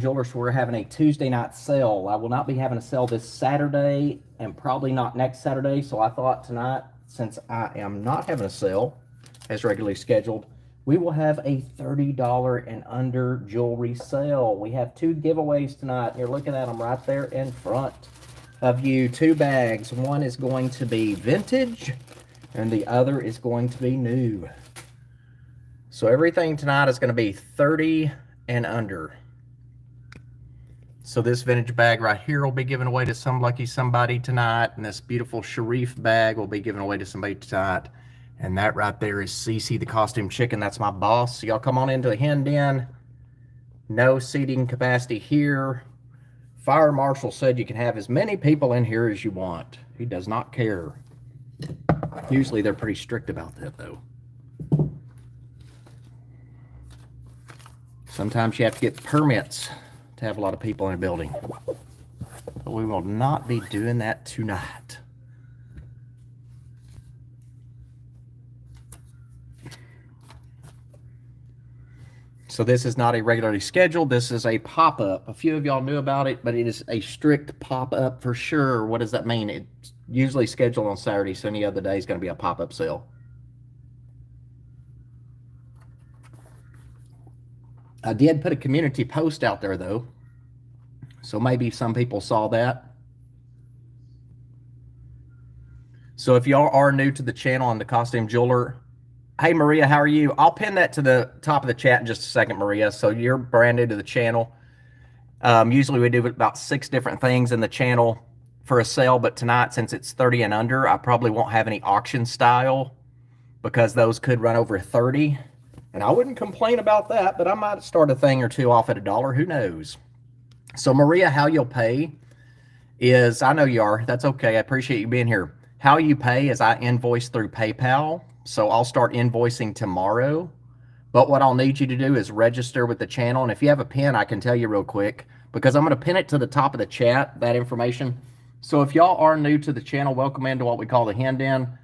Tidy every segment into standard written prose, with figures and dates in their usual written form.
Jewelers, we're having a Tuesday night sale. I will not be having a sale this Saturday and probably not next Saturday. So I thought tonight, since I am not having a sale as regularly scheduled, we will have a $30 and under jewelry sale. We have two giveaways tonight. You're looking at them right there in front of you. Two bags. One is going to be vintage and the other is going to be new. So everything tonight is going to be 30 and under. So this vintage bag right here will be given away to some lucky somebody tonight. And this beautiful Sharif bag will be given away to somebody tonight. And that right there is Cece, the costume chicken. That's my boss. So y'all come on into the hen den. No seating capacity here. Fire marshal said you can have as many people in here as you want. He does not care. Usually they're pretty strict about that though. Sometimes you have to get permits to have a lot of people in a building. But we will not be doing that tonight. So this is not a regularly scheduled, this is a pop-up. A few of y'all knew about it, but it is a strict pop-up for sure. What does that mean? It's usually scheduled on Saturday, so any other day is going to be a pop-up sale. I did put a community post out there though, so maybe some people saw that. So if y'all are new to the channel on the Costume Jeweler, hey Maria, how are you? I'll pin that to the top of the chat in just a second, Maria. So you're brand new to the channel. Usually we do about 6 different things in the channel for a sale, but tonight, since it's 30 and under, I probably won't have any auction style because those could run over 30. And I wouldn't complain about that, but I might start a thing or two off at $1. Who knows? So Maria, how you'll pay is, I know you are, that's okay. I appreciate you being here. How you pay is I invoice through PayPal. So I'll start invoicing tomorrow. But what I'll need you to do is register with the channel. And if you have a pin, I can tell you real quick, because I'm going to pin it to the top of the chat, that information. So if y'all are new to the channel, welcome into what we call the Hen Den.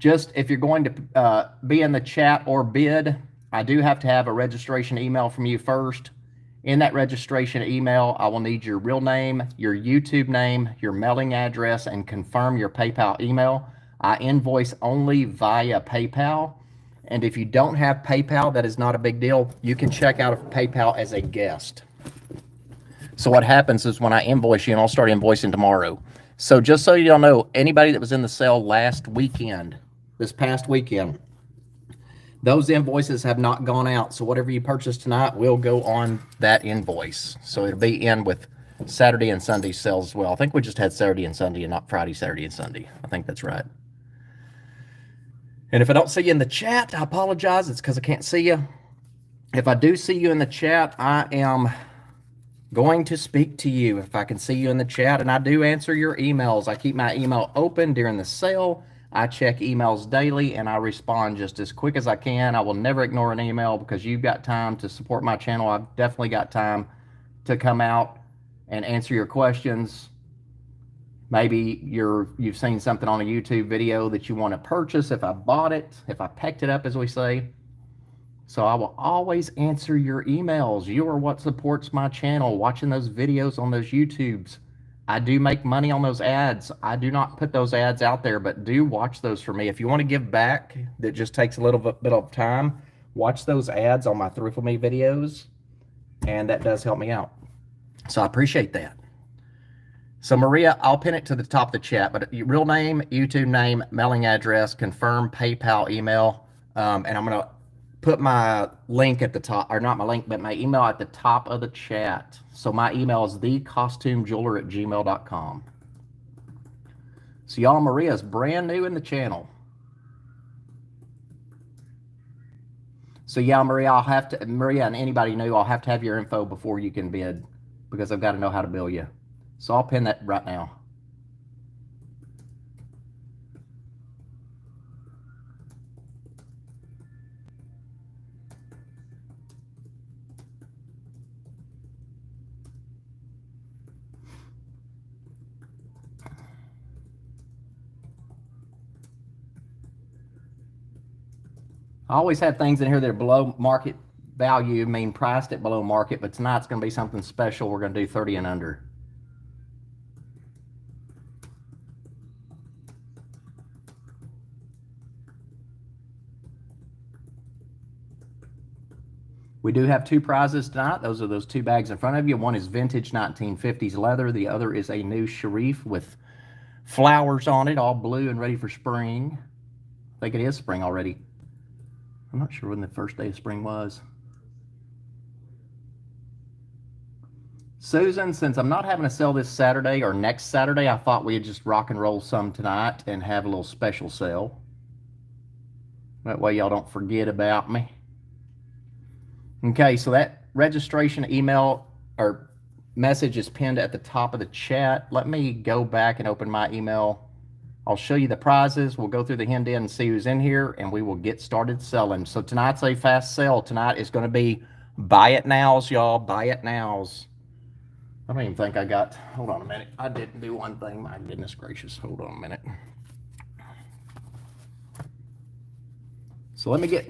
Just if you're going to be in the chat or bid, I do have to have a registration email from you first. In that registration email, I will need your real name, your YouTube name, your mailing address, and confirm your PayPal email. I invoice only via PayPal. And if you don't have PayPal, that is not a big deal. You can check out of PayPal as a guest. So what happens is when I invoice you, and I'll start invoicing tomorrow. So just so y'all know, anybody that was in the sale last weekend, this past weekend, those invoices have not gone out. So whatever you purchase tonight will go on that invoice. So it'll be in with Saturday and Sunday sales as well. I think we just had Saturday and Sunday and not Friday, Saturday, and Sunday. I think that's right. And if I don't see you in the chat, I apologize. It's because I can't see you. If I do see you in the chat, I am going to speak to you if I can see you in the chat. And I do answer your emails. I keep my email open during the sale. I check emails daily and I respond just as quick as I can. I will never ignore an email because you've got time to support my channel. I've definitely got time to come out and answer your questions. Maybe you've seen something on a YouTube video that you want to purchase. If I bought it, if I picked it up, as we say. So I will always answer your emails. You are what supports my channel, watching those videos on those YouTubes. I do make money on those ads. I do not put those ads out there, but do watch those for me. If you want to give back, that just takes a little bit of time, watch those ads on my Thrift With Me videos, and that does help me out. So I appreciate that. So Maria, I'll pin it to the top of the chat, but your real name, YouTube name, mailing address, confirm PayPal email, and I'm going to put my link at the top, or not my link, but my email at the top of the chat. So my email is thecostumejeweler@gmail.com. So y'all, Maria is brand new in the channel. So yeah, Maria, I'll have to, Maria and anybody new, I'll have to have your info before you can bid because I've got to know how to bill you. So I'll pin that right now. I always have things in here that are below market value, mean priced it below market, but tonight's going to be something special. We're going to do 30 and under. We do have two prizes tonight. Those are those two bags in front of you. One is vintage 1950s leather. The other is a new Sharif with flowers on it, all blue and ready for spring. I think it is spring already. I'm not sure when the first day of spring was. Susan, since I'm not having a sale this Saturday or next Saturday, I thought we'd just rock and roll some tonight and have a little special sale. That way y'all don't forget about me. Okay, so that registration email or message is pinned at the top of the chat. Let me go back and open my email. I'll show you the prizes. We'll go through the hint in and see who's in here, and we will get started selling. So tonight's a fast sale. Tonight is going to be buy it nows, y'all. Buy it nows. I don't even think I got, hold on a minute. I didn't do one thing. My goodness gracious. Hold on a minute. So let me get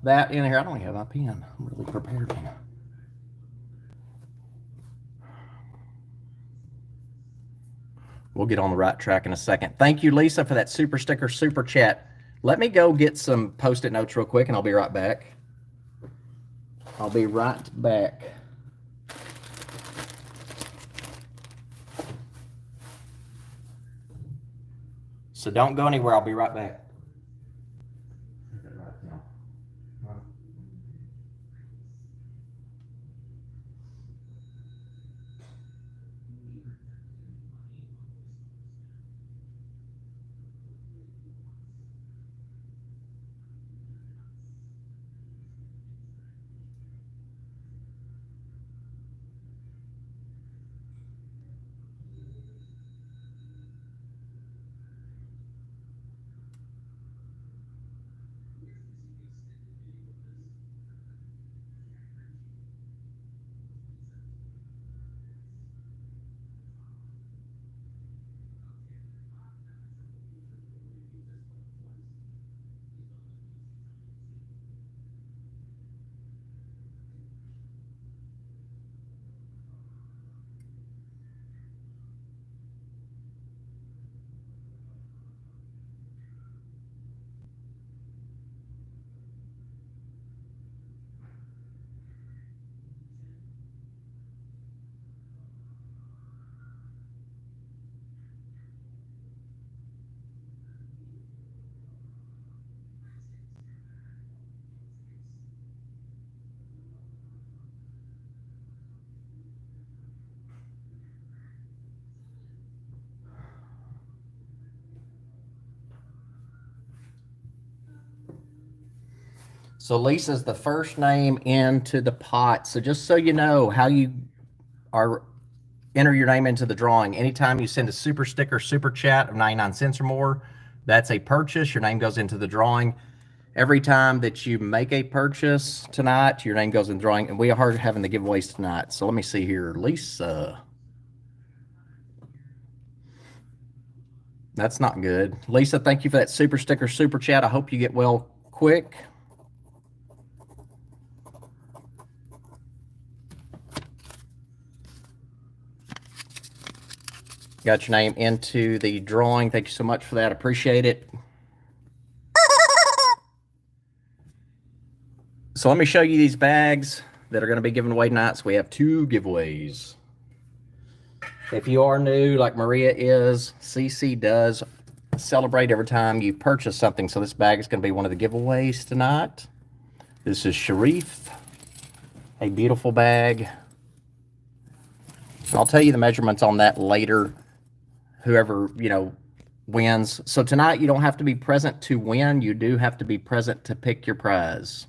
that in here. I don't even have my pen. I'm really prepared now. We'll get on the right track in a second. Thank you, Lisa, for that super sticker, super chat. Let me go get some Post-it notes real quick, and I'll be right back. I'll be right back. So don't go anywhere. I'll be right back. So Lisa's the first name into the pot. So just so you know how you are enter your name into the drawing. Anytime you send a super sticker, super chat of 99 cents or more, that's a purchase. Your name goes into the drawing. Every time that you make a purchase tonight, your name goes in the drawing. And we are having the giveaways tonight. So let me see here. Lisa. That's not good. Lisa, thank you for that super sticker, super chat. I hope you get well quick. Got your name into the drawing. Thank you so much for that. Appreciate it. So let me show you these bags that are going to be given away tonight. So we have two giveaways. If you are new, like Maria is, CC does celebrate every time you purchase something. So this bag is going to be one of the giveaways tonight. This is Sharif, a beautiful bag. I'll tell you the measurements on that later. Whoever, wins. So tonight you don't have to be present to win. You do have to be present to pick your prize.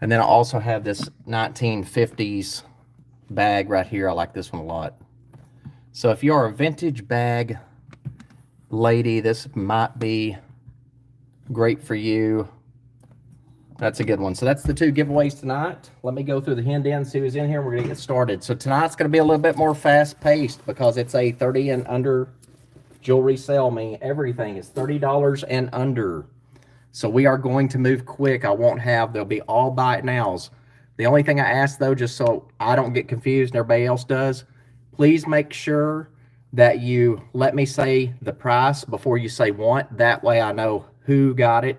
And then I also have this 1950s bag right here. I like this one a lot. So if you're a vintage bag lady, this might be great for you. That's a good one. So that's the two giveaways tonight. Let me go through the hand in, see who's in here. We're going to get started. So tonight's going to be a little bit more fast-paced because it's a 30 and under jewelry sale. Meaning everything is $30 and under. So we are going to move quick. There'll be all buy it nows. The only thing I ask though, just so I don't get confused and everybody else does, please make sure that you let me say the price before you say want. That way I know who got it.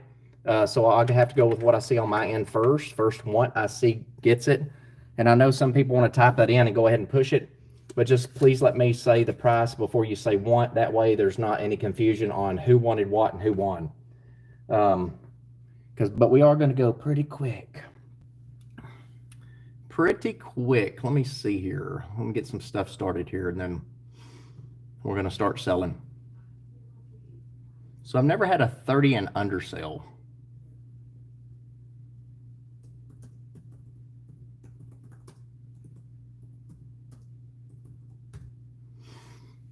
So I'll have to go with what I see on my end first. First want I see gets it. And I know some people want to type that in and go ahead and push it, but just please let me say the price before you say want. That way there's not any confusion on who wanted what and who won. But we are going to go pretty quick. Pretty quick. Let me see here. Let me get some stuff started here, and then we're going to start selling. So I've never had a 30 and under sale.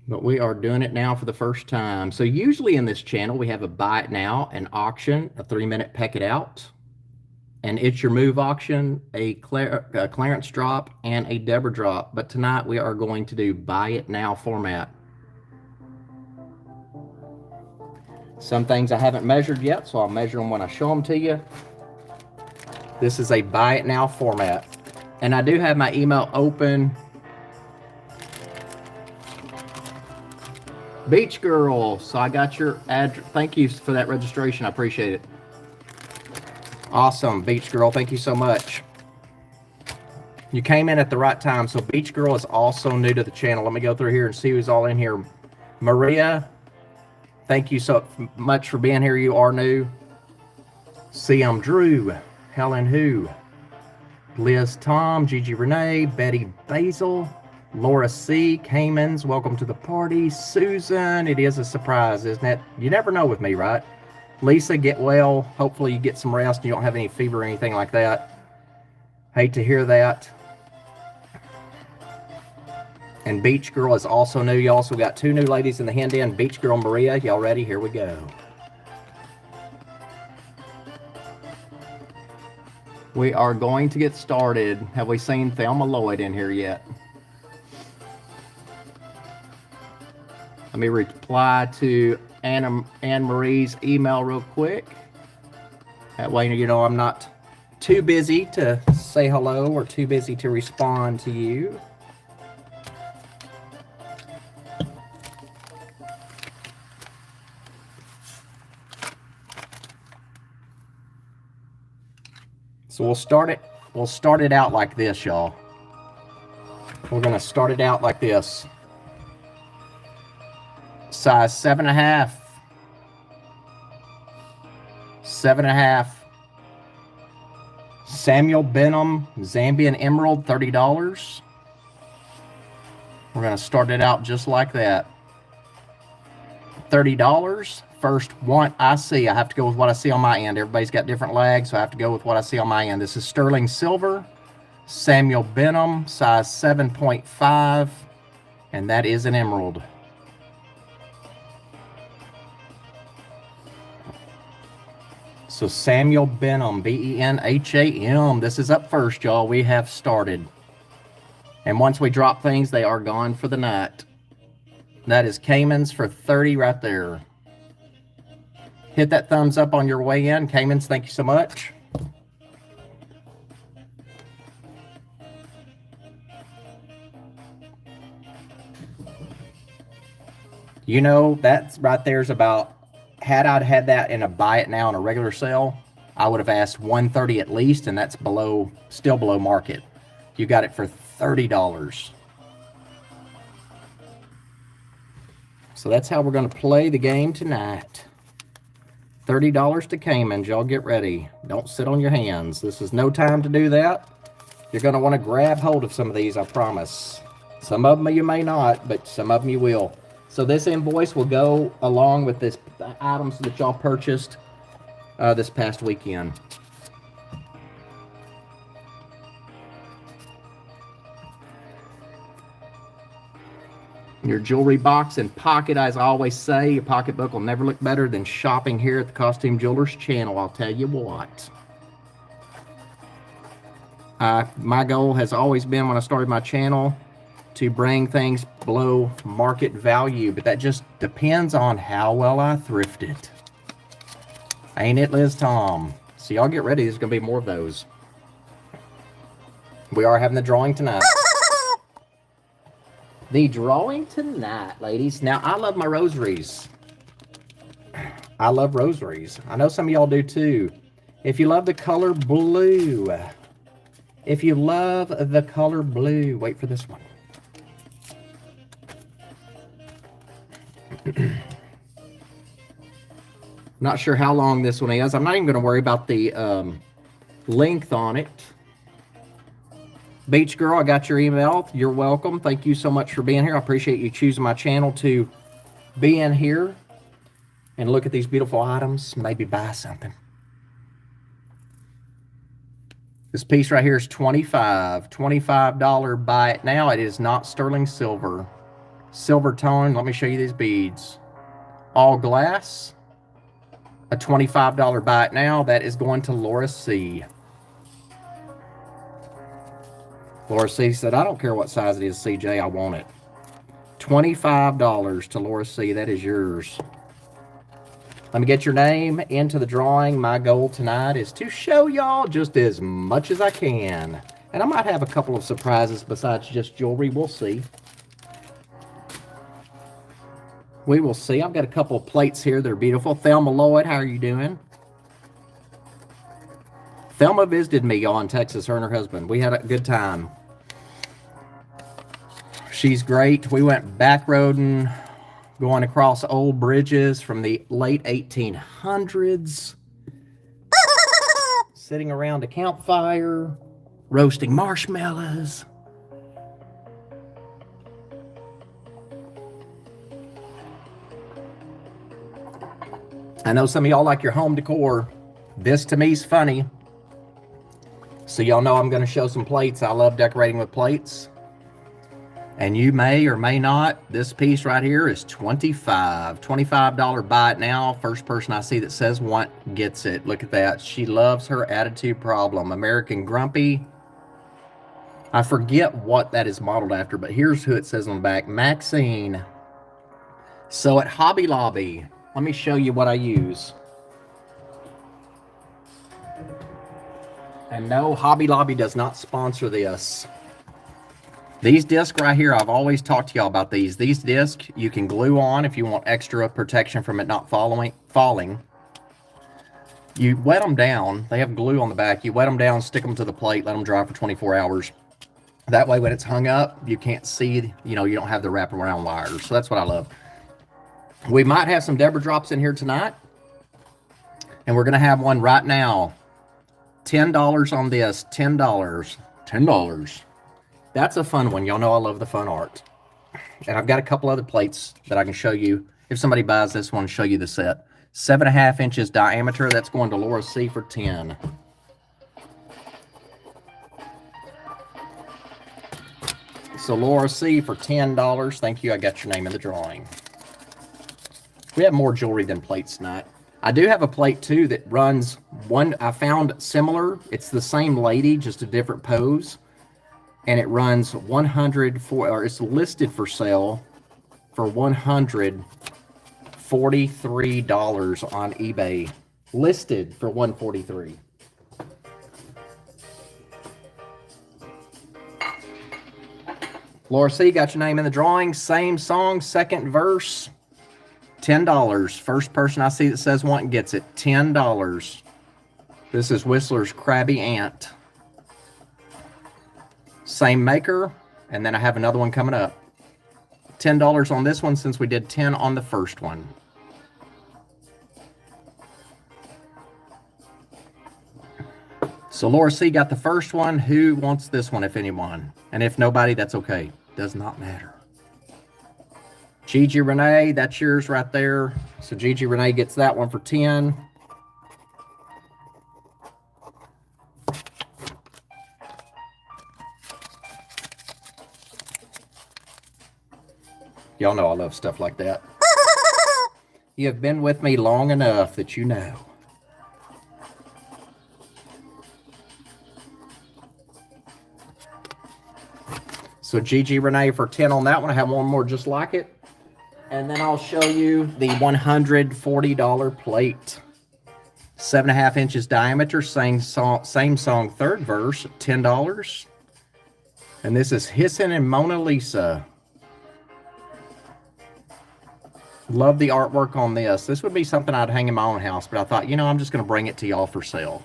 But we are doing it now for the first time. So usually in this channel, we have a buy it now, an auction, a 3-minute peck it out, an it's your move auction, a clearance drop, and a Deborah drop. But tonight we are going to do buy it now format. Some things I haven't measured yet, so I'll measure them when I show them to you. This is a buy it now format. And I do have my email open. Beach Girl, so I got your address. Thank you for that registration. I appreciate it. Awesome, Beach Girl. Thank you so much. You came in at the right time. So Beach Girl is also new to the channel. Let me go through here and see who's all in here. Maria, thank you so much for being here. You are new. CM Drew, Helen Who, Liz Tom, Gigi Renee, Betty Basil, Laura C. Caymans, welcome to the party. Susan, it is a surprise, isn't it? You never know with me, right? Lisa, get well. Hopefully you get some rest and you don't have any fever or anything like that. Hate to hear that. And Beach Girl is also new. You also got 2 new ladies in the hand in. Beach Girl Maria, y'all ready? Here we go. We are going to get started. Have we seen Thelma Lloyd in here yet? Let me reply to Anne Marie's email real quick. That way, you know, I'm not too busy to say hello or too busy to respond to you. So we'll start it out like this, y'all. We're gonna start it out like this. Size 7.5, 7.5. Samuel Benham Zambian Emerald, $30. We're gonna start it out just like that. $30. First want I see. I have to go with what I see on my end. Everybody's got different lags, so I have to go with what I see on my end. This is sterling silver, Samuel Benham, size 7.5, and that is an emerald. So Samuel Benham, B-E-N-H-A-M. This is up first, y'all. We have started. And once we drop things, they are gone for the night. That is Caymans for 30 right there. Hit that thumbs up on your way in. Caymans, thank you so much. You know, that's right there's about, had I had that in a buy it now in a regular sale, I would have asked 130 at least, and that's below, still below market. You got it for $30. So that's how we're going to play the game tonight. $30 to Caymans. Y'all get ready. Don't sit on your hands. This is no time to do that. You're going to want to grab hold of some of these, I promise. Some of them you may not, but some of them you will. So this invoice will go along with this items that y'all purchased this past weekend. Your jewelry box and pocket, as I always say, your pocketbook will never look better than shopping here at the Costume Jewelers channel, I'll tell you what. My goal has always been, when I started my channel, to bring things below market value, but that just depends on how well I thrift it. Ain't it, Liz Tom? So y'all get ready. There's going to be more of those. We are having the drawing tonight. The drawing tonight, ladies. Now, I love my rosaries. I love rosaries. I know some of y'all do too. If you love the color blue. If you love the color blue. Wait for this one. Not sure how long this one is. I'm not even going to worry about the length on it. Beach Girl, I got your email. You're welcome. Thank you so much for being here. I appreciate you choosing my channel to be in here and look at these beautiful items. Maybe buy something. This piece right here is $25 buy it now. It is not sterling silver. Silver tone. Let me show you these beads. All glass. A $25 buy it now. That is going to Laura C. Laura C said, I don't care what size it is, CJ, I want it. $25 to Laura C. That is yours. Let me get your name into the drawing. My goal tonight is to show y'all just as much as I can. And I might have a couple of surprises besides just jewelry. We'll see. We will see. I've got a couple of plates here that are beautiful. Thelma Lloyd, how are you doing? Thelma visited me, y'all, in Texas, her and her husband. We had a good time. She's great. We went back roading, going across old bridges from the late 1800s. Sitting around a campfire, roasting marshmallows. I know some of y'all like your home decor. This to me is funny. So y'all know I'm going to show some plates. I love decorating with plates. And you may or may not. This piece right here is $25 buy it now. First person I see that says want gets it. Look at that. She loves her attitude problem. American Grumpy. I forget what that is modeled after, but here's who it says on the back. Maxine. So at Hobby Lobby, let me show you what I use. And no, Hobby Lobby does not sponsor this. These discs right here, I've always talked to y'all about these. These discs you can glue on if you want extra protection from it not falling. You wet them down. They have glue on the back. You wet them down, stick them to the plate, let them dry for 24 hours. That way when it's hung up, you can't see, you know, you don't have the wraparound wires. So that's what I love. We might have some Deborah drops in here tonight. And we're going to have one right now. $10 on this. $10. That's a fun one. Y'all know I love the fun art. And I've got a couple other plates that I can show you. If somebody buys this one, show you the set. 7.5 inches diameter. That's going to Laura C for 10. So Laura C for $10. Thank you. I got your name in the drawing. We have more jewelry than plates tonight. I do have a plate too that runs one. I found similar. It's the same lady, just a different pose. And it runs it's listed for sale for $143 on eBay. Listed for $143. Laura C, got your name in the drawing. Same song, second verse. $10. First person I see that says want gets it. $10. This is Whistler's Crabby Ant. Same maker, and then I have another one coming up. $10 on this one since we did 10 on the first one. So Laura C got the first one. Who wants this one, if anyone? And if nobody, that's okay. Does not matter. Gigi Renee, that's yours right there. So Gigi Renee gets that one for 10. Y'all know I love stuff like that. You have been with me long enough that you know. So Gigi Renee for 10 on that one. I have one more just like it. And then I'll show you the $140 plate. 7.5 inches diameter, same song, third verse, $10. And this is Hissin and Mona Lisa. Love the artwork on this. This would be something I'd hang in my own house, but I thought, you know, I'm just going to bring it to y'all for sale.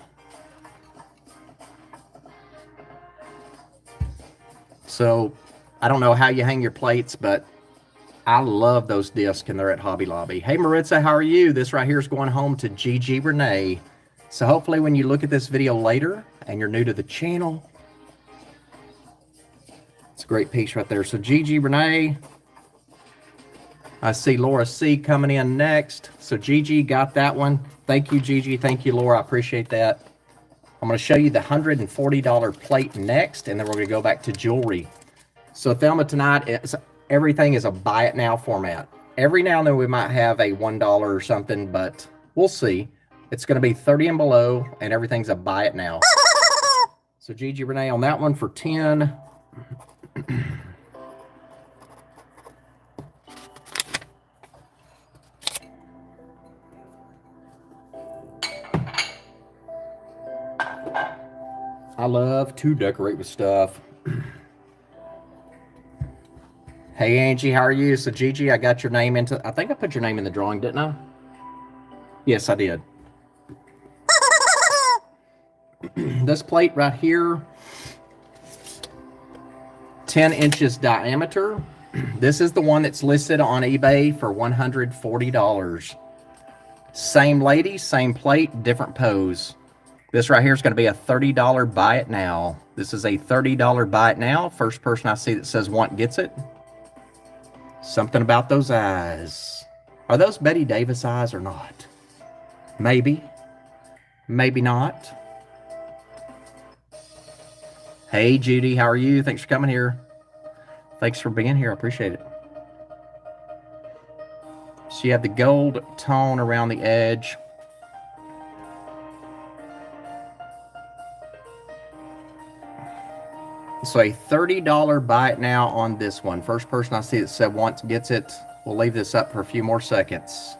So, I don't know how you hang your plates, but I love those discs, and they're at Hobby Lobby. Hey, Maritza, how are you? This right here is going home to Gigi Renee. So hopefully when you look at this video later, and you're new to the channel, it's a great piece right there. So Gigi Renee, I see Laura C coming in next. So Gigi got that one. Thank you, Gigi. Thank you, Laura. I appreciate that. I'm going to show you the $140 plate next, and then we're going to go back to jewelry. So Thelma, tonight, everything is a buy it now format. Every now and then we might have a $1 or something, but we'll see. It's going to be 30 and below, and everything's a buy it now. So Gigi Renee on that one for 10. I love to decorate with stuff. Hey, Angie, how are you? So, Gigi, I got your name into... I think I put your name in the drawing, didn't I? Yes, I did. This plate right here, 10 inches diameter. This is the one that's listed on eBay for $140. Same lady, same plate, different pose. This right here is going to be a $30 buy it now. This is a $30 buy it now. First person I see that says want gets it. Something about those eyes. Are those Betty Davis eyes or not? Maybe. Maybe not. Hey, Judy, how are you? Thanks for coming here. Thanks for being here. I appreciate it. So you have the gold tone around the edge. So a $30 buy it now on this one. First person I see that said wants gets it. We'll leave this up for a few more seconds.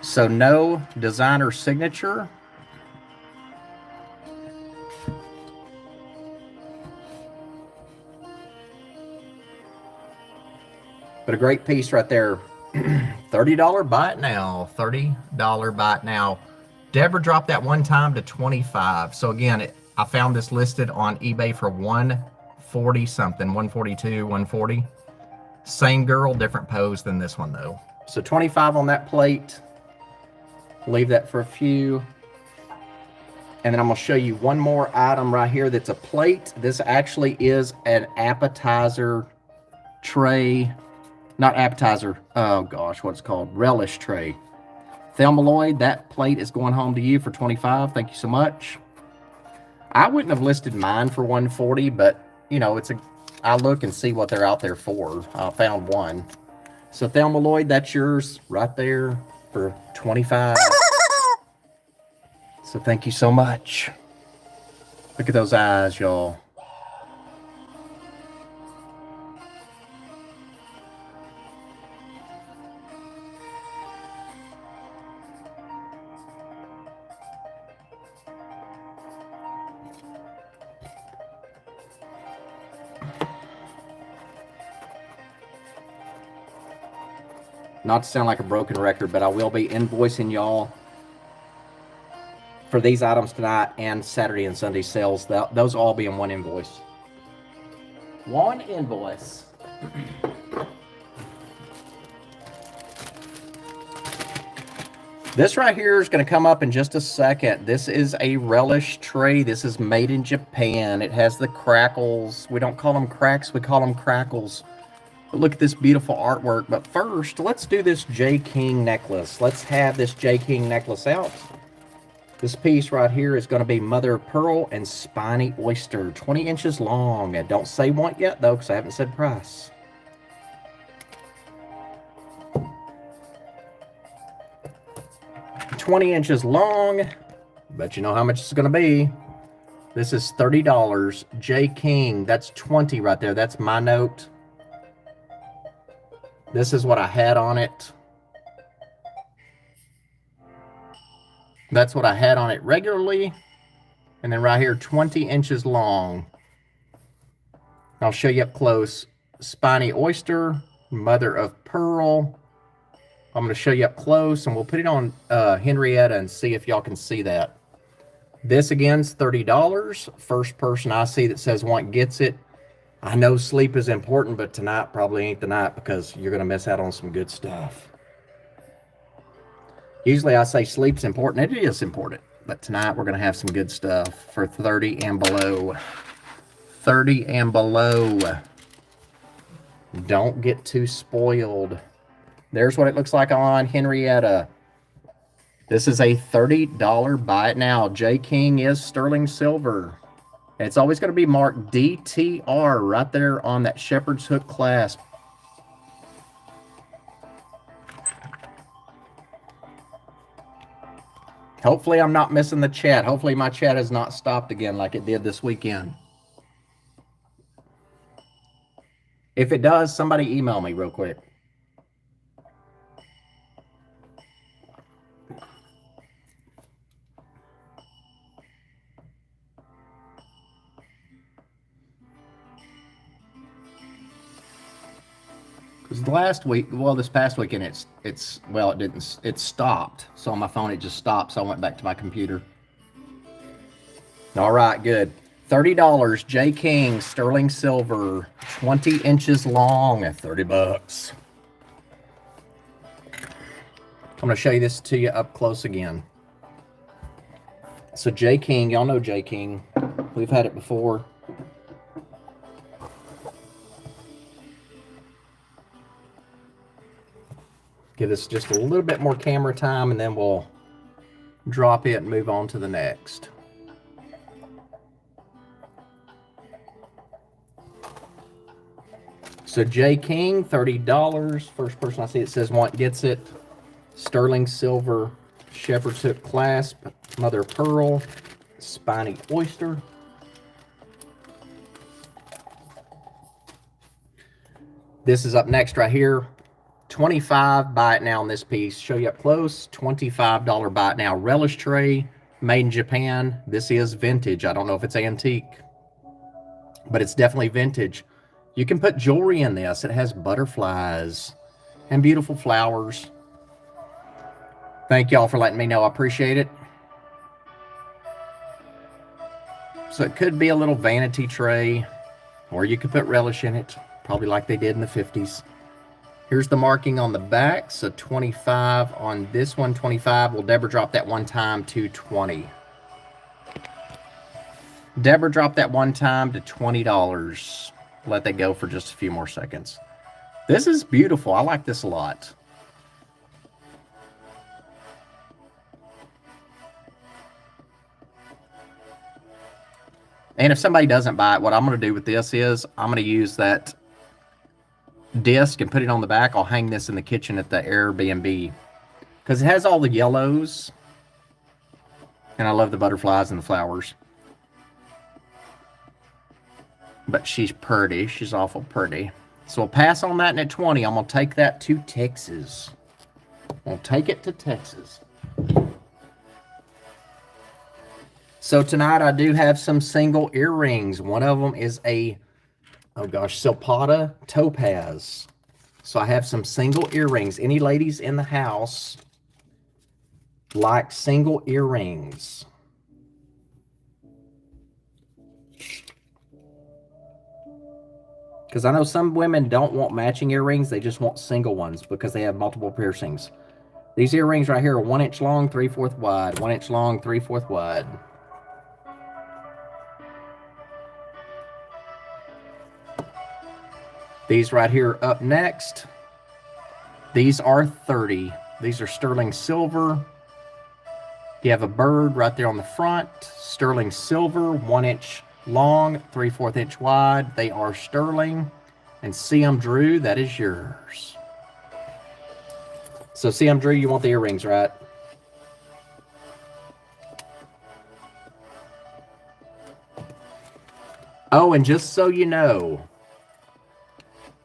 So no designer signature. But a great piece right there. $30 buy it now. $30 buy it now. Deborah dropped that one time to $25. So again, I found this listed on eBay for $140 something, $142, $140. Same girl, different pose than this one though. So $25 on that plate. Leave that for a few. And then I'm going to show you one more item right here that's a plate. This actually is an appetizer tray. Not appetizer. Oh gosh, what's it called? Relish tray. Thelma Lloyd, that plate is going home to you for $25. Thank you so much. I wouldn't have listed mine for $140, but you know, I look and see what they're out there for. I found one. So Thelma Lloyd, that's yours right there for $25. So thank you so much. Look at those eyes, y'all. Not to sound like a broken record, but I will be invoicing y'all for these items tonight and Saturday and Sunday sales. Those will all be in one invoice. One invoice. This right here is going to come up in just a second. This is a relish tray. This is made in Japan. It has the crackles. We don't call them cracks. We call them crackles. But look at this beautiful artwork. But first, let's do this J. King necklace. Let's have this J. King necklace out. This piece right here is going to be mother of pearl and spiny oyster. 20 inches long. And don't say want yet, though, because I haven't said price. $20 long. Bet you know how much it's going to be. This is $30. J. King. That's 20 right there. That's my note. This is what I had on it. That's what I had on it regularly. And then right here, 20 inches long. I'll show you up close. Spiny oyster, mother of pearl. I'm going to show you up close, and we'll put it on Henrietta and see if y'all can see that. This again's $30. First person I see that says want gets it. I know sleep is important, but tonight probably ain't the night because you're going to miss out on some good stuff. Usually I say sleep's important. It is important. But tonight we're going to have some good stuff for 30 and below. 30 and below. Don't get too spoiled. There's what it looks like on Henrietta. This is a $30 buy it now. J. King is sterling silver. It's always going to be marked DTR right there on that shepherd's hook clasp. Hopefully I'm not missing the chat. Hopefully my chat has not stopped again like it did this weekend. If it does, somebody email me real quick. Because last week, well, this past weekend, it stopped. So on my phone, it just stopped. So I went back to my computer. All right, good. $30, J. King, sterling silver, 20 inches long at $30. I'm going to show you this to you up close again. So J. King, y'all know J. King. We've had it before. Give this just a little bit more camera time, and then we'll drop it and move on to the next. So J. King, $30. First person I see that says want gets it. Sterling silver, shepherd's hook clasp, mother of pearl, spiny oyster. This is up next right here. $25, buy it now on this piece. Show you up close. $25 buy it now. Relish tray, made in Japan. This is vintage. I don't know if it's antique, but it's definitely vintage. You can put jewelry in this. It has butterflies and beautiful flowers. Thank y'all for letting me know. I appreciate it. So it could be a little vanity tray, or you could put relish in it, probably like they did in the 50s. Here's the marking on the back, so 25 on this one, 25. Well, Deborah dropped that one time to 20. Deborah dropped that one time to $20. Let that go for just a few more seconds. This is beautiful. I like this a lot. And if somebody doesn't buy it, what I'm going to do with this is I'm going to use that disc and put it on the back. I'll hang this in the kitchen at the Airbnb because it has all the yellows, and I love the butterflies and the flowers. But she's pretty. She's awful pretty. So we'll pass on that, and at 20, I'm going to take that to Texas. I'll take it to Texas. So tonight I do have some single earrings. One of them is a, oh gosh, Silpata Topaz. So I have some single earrings. Any ladies in the house like single earrings? Because I know some women don't want matching earrings. They just want single ones because they have multiple piercings. These earrings right here are 1 inch long, 3/4 wide. 1 inch long, 3/4 wide. These right here up next. These are 30. These are sterling silver. You have a bird right there on the front. Sterling silver, 1 inch long, 3/4 inch wide. They are sterling. And CM Drew, that is yours. So CM Drew, you want the earrings, right? Oh, and just so you know,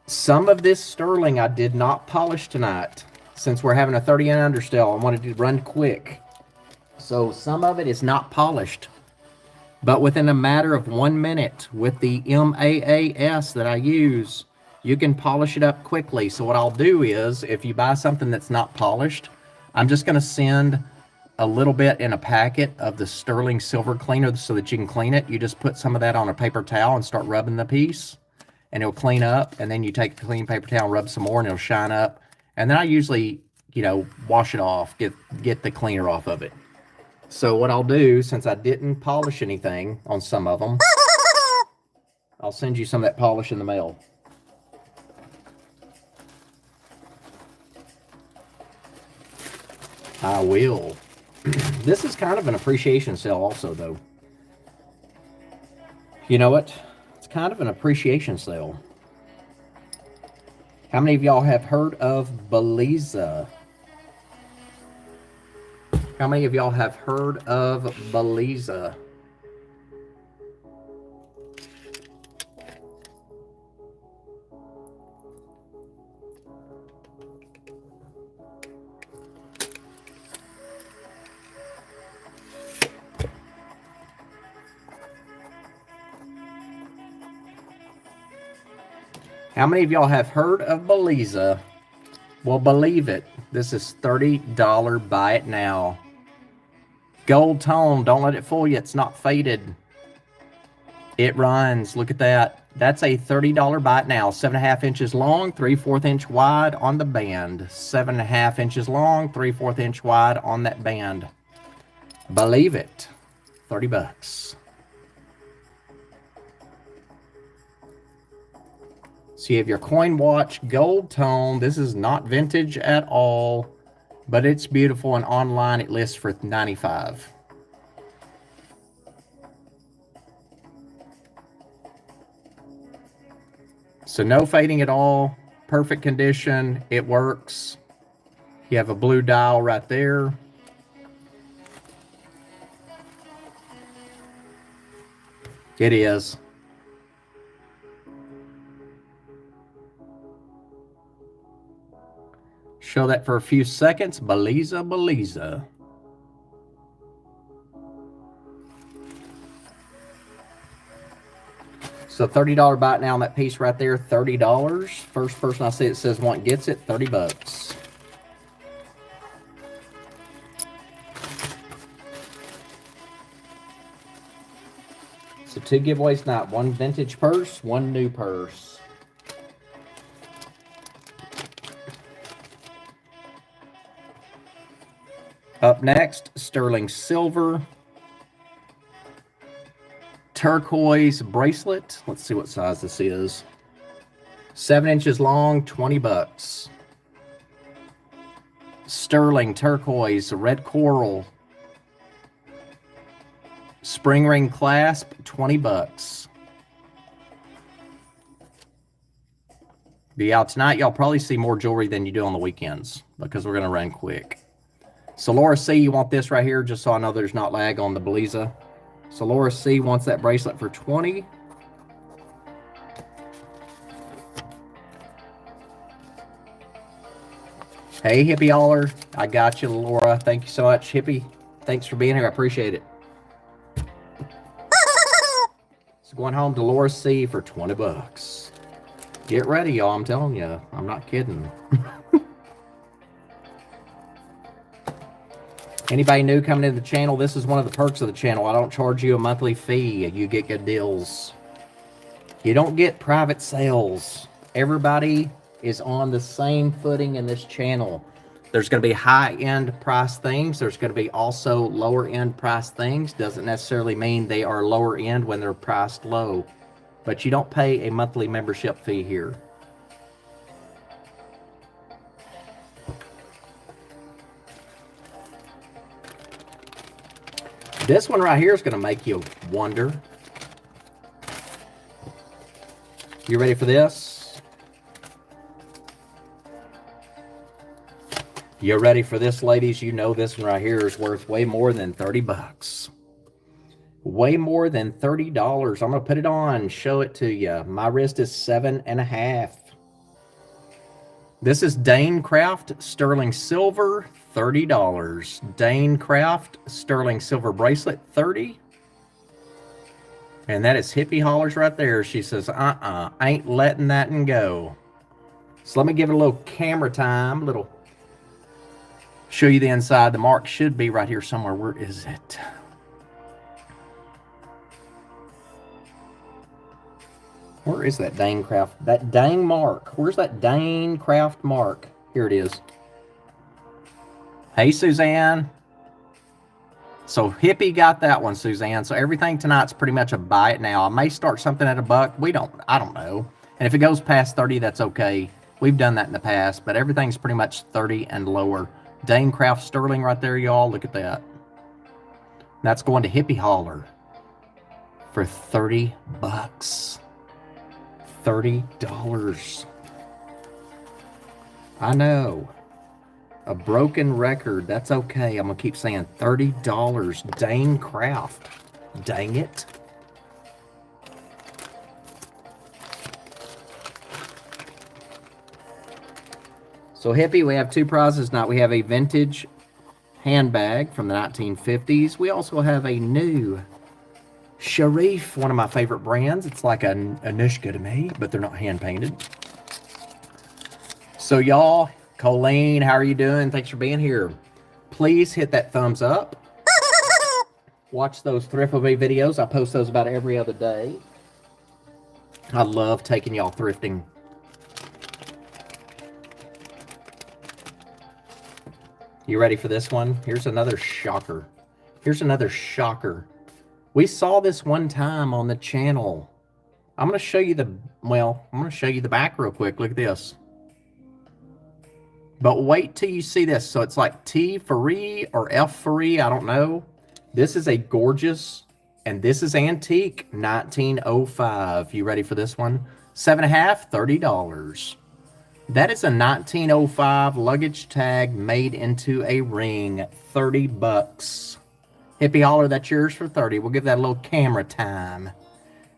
Some of this sterling I did not polish tonight. Since we're having a 30 and under still, I wanted to run quick. So some of it is not polished. But within a matter of 1 minute with the MAAS that I use, you can polish it up quickly. So what I'll do is, if you buy something that's not polished, I'm just going to send a little bit in a packet of the sterling silver cleaner so that you can clean it. You just put some of that on a paper towel and start rubbing the piece, and it'll clean up. And then you take a clean paper towel and rub some more, and it'll shine up. And then I usually, wash it off, get the cleaner off of it. So what I'll do, since I didn't polish anything on some of them, I'll send you some of that polish in the mail. I will. This is kind of an appreciation sale also, though. You know what? It's kind of an appreciation sale. How many of y'all have heard of Beliza? How many of y'all have heard of Beliza? How many of y'all have heard of Beliza? Well, believe it. This is $30. Buy it now. Gold tone. Don't let it fool you. It's not faded. It runs. Look at that. That's a $30 buy it now. 7.5 inches long, 3/4 inch wide on the band. 7.5 inches long, 3/4 inch wide on that band. Believe it. 30 bucks. So you have your coin watch, gold tone. This is not vintage at all, but it's beautiful, and online it lists for $95. So no fading at all, perfect condition, it works. You have a blue dial right there. It is. Show that for a few seconds. Beliza, Beliza. So $30 buy it now on that piece right there. $30. First person I see that says want gets it. 30 bucks. So 2 giveaways tonight. 1 vintage purse, 1 new purse. Up next, sterling silver turquoise bracelet. Let's see what size this is. 7 inches long, 20 bucks. Sterling turquoise red coral spring ring clasp, 20 bucks. But yeah, tonight y'all probably see more jewelry than you do on the weekends because we're going to run quick. So Laura C, you want this right here, just so I know there's not lag on the Beliza. So Laura C wants that bracelet for 20. Hey, Hippie Aller. I got you, Laura. Thank you so much, Hippie. Thanks for being here. I appreciate it. So going home to Laura C for 20 bucks. Get ready, y'all. I'm telling you. I'm not kidding. Anybody new coming into the channel, this is one of the perks of the channel. I don't charge you a monthly fee. You get good deals. You don't get private sales. Everybody is on the same footing in this channel. There's going to be high-end price things. There's going to be also lower-end price things. Doesn't necessarily mean they are lower-end when they're priced low. But you don't pay a monthly membership fee here. This one right here is going to make you wonder. You ready for this? You ready for this, ladies? You know this one right here is worth way more than 30 bucks. Way more than $30. I'm going to put it on, show it to you. My wrist is 7.5. This is Dane Craft Sterling Silver, $30. Dane Craft Sterling Silver Bracelet, $30. And that is Hippie Hollers right there. She says, ain't letting that one go. So let me give it a little camera time, show you the inside. The mark should be right here somewhere. Where is it? Where is that Dane Craft? That dang mark. Where's that Dane Craft mark? Here it is. Hey, Suzanne. So Hippie got that one, Suzanne. So everything tonight's pretty much a buy it now. I may start something at $1. I don't know. And if it goes past 30, that's okay. We've done that in the past, but everything's pretty much 30 and lower. Dane Craft Sterling right there, y'all. Look at that. That's going to Hippie Holler for $30. $30. I know. A broken record. That's okay. I'm going to keep saying $30. Dane Craft. Dang it. So Hippie, we have two prizes tonight. We have a vintage handbag from the 1950s. We also have a new Sharif, one of my favorite brands. It's like a Anushka to me, but they're not hand painted. So y'all, Colleen, how are you doing? Thanks for being here. Please hit that thumbs up. Watch those Thrift of Me videos. I post those about every other day. I love taking y'all thrifting. You ready for this one? Here's another shocker. Here's another shocker. We saw this one time on the channel. I'm going to show you the back real quick. Look at this. But wait till you see this. So it's like T for E or F for E. I don't know. This is a gorgeous, and this is antique, 1905. You ready for this one? 7.5, $30. That is a 1905 luggage tag made into a ring. $30. Hippie Holler, that's yours for 30. We'll give that a little camera time.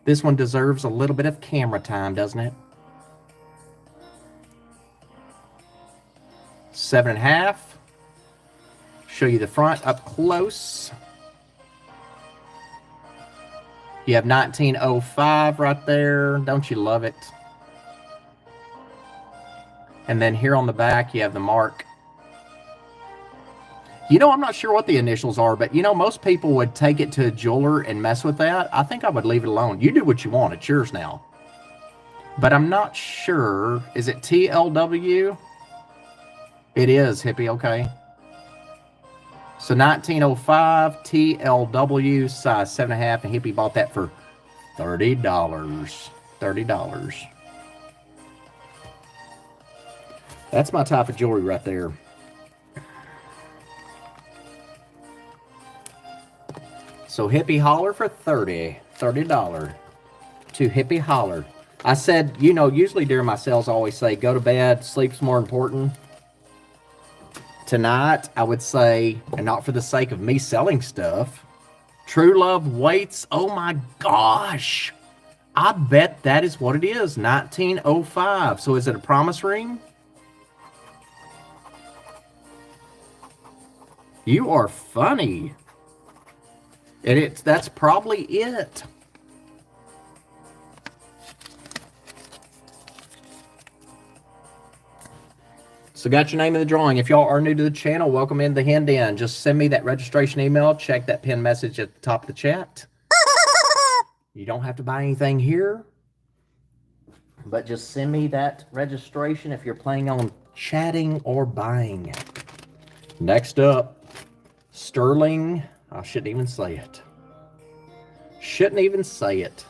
This one deserves a little bit of camera time, doesn't it? 7.5. Show you the front up close. You have 1905 right there. Don't you love it? And then here on the back, you have the mark. You know, I'm not sure what the initials are, but you know, most people would take it to a jeweler and mess with that. I think I would leave it alone. You do what you want. It's yours now. But I'm not sure. Is it TLW? It is, Hippie. Okay. So 1905 TLW, size 7.5, and Hippie bought that for $30. $30. That's my type of jewelry right there. So Hippie Holler for $30 to Hippie Holler. I said, you know, usually during my sales I always say go to bed, sleep's more important. Tonight I would say, and not for the sake of me selling stuff, True Love waits. Oh my gosh, I bet that is what it is. 1905. So is it a promise ring? You are funny. And that's probably it. So got your name in the drawing. If y'all are new to the channel, welcome in the Hen Den. Just send me that registration email. Check that pinned message at the top of the chat. You don't have to buy anything here, but just send me that registration if you're planning on chatting or buying. Next up, Sterling. I shouldn't even say it. Shouldn't even say it.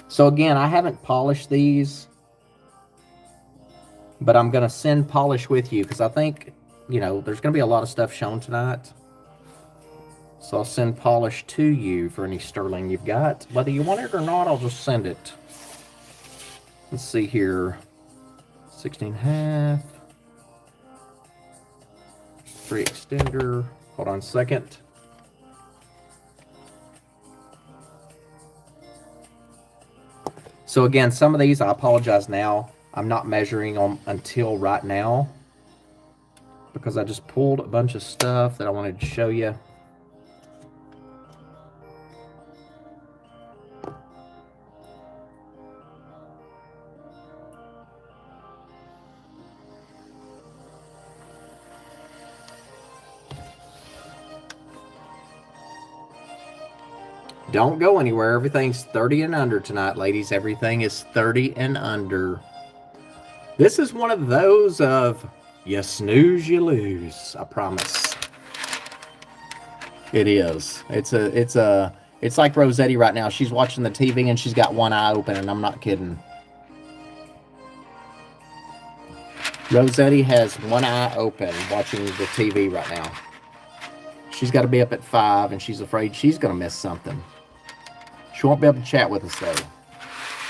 So again, I haven't polished these, but I'm going to send polish with you because I think, you know, there's going to be a lot of stuff shown tonight. So I'll send polish to you for any sterling you've got. Whether you want it or not, I'll just send it. Let's see here. 16.5. 3 extender. Hold on a second. So again, some of these, I apologize now. I'm not measuring them until right now because I just pulled a bunch of stuff that I wanted to show you. Don't go anywhere. Everything's 30 and under tonight, ladies. Everything is 30 and under. This is one of those of you snooze, you lose. I promise. It is. It's like Rossetti right now. She's watching the TV and she's got one eye open, and I'm not kidding. Rossetti has one eye open watching the TV right now. She's got to be up at 5, and she's afraid she's going to miss something. She won't be able to chat with us, though.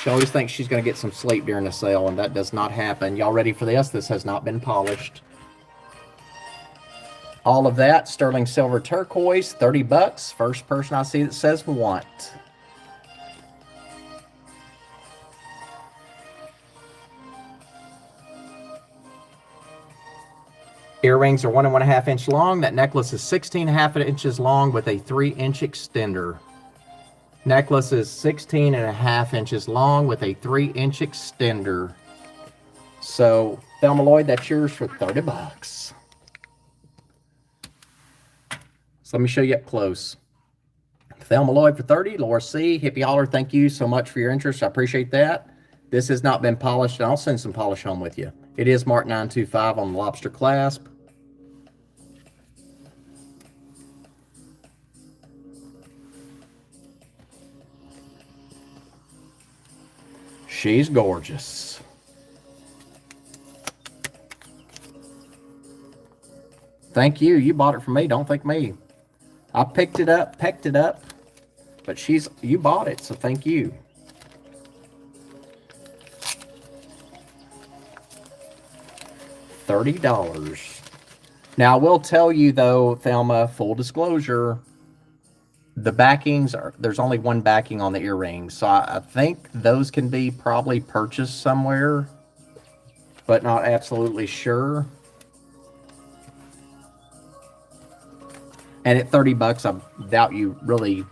She always thinks she's going to get some sleep during the sale, and that does not happen. Y'all ready for this? This has not been polished. All of that, sterling silver turquoise, 30 bucks. First person I see that says want. Earrings are 1.5 inch long. That necklace is 16.5 inches long with a 3-inch extender. Necklace is 16.5 inches long with a 3-inch extender. So, Thelma Lloyd, that's yours for 30 bucks. So let me show you up close. Thelma Lloyd for 30. Laura C. Hippie Holler, thank you so much for your interest. I appreciate that. This has not been polished, and I'll send some polish home with you. It is marked 925 on the lobster clasp. She's gorgeous. Thank you. You bought it from me. Don't thank me. I picked it up, but you bought it, so thank you. $30. Now, I will tell you, though, Thelma, full disclosure, the backings there's only one backing on the earrings, so I think those can be probably purchased somewhere, but not absolutely sure. And at 30 bucks, I doubt you really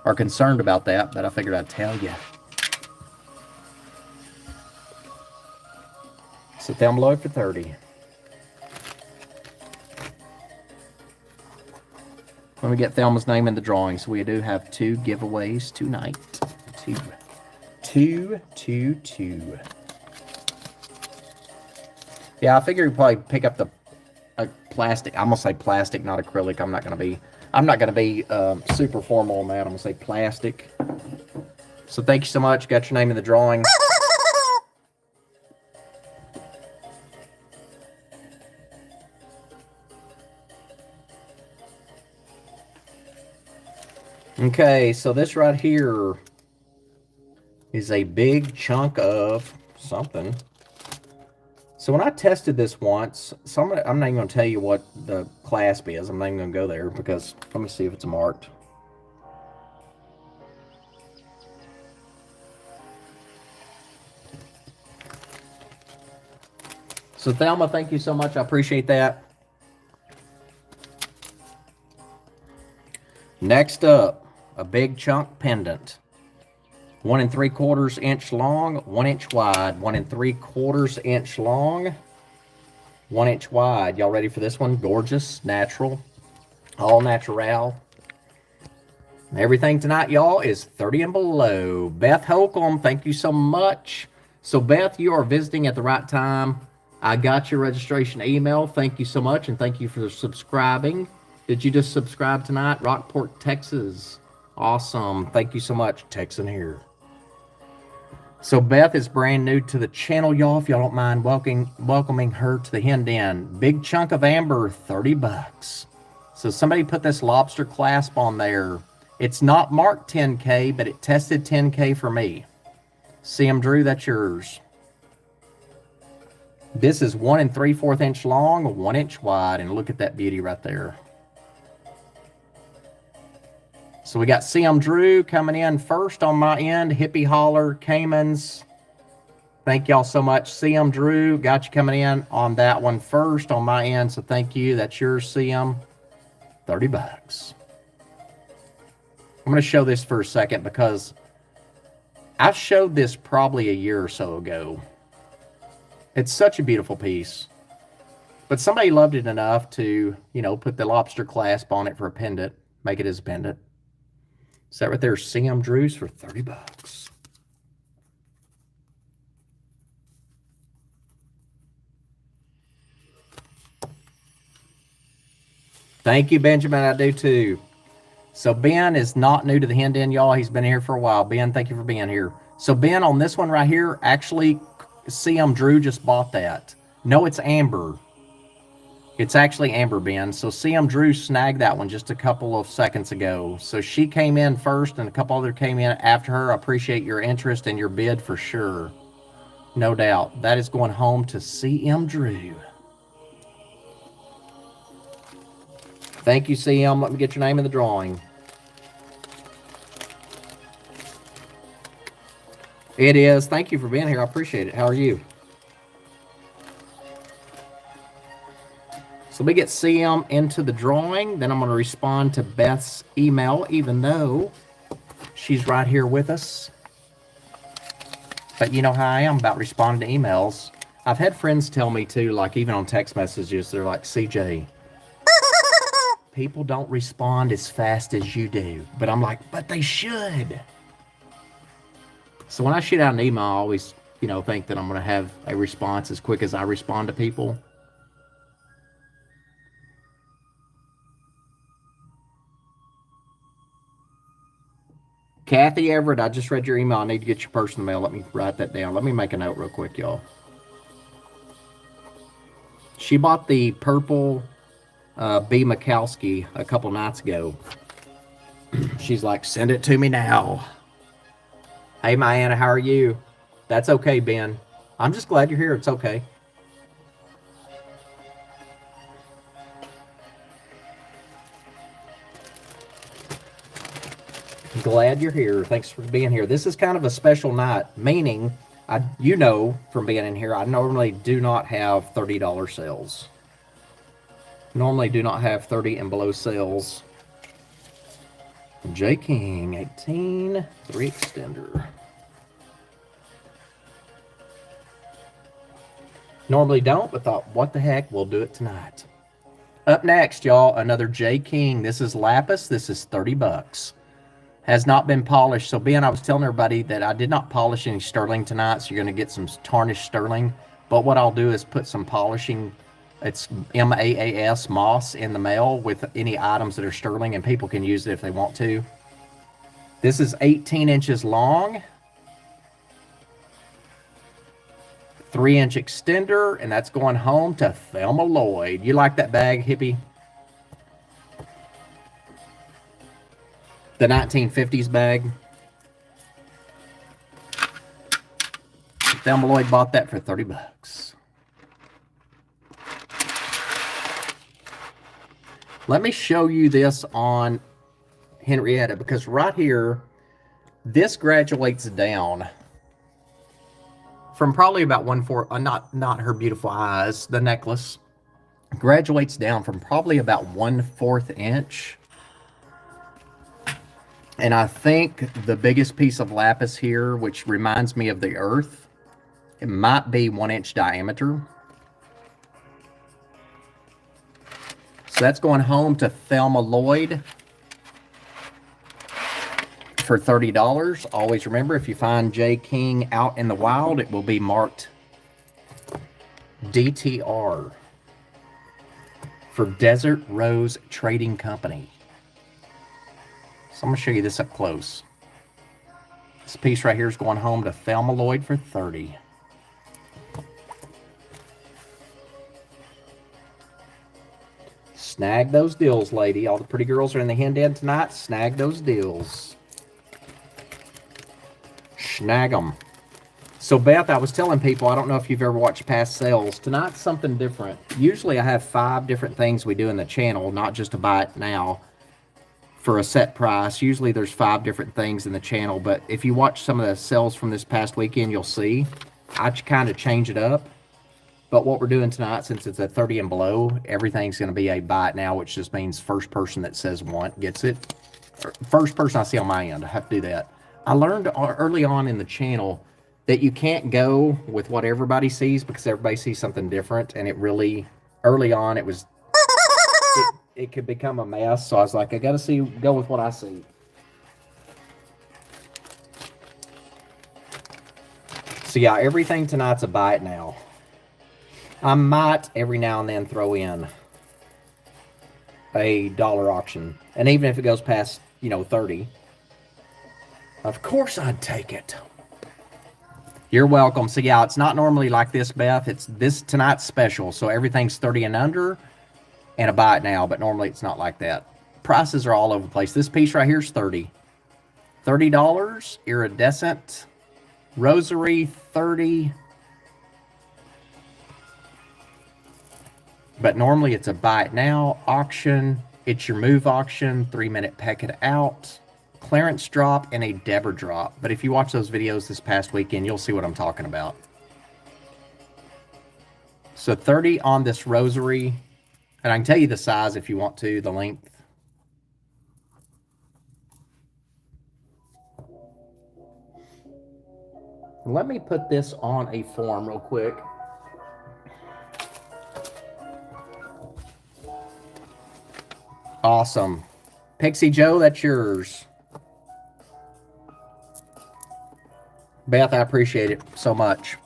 are concerned about that, but I figured I'd tell you. So Thelma Lloyd for 30. Let me get Thelma's name in the drawing. So we do have 2 giveaways tonight. Two. Yeah, I figure you'd probably pick up the plastic. I'm gonna say plastic, not acrylic. I'm not gonna be super formal on that. I'm gonna say plastic. So thank you so much. Got your name in the drawing. Okay, so this right here is a big chunk of something. So when I tested this once, I'm not even going to tell you what the clasp is. I'm not even going to go there because let me see if it's marked. So Thelma, thank you so much. I appreciate that. Next up, a big chunk pendant. 1 3/4 inch long, 1 inch wide. 1 3/4 inch long, 1 inch wide. Y'all ready for this one? Gorgeous, natural, all natural. Everything tonight, y'all, is 30 and below. Beth Holcomb, thank you so much. So Beth, you are visiting at the right time. I got your registration email. Thank you so much, and thank you for subscribing. Did you just subscribe tonight? Rockport, Texas. Awesome. Thank you so much. Texan here. So Beth is brand new to the channel, y'all. If y'all don't mind welcoming her to the Hen Den. Big chunk of amber, 30 bucks. So somebody put this lobster clasp on there. It's not marked 10K, but it tested 10K for me. CM Drew, that's yours. This is 1 3/4 inch long, 1 inch wide, and look at that beauty right there. So we got CM Drew coming in first on my end. Hippie Holler, Caymans. Thank y'all so much. CM Drew, got you coming in on that one first on my end, so thank you. That's yours, CM. 30 bucks. I'm going to show this for a second because I've showed this probably a year or so ago. It's such a beautiful piece. But somebody loved it enough to, put the lobster clasp on it for a pendant, make it as a pendant. So that right there, CM Drews for 30 bucks. Thank you, Benjamin. I do too. So Ben is not new to the Hen Den, y'all. He's been here for a while. Ben, thank you for being here. So Ben, on this one right here, actually, CM Drew just bought that. No, it's amber. It's actually amber, Ben. So CM Drew snagged that one just a couple of seconds ago. So she came in first and a couple other came in after her. I appreciate your interest and your bid for sure. No doubt. That is going home to CM Drew. Thank you, CM. Let me get your name in the drawing. It is. Thank you for being here. I appreciate it. How are you? So we get CM into the drawing. Then I'm going to respond to Beth's email, even though she's right here with us. But you know how I am about responding to emails. I've had friends tell me too, like even on text messages, they're like, CJ, people don't respond as fast as you do. But I'm like, but they should. So when I shoot out an email, I always, think that I'm going to have a response as quick as I respond to people. Kathy Everett, I just read your email. I need to get your personal mail. Let me write that down. Let me make a note real quick, y'all. She bought the purple B. Mikowski a couple nights ago. She's like, send it to me now. Hey, Mayanna, how are you? That's okay, Ben. I'm just glad you're here. It's okay. Glad you're here. Thanks for being here. This is kind of a special night, meaning, from being in here, I normally do not have $30 sales. Normally do not have 30 and below sales. J. King, 18, 3 extender. Normally don't, but thought, what the heck, we'll do it tonight. Up next, y'all, another J. King. This is lapis. This is 30 bucks. Has not been polished. So, Ben, I was telling everybody that I did not polish any sterling tonight, so you're going to get some tarnished sterling. But what I'll do is put some polishing, it's MAAS, moss, in the mail with any items that are sterling, and people can use it if they want to. This is 18 inches long. 3-inch extender, and that's going home to Thelma Lloyd. You like that bag, hippie? The 1950s bag. Thelma Lloyd bought that for 30 bucks. Let me show you this on Henrietta, because right here, this graduates down from probably about 1/4, not her beautiful eyes, the necklace, graduates down from probably about 1/4 inch. And I think the biggest piece of lapis here, which reminds me of the earth, it might be 1 inch diameter. So that's going home to Thelma Lloyd for $30. Always remember, if you find J. King out in the wild, it will be marked DTR for Desert Rose Trading Company. So I'm going to show you this up close. This piece right here is going home to Thelma Lloyd for $30. Snag those deals, lady. All the pretty girls are in the Hen Den tonight. Snag those deals. Snag them. So, Beth, I was telling people, I don't know if you've ever watched past sales. Tonight's something different. Usually I have 5 different things we do in the channel, not just to buy it now for a set price. Usually there's 5 different things in the channel, but if you watch some of the sales from this past weekend, you'll see I kind of change it up. But what we're doing tonight, since it's a 30 and below, everything's going to be a buy it now, which just means first person that says want gets it. Or first person I see on my end, I have to do that. I learned early on in the channel that you can't go with what everybody sees because everybody sees something different. And it really, early on, it could become a mess. So I was like, I got to go with what I see. So yeah, everything tonight's a buy it now. I might every now and then throw in a dollar auction. And even if it goes past, 30, of course I'd take it. You're welcome. So yeah, it's not normally like this, Beth. It's this tonight's special. So everything's 30 and under and a buy it now, but normally it's not like that. Prices are all over the place. This piece right here is 30. $30, iridescent, rosary, 30. But normally it's a buy it now auction. It's your move auction, 3-minute peck it out, clearance drop, and a Deborah drop. But if you watch those videos this past weekend, you'll see what I'm talking about. So 30 on this rosary. And I can tell you the size if you want to, the length. Let me put this on a form real quick. Awesome. Pixie Joe, that's yours. Beth, I appreciate it so much.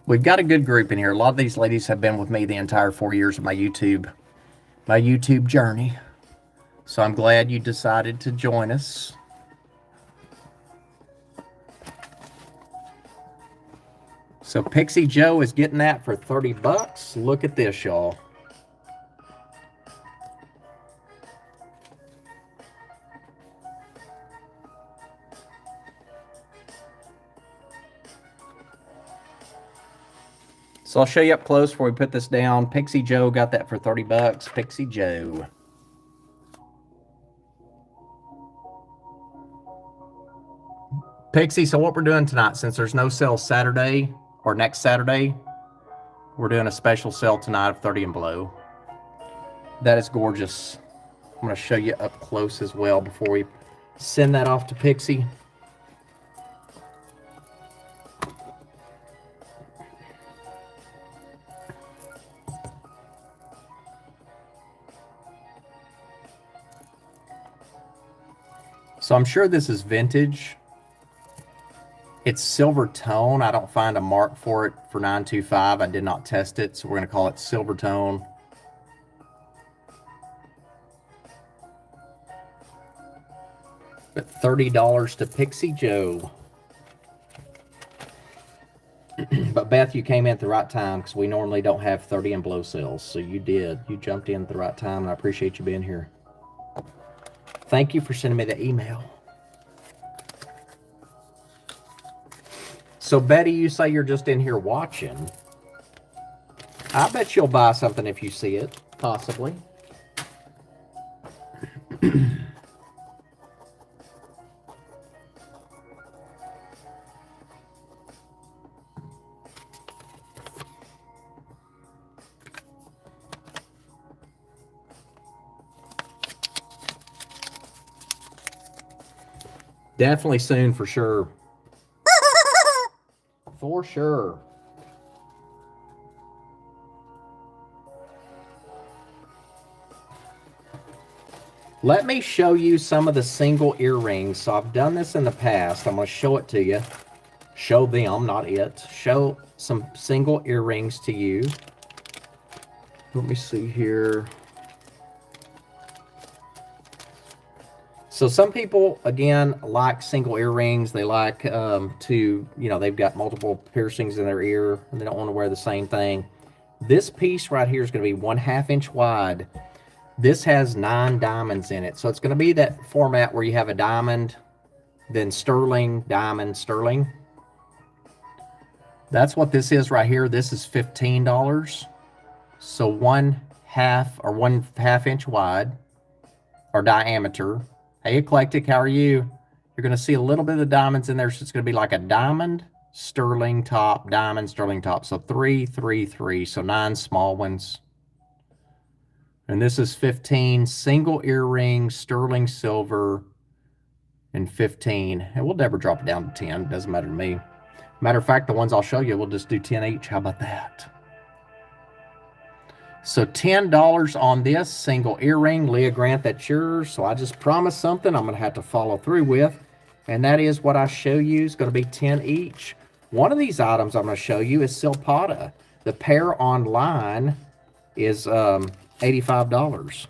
We've got a good group in here. A lot of these ladies have been with me the entire 4 years of my YouTube journey. So I'm glad you decided to join us. So Pixie Joe is getting that for 30 bucks. Look at this, y'all. So I'll show you up close before we put this down. Pixie Joe got that for 30 bucks. Pixie Joe. Pixie, so what we're doing tonight, since there's no sale Saturday or next Saturday, we're doing a special sale tonight of 30 and below. That is gorgeous. I'm going to show you up close as well before we send that off to Pixie. So I'm sure this is vintage. It's silver tone. I don't find a mark for it for 925. I did not test it, so we're going to call it silver tone. But $30 to Pixie Joe. But Beth, you came in at the right time because we normally don't have 30 and below sales. So you did. You jumped in at the right time, and I appreciate you being here. Thank you for sending me the email. So Betty, you say you're just in here watching. I bet you'll buy something if you see it, possibly. Definitely soon for sure. For sure. Let me show you some of the single earrings. So I've done this in the past. I'm going to show it to you. Show them, not it. Show some single earrings to you. Let me see here. So some people, again, like single earrings. They like to, they've got multiple piercings in their ear and they don't want to wear the same thing. This piece right here is going to be 1/2 inch wide. This has 9 diamonds in it. So it's going to be that format where you have a diamond, then sterling, diamond, sterling. That's what this is right here. This is $15. So 1/2 or 1/2 inch wide or diameter. Hey, Eclectic, how are you? You're going to see a little bit of the diamonds in there, so it's going to be like a diamond, sterling top, diamond, sterling top. So 3, 3, 3. So 9 small ones. And this is 15 single earring, sterling silver, and 15. And we'll never drop it down to 10. It doesn't matter to me. Matter of fact, the ones I'll show you, we'll just do 10 each. How about that? So $10 on this single earring. Leah Grant, that's yours. So I just promised something I'm going to have to follow through with. And that is what I show you is going to be 10 each. One of these items I'm going to show you is Silpata. The pair online is $85.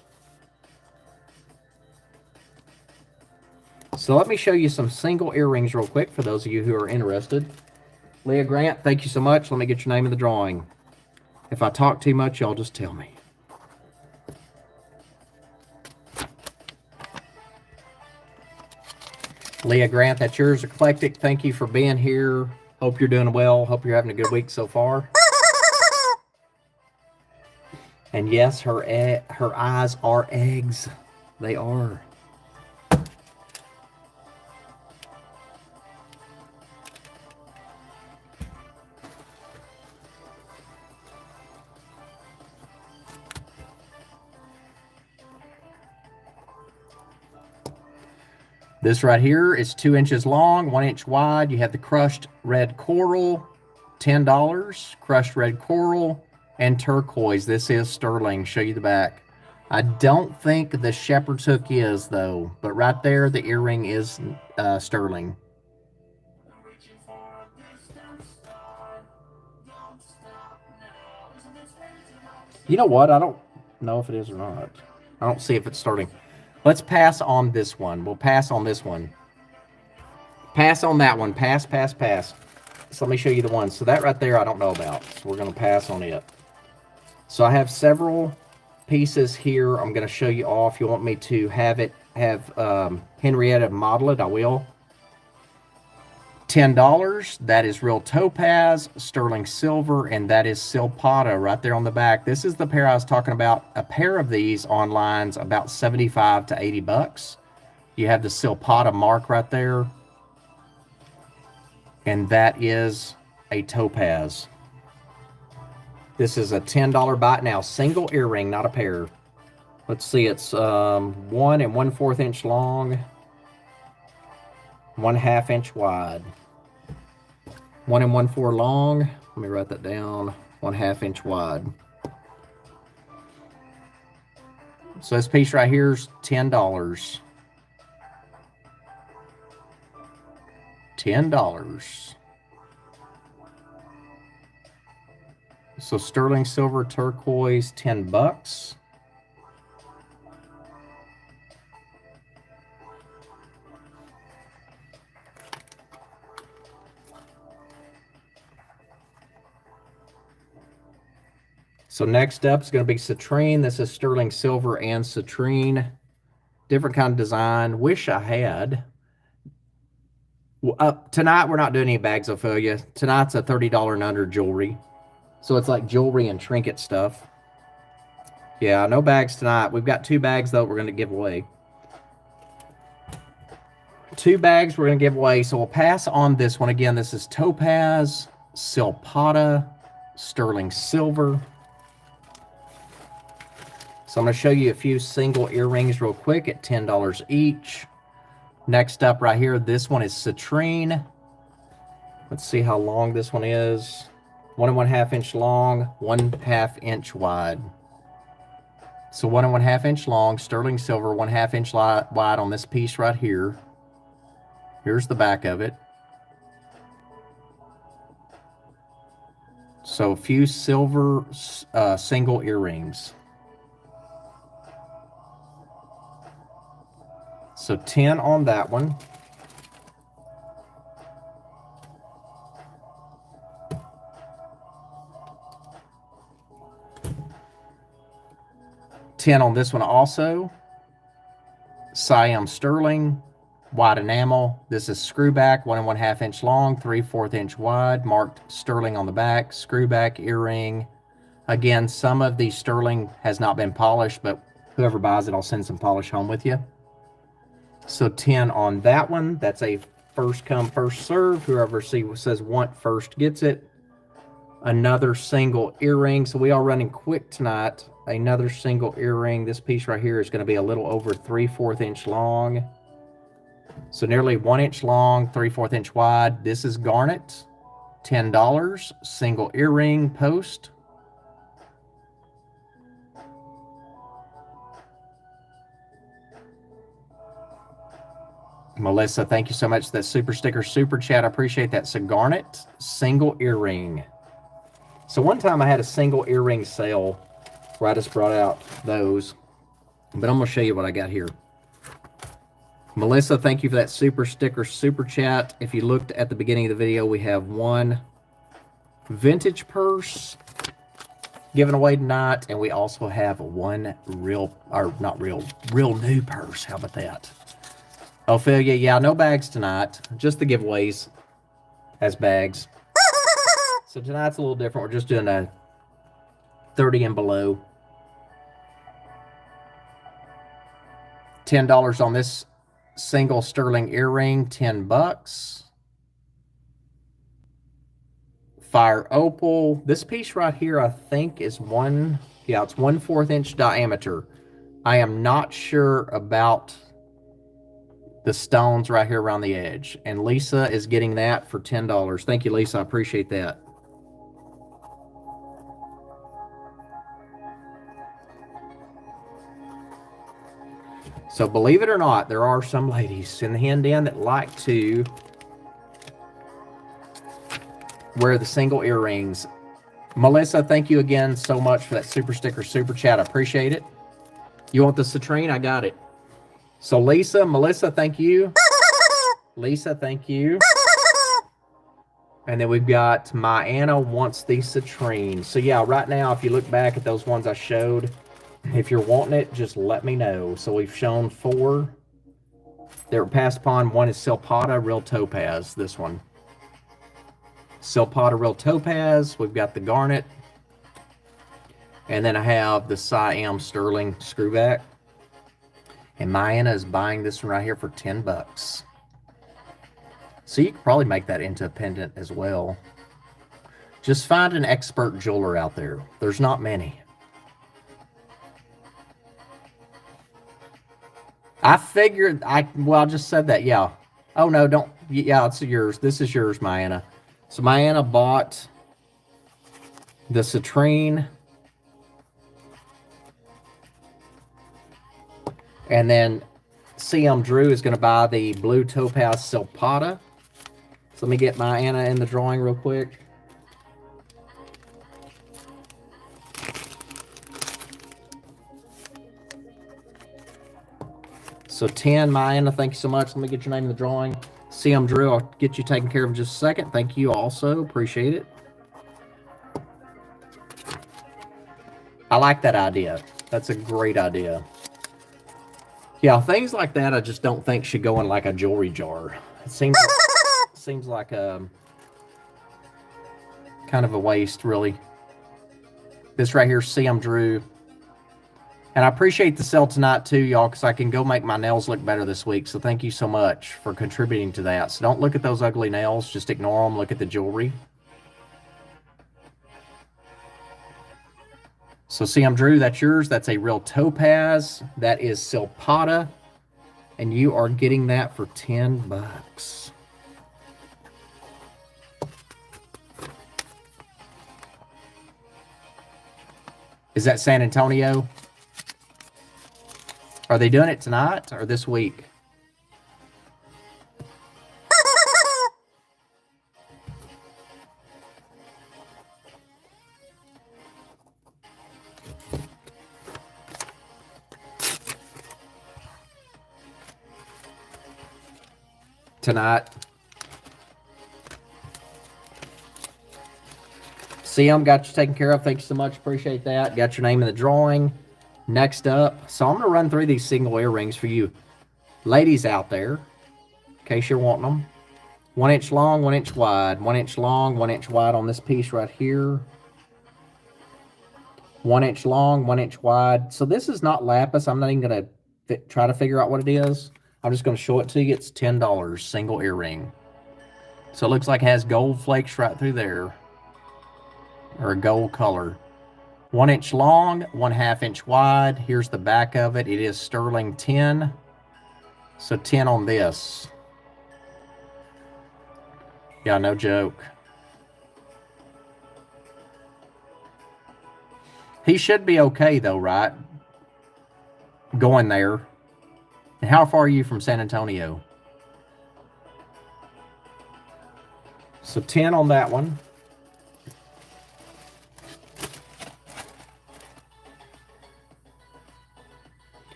So let me show you some single earrings real quick for those of you who are interested. Leah Grant, thank you so much. Let me get your name in the drawing. If I talk too much, y'all just tell me. Leah Grant, that's yours. Eclectic, thank you for being here. Hope you're doing well. Hope you're having a good week so far. And yes, her eyes are eggs. They are. This right here is 2 inches long, 1 inch wide. You have the crushed red coral, $10. Crushed red coral and turquoise. This is sterling. Show you the back. I don't think the shepherd's hook is though, but right there the earring is sterling. You know what? I don't know if it is or not. I don't see if it's sterling. Let's pass on this one. We'll pass on this one. Pass on that one. Pass, pass, pass. So let me show you the one. So that right there I don't know about. So we're going to pass on it. So I have several pieces here. I'm going to show you all. If you want me to have Henrietta model it, I will. $10. That is real topaz, sterling silver, and that is Silpata right there on the back. This is the pair I was talking about. A pair of these online's about 75 to 80 bucks. You have the Silpata mark right there. And that is a topaz. This is a $10 buy now. Single earring, not a pair. Let's see, it's 1 1/4 inch long, 1/2 inch wide. 1 1/4 long. Let me write that down. 1/2 inch wide. So this piece right here is $10. $10. So sterling silver turquoise, 10 bucks. So next up is going to be citrine. This is sterling silver and citrine. Different kind of design. Wish I had. Tonight we're not doing any bags, Ophelia. Tonight's a $30 and under jewelry. So it's like jewelry and trinket stuff. Yeah, no bags tonight. We've got 2 bags, though, we're going to give away. 2 bags we're going to give away. So we'll pass on this one. Again, this is topaz, Silpata, sterling silver. So I'm going to show you a few single earrings real quick at $10 each. Next up right here, this one is citrine. Let's see how long this one is. 1 1/2 inch long, 1/2 inch wide. So 1 1/2 inch long, sterling silver, 1/2 inch wide on this piece right here. Here's the back of it. So a few silver single earrings. So 10 on that one. $10 on this one also. Siam sterling, white enamel. This is screwback, 1 1/2 inch long, 3/4 inch wide, marked sterling on the back, screwback earring. Again, some of the sterling has not been polished, but whoever buys it, I'll send some polish home with you. So 10 on that one. That's a first come, first serve. Whoever says want first gets it. Another single earring. So we are running quick tonight. Another single earring. This piece right here is going to be a little over 3/4 inch long. So nearly 1 inch long, 3/4 inch wide. This is garnet. $10. Single earring post. Melissa, thank you so much for that super sticker, super chat. I appreciate that. So garnet, single earring. So one time I had a single earring sale where I just brought out those. But I'm going to show you what I got here. Melissa, thank you for that super sticker, super chat. If you looked at the beginning of the video, we have one vintage purse given away tonight. And we also have one real new purse. How about that? Ophelia, yeah, no bags tonight. Just the giveaways as bags. So tonight's a little different. We're just doing a 30 and below. $10 on this single sterling earring, $10. Fire opal. This piece right here, I think, is it's 1/4 inch diameter. I am not sure about the stones right here around the edge. And Lisa is getting that for $10. Thank you, Lisa. I appreciate that. So believe it or not, there are some ladies in the hen den that like to wear the single earrings. Melissa, thank you again so much for that super sticker, super chat. I appreciate it. You want the citrine? I got it. So Lisa, Melissa, thank you. Lisa, thank you. And then we've got Anna wants the citrine. So yeah, right now, if you look back at those ones I showed, if you're wanting it, just let me know. So we've shown 4 that were passed upon. One is Silpata Real Topaz, this one. Silpata Real Topaz. We've got the garnet. And then I have the Siam Sterling Screwback. And Anna is buying this one right here for $10. So you could probably make that into a pendant as well. Just find an expert jeweler out there. There's not many. I figured, I just said that, yeah. Oh, no, don't, yeah, it's yours. This is yours, Anna. So Anna bought the citrine. And then CM Drew is going to buy the blue topaz Silpata. So let me get Anna in the drawing real quick. So 10, Anna, thank you so much. Let me get your name in the drawing. CM Drew, I'll get you taken care of in just a second. Thank you also. Appreciate it. I like that idea. That's a great idea. Yeah, things like that I just don't think should go in like a jewelry jar. It seems like a kind of a waste, really. This right here, CM Drew. And I appreciate the sale tonight too, y'all, because I can go make my nails look better this week. So thank you so much for contributing to that. So don't look at those ugly nails. Just ignore them. Look at the jewelry. So CM Drew, that's yours. That's a real topaz. That is Silpata. And you are getting that for $10. Is that San Antonio? Are they doing it tonight or this week? Tonight. CM got you taken care of. Thank you so much. Appreciate that. Got your name in the drawing. Next up, so I'm going to run through these single earrings for you ladies out there, in case you're wanting them. 1 inch long, 1 inch wide. 1 inch long, 1 inch wide on this piece right here. 1 inch long, 1 inch wide. So this is not lapis. I'm not even going to try to figure out what it is. I'm just going to show it to you. It's $10, single earring. So it looks like it has gold flakes right through there, or a gold color. 1 inch long, 1/2 inch wide. Here's the back of it. It is sterling 10. So 10 on this. Yeah, no joke. He should be okay though, right? Going there. And how far are you from San Antonio? So 10 on that one.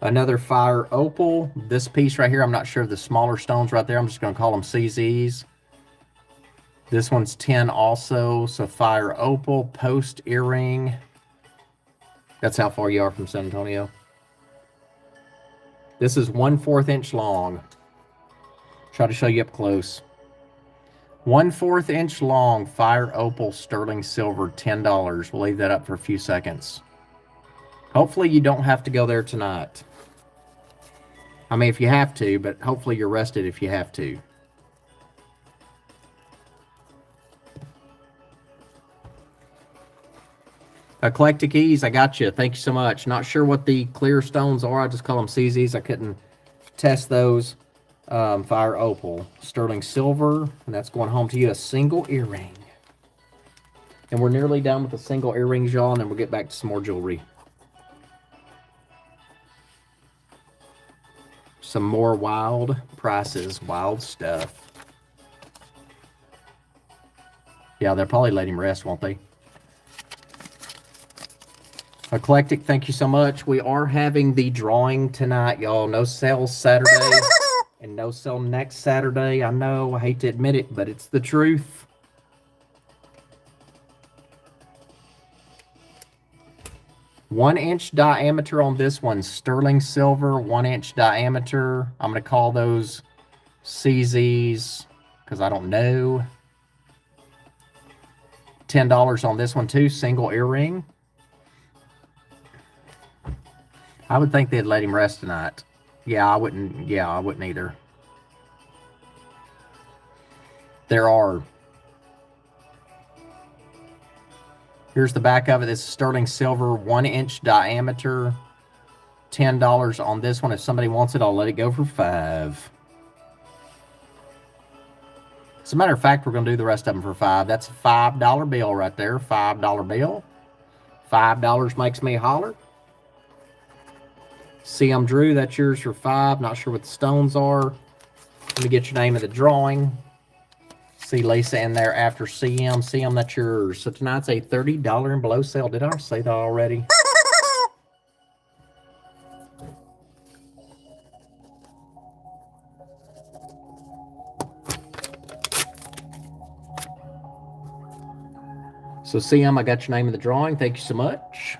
Another fire opal. This piece right here, I'm not sure of the smaller stones right there. I'm just going to call them CZs. This one's 10 also. So fire opal, post earring. That's how far you are from San Antonio. This is 1/4 inch long. Try to show you up close. 1/4 inch long, fire opal, sterling silver, $10. We'll leave that up for a few seconds. Hopefully you don't have to go there tonight. I mean, if you have to, but hopefully you're rested if you have to. Eclectic Ease, I got you. Thank you so much. Not sure what the clear stones are. I just call them CZs. I couldn't test those. Fire opal, sterling silver, and that's going home to you, a single earring. And we're nearly done with the single earrings, y'all, and then we'll get back to some more jewelry. Some more wild prices, wild stuff. Yeah, they'll probably let him rest, won't they? Eclectic, thank you so much. We are having the drawing tonight, y'all. No sales Saturday and no sale next Saturday. I know, I hate to admit it, but it's the truth. One-inch diameter on this one, sterling silver, 1-inch diameter. I'm going to call those CZs because I don't know. $10 on this one too, single earring. I would think they'd let him rest tonight. Yeah, I wouldn't either. There are. Here's the back of it. This is sterling silver, 1-inch diameter. $10 on this one. If somebody wants it, I'll let it go for $5. As a matter of fact, we're going to do the rest of them for $5. That's a $5 bill right there. $5 bill. $5 makes me holler. CM Drew, that's yours for $5. Not sure what the stones are. Let me get your name in the drawing. See Lisa in there after CM. CM, that's yours. So tonight's a $30 and below sale. Did I say that already? So CM, I got your name in the drawing. Thank you so much.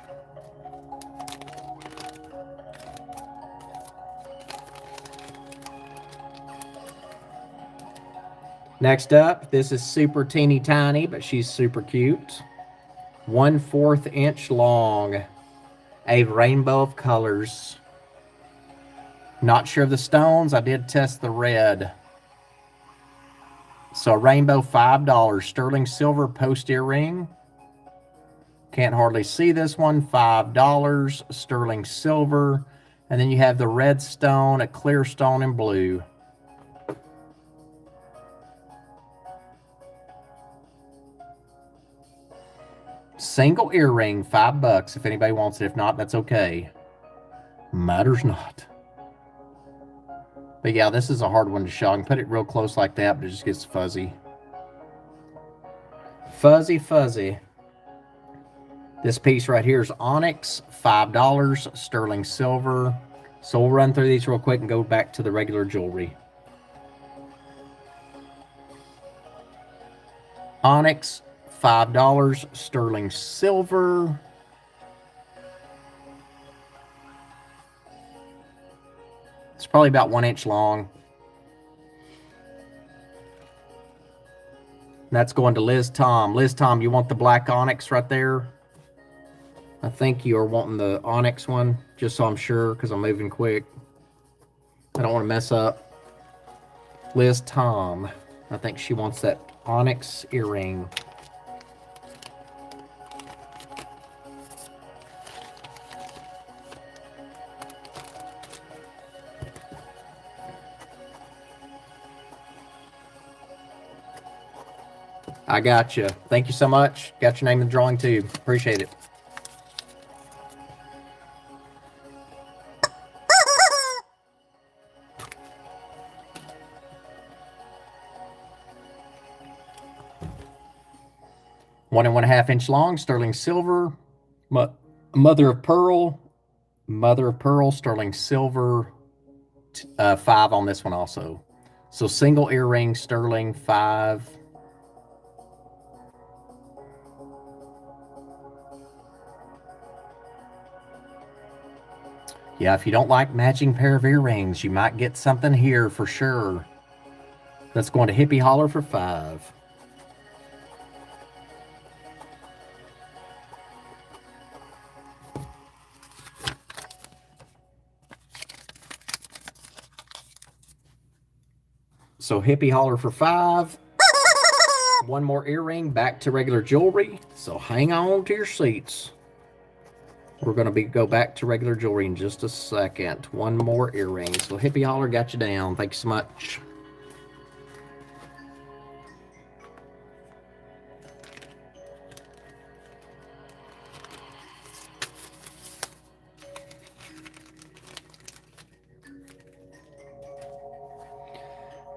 Next up, this is super teeny tiny, but she's super cute. 1/4 inch long. A rainbow of colors. Not sure of the stones. I did test the red. So a rainbow, $5. Sterling silver post earring. Can't hardly see this one. $5. Sterling silver. And then you have the red stone, a clear stone, and blue. Single earring, $5 if anybody wants it. If not, that's okay. Matters not. But yeah, this is a hard one to show. I can put it real close like that, but it just gets fuzzy. Fuzzy, fuzzy. This piece right here is onyx, $5, sterling silver. So we'll run through these real quick and go back to the regular jewelry. Onyx, $5, sterling silver. It's probably about 1 inch long. That's going to Liz Tom. Liz Tom, you want the black onyx right there? I think you are wanting the onyx one, just so I'm sure, because I'm moving quick. I don't want to mess up. Liz Tom. I think she wants that onyx earring. I got you. Thank you so much. Got your name in the drawing too. Appreciate it. One and 1/2 inch long, sterling silver, mother of pearl, sterling silver, 5 on this one also. So single earring, sterling, 5. Yeah, if you don't like matching pair of earrings, you might get something here for sure. That's going to Hippie Holler for 5. So Hippie Holler for 5. One more earring, back to regular jewelry. So hang on to your seats. We're going to go back to regular jewelry in just a second. One more earring. So Hippie Holler got you down. Thank you so much.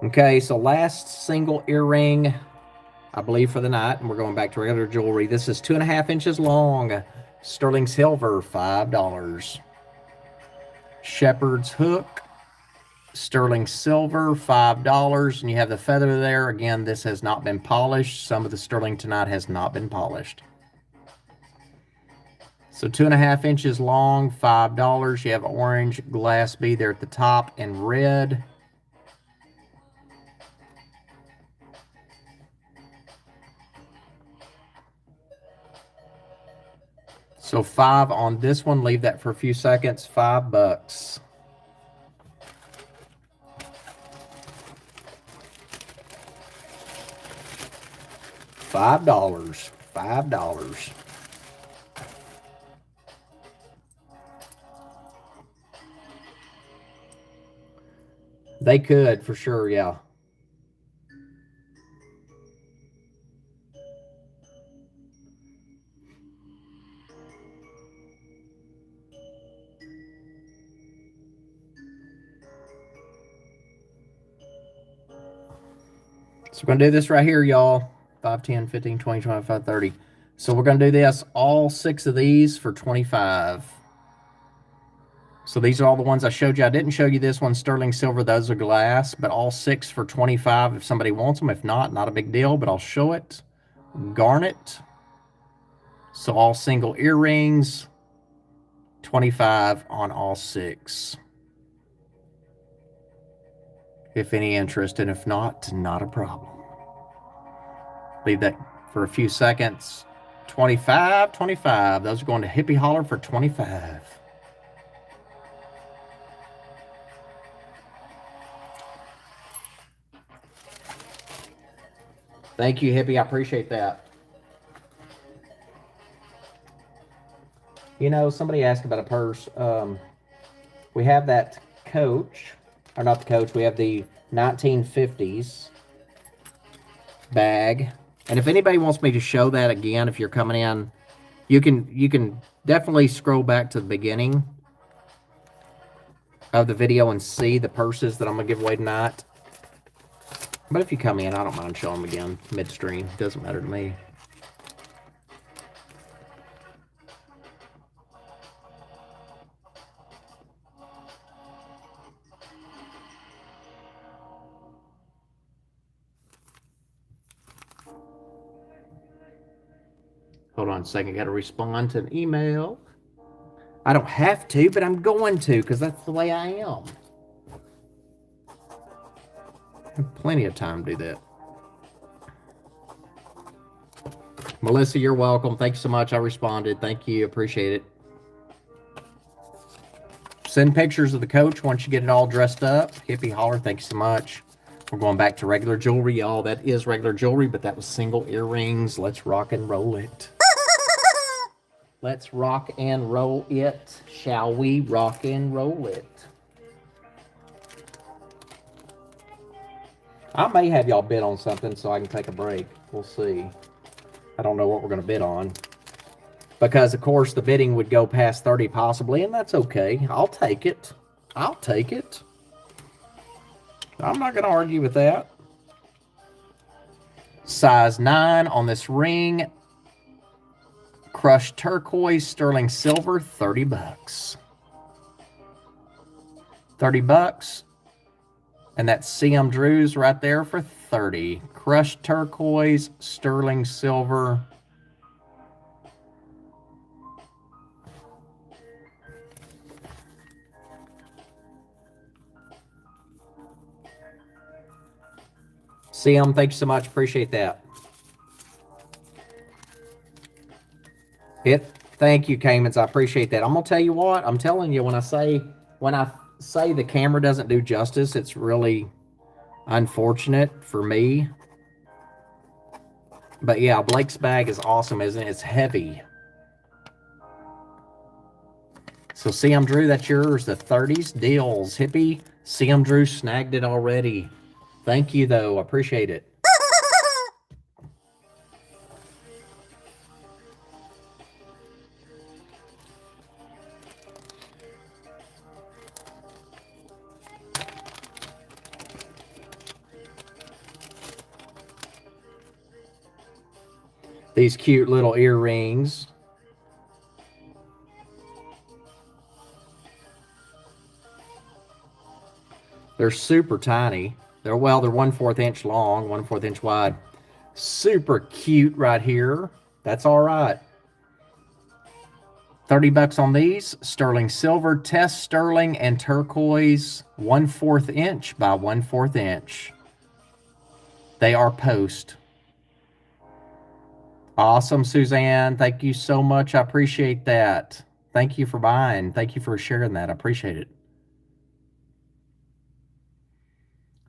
Okay, so last single earring, I believe, for the night, and we're going back to regular jewelry. This is 2.5 inches long, sterling silver, $5. Shepherd's hook, sterling silver, $5, and you have the feather there. Again, this has not been polished. Some of the sterling tonight has not been polished. So 2.5 inches long, $5. You have orange glass bead there at the top and red. So 5 on this one. Leave that for a few seconds. $5. $5. They could, for sure, yeah. So we're going to do this right here, y'all. 5, 10, 15, 20, 25, 30. So we're going to do this, all 6 of these for 25. So these are all the ones I showed you. I didn't show you this one, sterling silver. Those are glass, but all 6 for 25 if somebody wants them. If not, not a big deal, but I'll show it. Garnet. So all single earrings, 25 on all 6. If any interest, and if not, not a problem. Leave that for a few seconds. 25, 25. Those are going to Hippie Holler for 25. Thank you, Hippie. I appreciate that. You know, somebody asked about a purse. We have that Coach, or not the Coach, we have the 1950s bag. And if anybody wants me to show that again, if you're coming in, you can definitely scroll back to the beginning of the video and see the purses that I'm going to give away tonight. But if you come in, I don't mind showing them again midstream. Doesn't matter to me. Hold on a second. Got to respond to an email. I don't have to, but I'm going to because that's the way I am. I have plenty of time to do that. Melissa, you're welcome. Thank you so much. I responded. Thank you. Appreciate it. Send pictures of the coach once you get it all dressed up. Hippie holler, thank you so much. We're going back to regular jewelry, y'all. That is regular jewelry, but that was single earrings. Let's rock and roll it. Let's rock and roll it. Shall we rock and roll it? I may have y'all bid on something so I can take a break. We'll see. I don't know what we're going to bid on. Because, of course, the bidding would go past 30 possibly, and that's okay. I'll take it. I'll take it. I'm not going to argue with that. Size 9 on this ring. Crushed turquoise, sterling silver, 30 bucks. 30 bucks. And that's CM Drew's right there for 30. Crushed turquoise, sterling silver. CM, thank you so much. Appreciate that. Thank you, Caymans. I appreciate that. I'm gonna tell you what. I'm telling you, when I say the camera doesn't do justice, it's really unfortunate for me. But yeah, Blake's bag is awesome, isn't it? It's heavy. So CM Drew, that's yours. The 30s deals. Hippie, CM Drew snagged it already. Thank you, though. I appreciate it. These cute little earrings. They're super tiny. They're 1/4 inch long, 1/4 inch wide. Super cute right here. That's all right. 30 bucks on these. Sterling silver, test sterling, and turquoise 1/4 inch by 1/4 inch. They are post. Awesome, Suzanne. Thank you so much. I appreciate that. Thank you for buying. Thank you for sharing that. I appreciate it.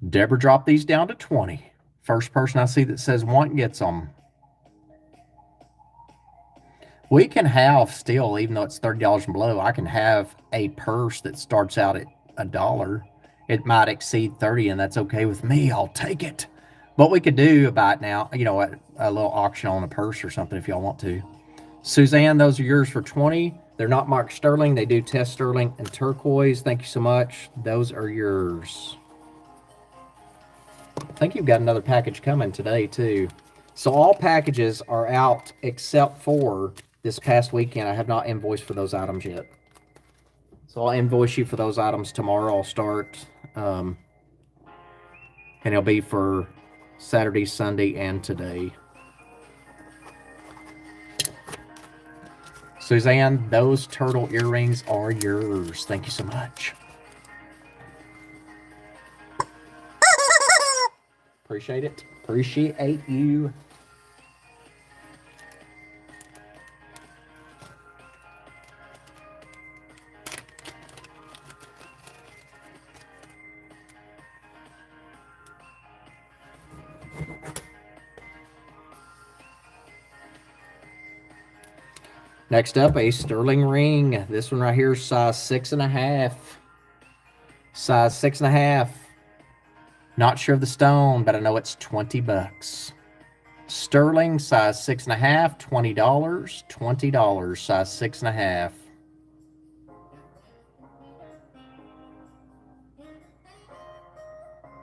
Deborah dropped these down to 20. First person I see that says want gets them. We can have still, even though it's $30 and below, I can have a purse that starts out at $1. It might exceed 30, and that's okay with me. I'll take it. But we could do about now, you know, a little auction on a purse or something if y'all want to. Suzanne, those are yours for 20. They're not marked sterling. They do test sterling and turquoise. Thank you so much. Those are yours. I think you've got another package coming today, too. So all packages are out except for this past weekend. I have not invoiced for those items yet. So I'll invoice you for those items tomorrow. I'll start. And it'll be for Saturday, Sunday, and today. Suzanne, those turtle earrings are yours. Thank you so much. Appreciate it. Appreciate you. Next up, a sterling ring. This one right here is size 6.5. Size 6.5. Not sure of the stone, but I know it's 20 bucks. Sterling, size 6.5, $20. $20, size 6.5.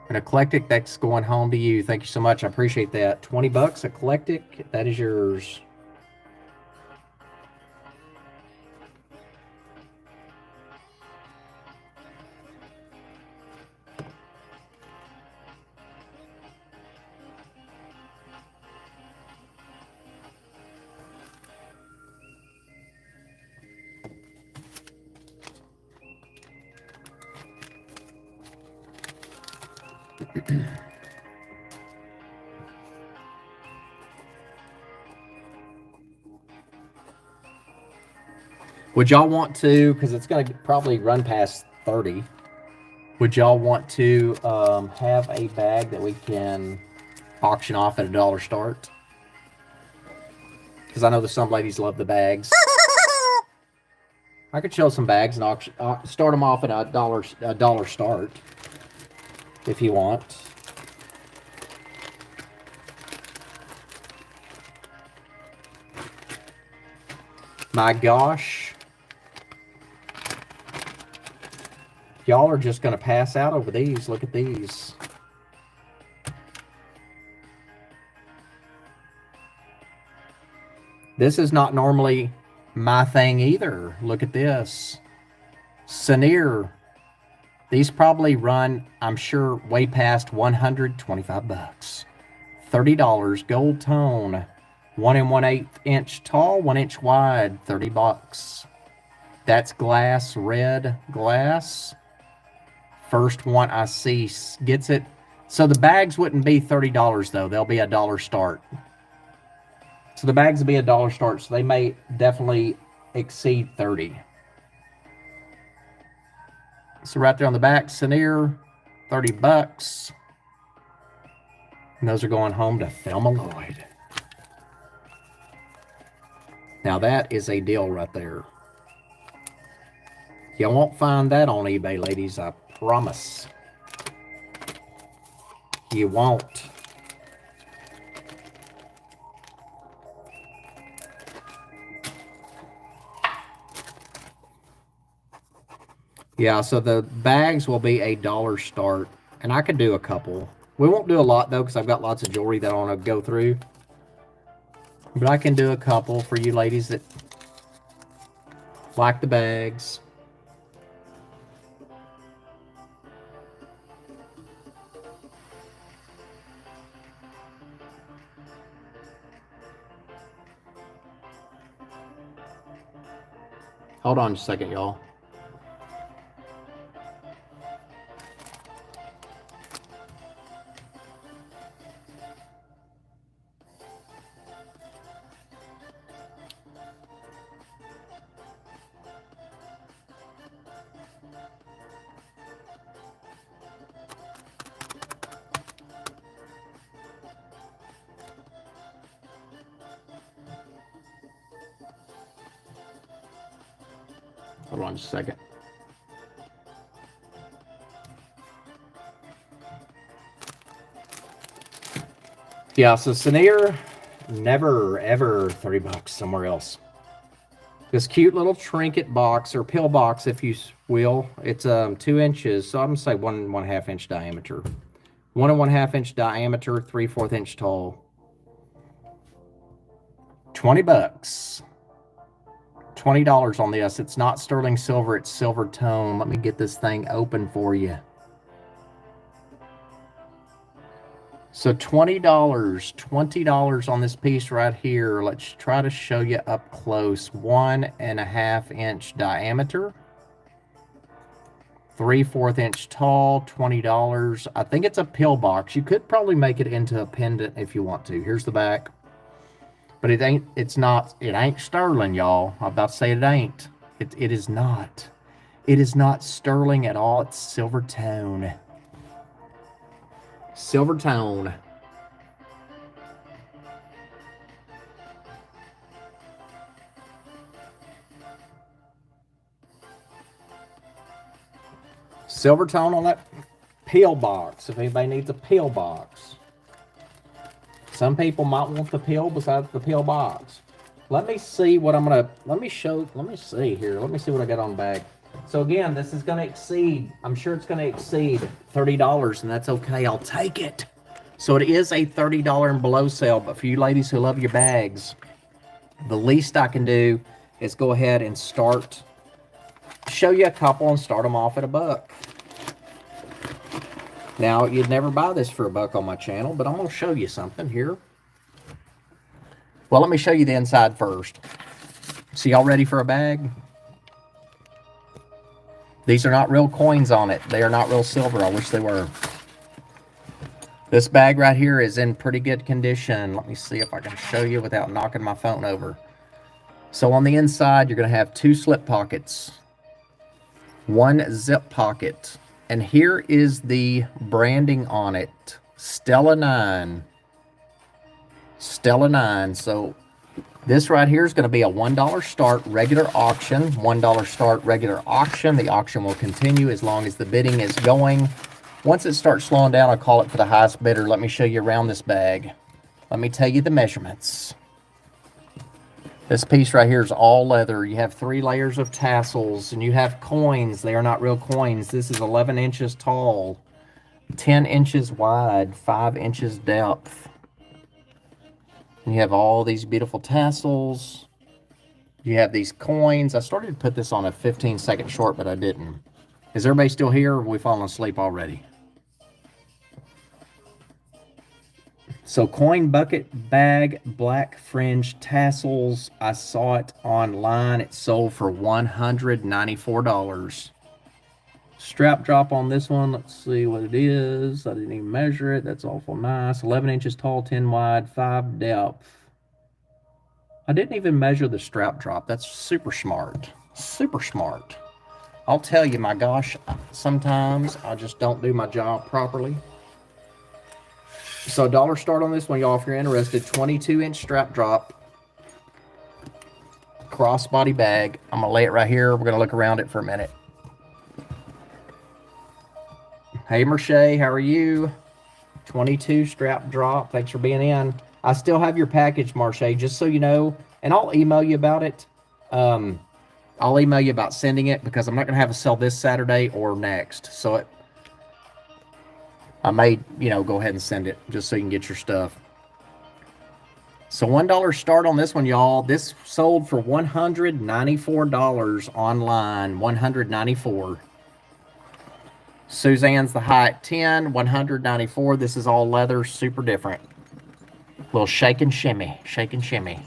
An eclectic, that's going home to you. Thank you so much. I appreciate that. 20 bucks, eclectic, that is yours. Would y'all want to, because it's going to probably run past 30, would y'all want to have a bag that we can auction off at $1 start? Because I know that some ladies love the bags. I could show some bags and auction, start them off at a dollar start if you want. My gosh. Y'all are just going to pass out over these. Look at these. This is not normally my thing either. Look at this. Sneer. These probably run, I'm sure, way past 125 bucks. $30. Gold tone. 1 1/8 inch tall, 1 inch wide. 30 bucks. That's glass, red glass. First one I see gets it. So the bags wouldn't be $30 though. They'll be $1 start. So the bags will be $1 start. So they may definitely exceed 30. So right there on the back, Sneer, 30 bucks. And those are going home to Thelma Lloyd. Now that is a deal right there. You won't find that on eBay, ladies, I promise. You won't. Yeah, so the bags will be $1 start, and I could do a couple. We won't do a lot though, because I've got lots of jewelry that I want to go through. But I can do a couple for you ladies that like the bags. Hold on just a second, y'all. Hold on just a second. Yeah, so Sneer, never ever 30 bucks somewhere else. This cute little trinket box or pill box, if you will. It's 2 inches, so I'm gonna say 1 1/2 inch diameter. 1 1/2 inch diameter, 3/4 inch tall. 20 bucks. $20 on this. It's not sterling silver, it's silver tone. Let me get this thing open for you. So $20 on this piece right here. Let's try to show you up close. 1 1/2 inch diameter. 3/4 inch tall, $20. I think it's a pill box. You could probably make it into a pendant if you want to. Here's the back. But it ain't sterling, y'all. I'm about to say it ain't. It is not. It is not sterling at all. It's silver tone. Silver tone. Silver tone on that peel box, if anybody needs a peel box. Some people might want the peel besides the peel box. Let me see what I'm gonna, let me see here. Let me see what I got on the bag. So again, this is gonna exceed, I'm sure it's gonna exceed $30, and that's okay, I'll take it. So it is a $30 and below sale, but for you ladies who love your bags, the least I can do is go ahead and show you a couple and start them off at $1. Now, you'd never buy this for $1 on my channel, but I'm going to show you something here. Well, let me show you the inside first. So y'all ready for a bag? These are not real coins on it. They are not real silver. I wish they were. This bag right here is in pretty good condition. Let me see if I can show you without knocking my phone over. So on the inside, you're going to have 2 slip pockets, 1 zip pocket, and here is the branding on it. Stella 9. Stella 9. So this right here is going to be a $1 start regular auction. $1 start regular auction. The auction will continue as long as the bidding is going. Once it starts slowing down, I'll call it for the highest bidder. Let me show you around this bag. Let me tell you the measurements. This piece right here is all leather. You have 3 layers of tassels, and you have coins. They are not real coins. This is 11 inches tall, 10 inches wide, 5 inches depth. And you have all these beautiful tassels. You have these coins. I started to put this on a 15-second short, but I didn't. Is everybody still here, or have we fallen asleep already? So coin bucket bag, black fringe tassels. I saw it online. It sold for $194. Strap drop on this one. Let's see what it is. I didn't even measure it. That's awful nice. 11 inches tall, 10 wide, 5 depth. I didn't even measure the strap drop. That's super smart. Super smart. I'll tell you, my gosh, sometimes I just don't do my job properly. So $1 start on this one, y'all, if you're interested. 22-inch strap drop. Crossbody bag. I'm going to lay it right here. We're going to look around it for a minute. Hey, Merche, how are you? 22 strap drop. Thanks for being in. I still have your package, Marche, just so you know. And I'll email you about it. I'll email you about sending it because I'm not going to have a sale this Saturday or next. So I may, go ahead and send it just so you can get your stuff. So $1 start on this one, y'all. This sold for $194 online. $194. Suzanne's the high at 10, $194. This is all leather, super different. Little shake and shimmy, shake and shimmy.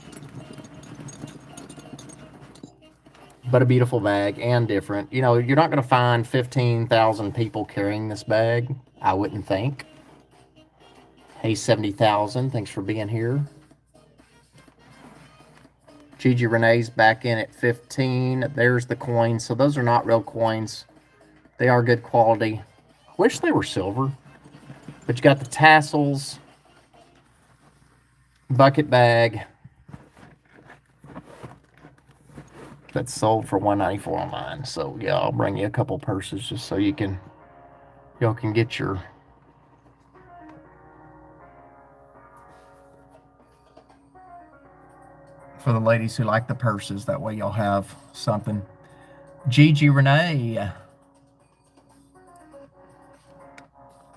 But a beautiful bag and different. You're not going to find 15,000 people carrying this bag, I wouldn't think. Hey, 70,000, thanks for being here. Gigi Renee's back in at 15. There's the coins. So those are not real coins. They are good quality. Wish they were silver. But you got the tassels, bucket bag. That's sold for $194 online. So yeah, I'll bring you a couple purses just so y'all can get your for the ladies who like the purses. That way y'all have something. Gigi Renee.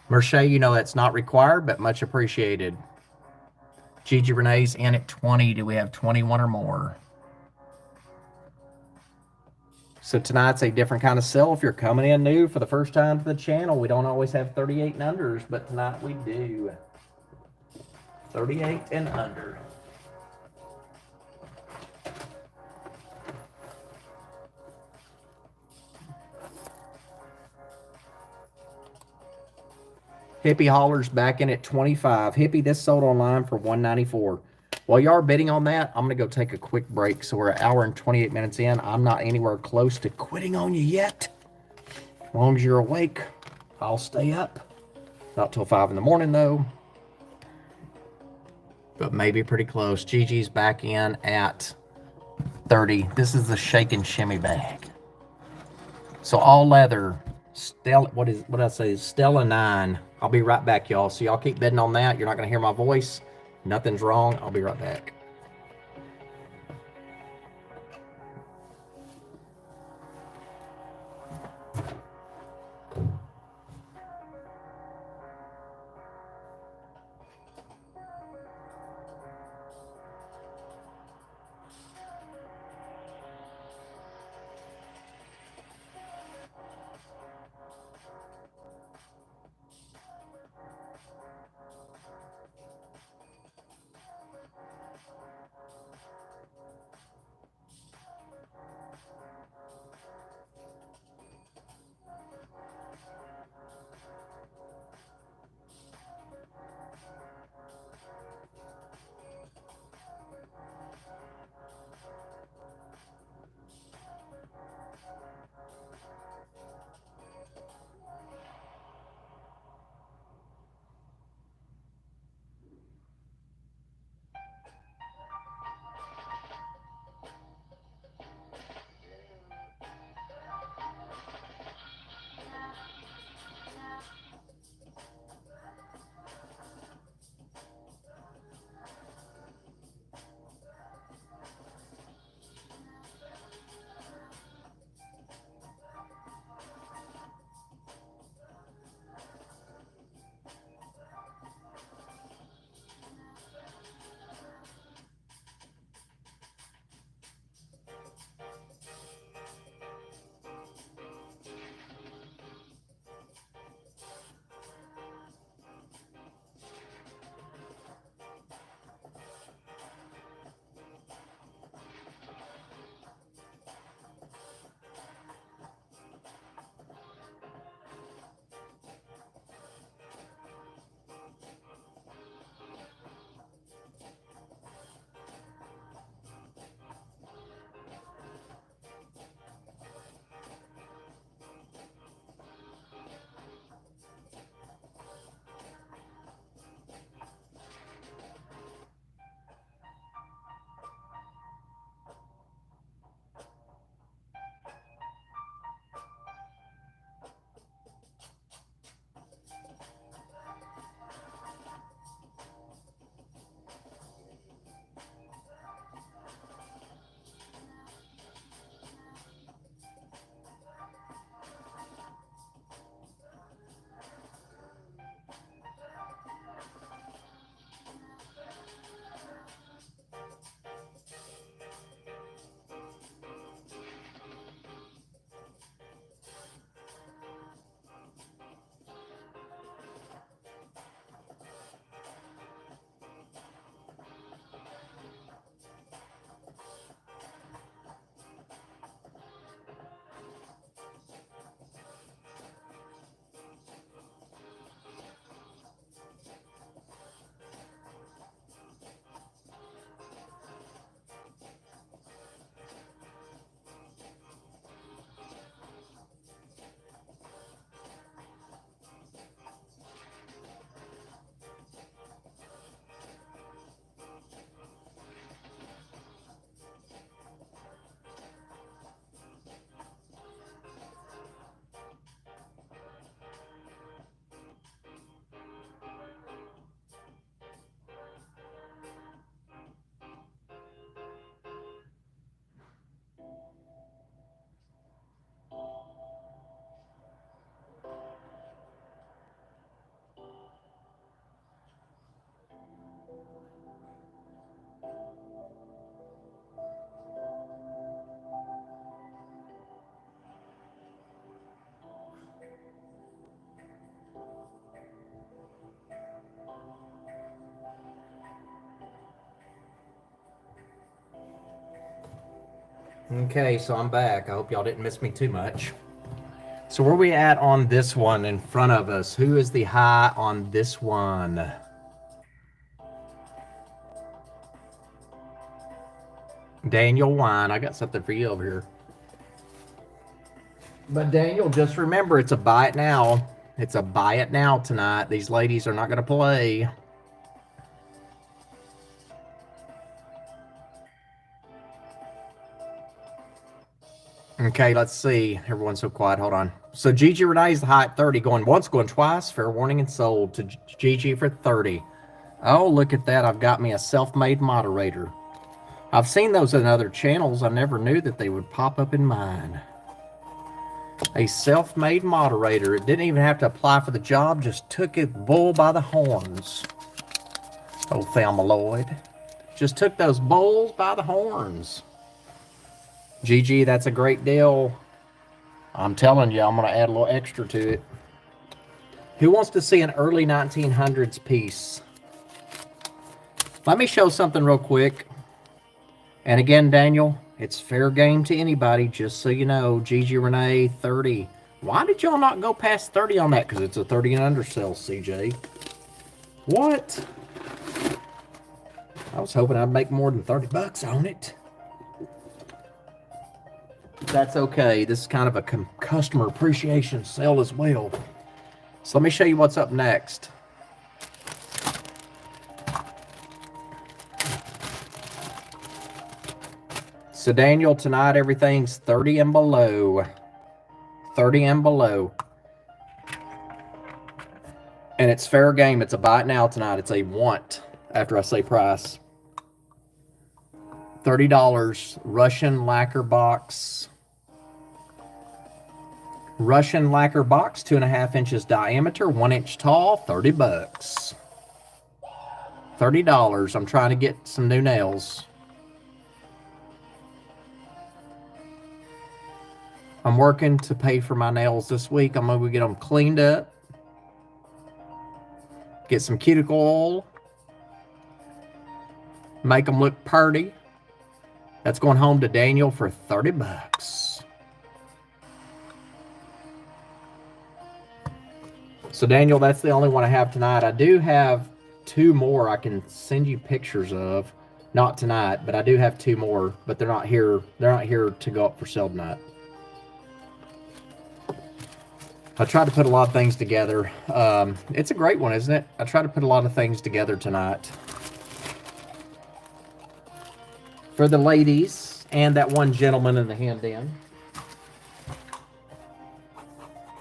Merche, that's not required, but much appreciated. Gigi Renee's in at 20. Do we have 21 or more? So tonight's a different kind of sale. If you're coming in new for the first time to the channel, we don't always have 38 and unders, but tonight we do. 38 and under. Hippie Holler's back in at 25. Hippie, this sold online for $194. While y'all are bidding on that, I'm going to go take a quick break. So we're an hour and 28 minutes in. I'm not anywhere close to quitting on you yet. As long as you're awake, I'll stay up. Not till 5 in the morning, though. But maybe pretty close. Gigi's back in at 30. This is the shake and shimmy bag. So all leather. Stella, what did I say? Stella 9. I'll be right back, y'all. So y'all keep bidding on that. You're not going to hear my voice. Nothing's wrong. I'll be right back. Okay, so I'm back. I hope y'all didn't miss me too much. So where we at on this one in front of us? Who is the high on this one? Daniel Wine. I got something for you over here. But Daniel, just remember, it's a buy it now. It's a buy it now tonight. These ladies are not going to play. Okay, let's see. Everyone's so quiet. Hold on. So Gigi Renee's the high at 30. Going once, going twice. Fair warning and sold to Gigi for 30. Oh, look at that. I've got me a self-made moderator. I've seen those in other channels. I never knew that they would pop up in mine. A self-made moderator. It didn't even have to apply for the job. Just took it bull by the horns. Oh, Thelma Lloyd. Just took those bulls by the horns. Gigi, that's a great deal. I'm telling you, I'm going to add a little extra to it. Who wants to see an early 1900s piece? Let me show something real quick. And again, Daniel, it's fair game to anybody, just so you know. Gigi Renee, 30. Why did y'all not go past 30 on that? Because it's a 30 and under sale, CJ. What? I was hoping I'd make more than 30 bucks on it. That's okay. This is kind of a customer appreciation sale as well. So let me show you what's up next. So Daniel, tonight everything's 30 and below. 30 and below. And it's fair game. It's a buy it now tonight. It's a want after I say price. $30. Russian lacquer box. Russian lacquer box, 2.5 inches diameter, 1 inch tall, 30 bucks. $30. I'm trying to get some new nails. I'm working to pay for my nails this week. I'm going to get them cleaned up. Get some cuticle oil. Make them look pretty. That's going home to Daniel for 30 bucks. So Daniel, that's the only one I have tonight. I do have 2 more I can send you pictures of. Not tonight, but I do have 2 more, but they're not here. They're not here to go up for sale tonight. I tried to put a lot of things together. It's a great one, isn't it? I tried to put a lot of things together tonight. For the ladies and that one gentleman in the hand-in.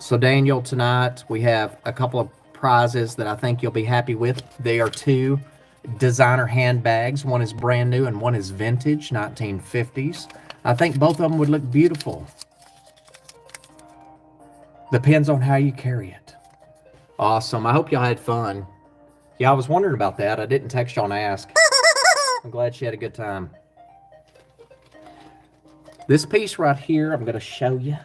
So Daniel, tonight we have a couple of prizes that I think you'll be happy with. They are 2 designer handbags. One is brand new and one is vintage, 1950s. I think both of them would look beautiful. Depends on how you carry it. Awesome. I hope y'all had fun. Yeah, I was wondering about that. I didn't text y'all and ask. I'm glad she had a good time. This piece right here, I'm going to show you.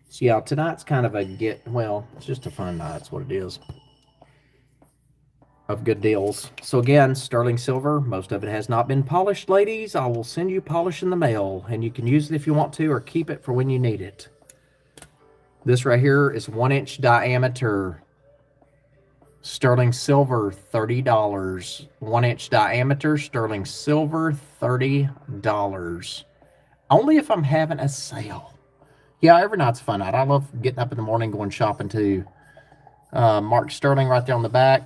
So yeah, tonight's kind of a it's just a fun night. That's what it is. Of good deals. So again, sterling silver. Most of it has not been polished, ladies. I will send you polish in the mail, and you can use it if you want to, or keep it for when you need it. This right here is 1 inch diameter. Sterling silver, $30. 1 inch diameter, sterling silver, $30. Only if I'm having a sale. Yeah, every night's a fun night. I love getting up in the morning, going shopping too. Mark Sterling right there on the back.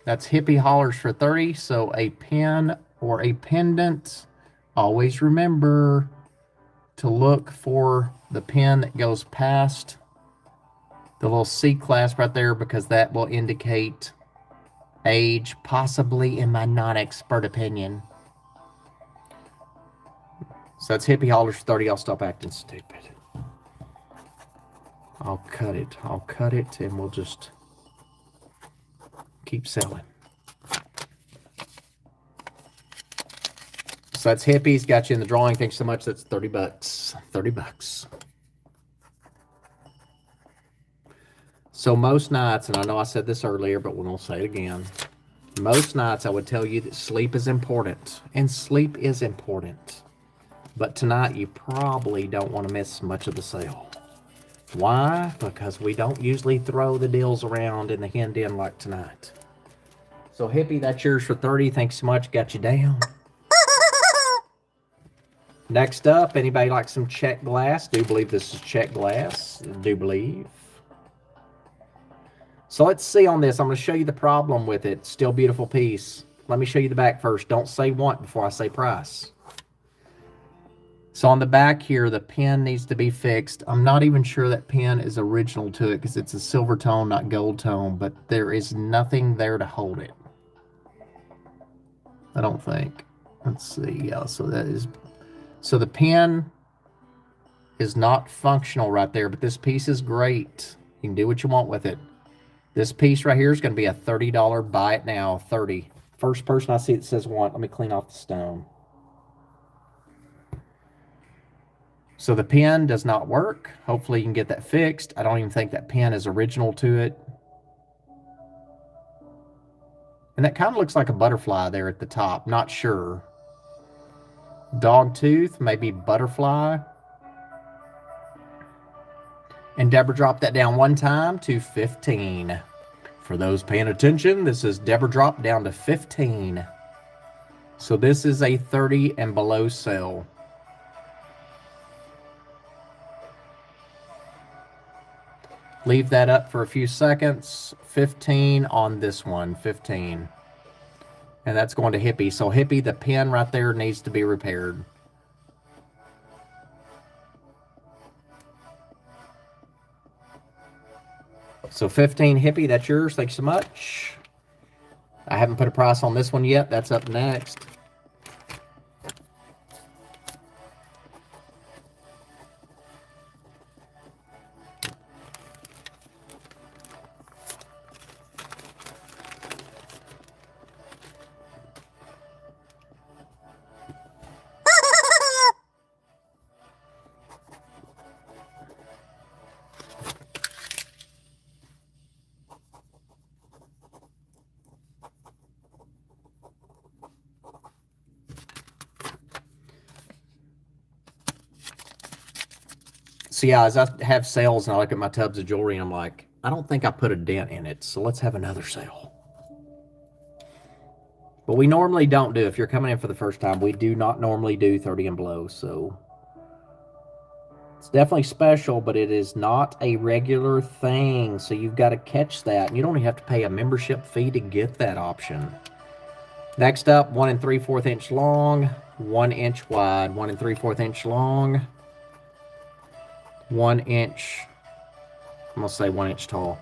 That's hippie hollers for 30. So a pin or a pendant. Always remember to look for the pin that goes past the little C clasp right there, because that will indicate age, possibly, in my non-expert opinion. So that's hippie hollers for 30. I'll stop acting stupid. I'll cut it, and we'll just keep selling. So that's hippies, got you in the drawing. Thanks so much. That's 30 bucks. 30 bucks. So most nights, and I know I said this earlier, but we'll say it again. Most nights I would tell you that sleep is important, and sleep is important. But tonight you probably don't want to miss much of the sale. Why? Because we don't usually throw the deals around in the hen den like tonight. So Hippie, that's yours for 30. Thanks so much. Got you down. Next up, anybody like some check glass? Do believe this is check glass. Do believe. So let's see on this. I'm going to show you the problem with it. Still beautiful piece. Let me show you the back first. Don't say want before I say price. So on the back here, the pen needs to be fixed. I'm not even sure that pen is original to it because it's a silver tone, not gold tone, but there is nothing there to hold it. I don't think. Let's see. Yeah, so that is... So the pen is not functional right there, but this piece is great. You can do what you want with it. This piece right here is going to be a $30 buy it now. 30. First person I see that says want. Let me clean off the stone. So the pen does not work. Hopefully you can get that fixed. I don't even think that pen is original to it. And that kind of looks like a butterfly there at the top. Not sure. Dog tooth, maybe butterfly. And Deborah dropped that down one time to 15. For those paying attention, this is Deborah dropped down to 15. So this is a 30 and below sale. Leave that up for a few seconds. 15 on this one, 15. And that's going to Hippie. So Hippie, the pen right there needs to be repaired. So 15 Hippie, that's yours. Thanks so much. I haven't put a price on this one yet. That's up next. So yeah, as I have sales and I look at my tubs of jewelry, and I'm like, I don't think I put a dent in it. So let's have another sale. But we normally don't do, if you're coming in for the first time, we do not normally do 30 and below. So it's definitely special, but it is not a regular thing. So you've got to catch that. And you don't even have to pay a membership fee to get that option. Next up, 1 3/4 inch long, 1 inch wide, 1 3/4 inch long, 1 inch, I'm going to say 1 inch tall.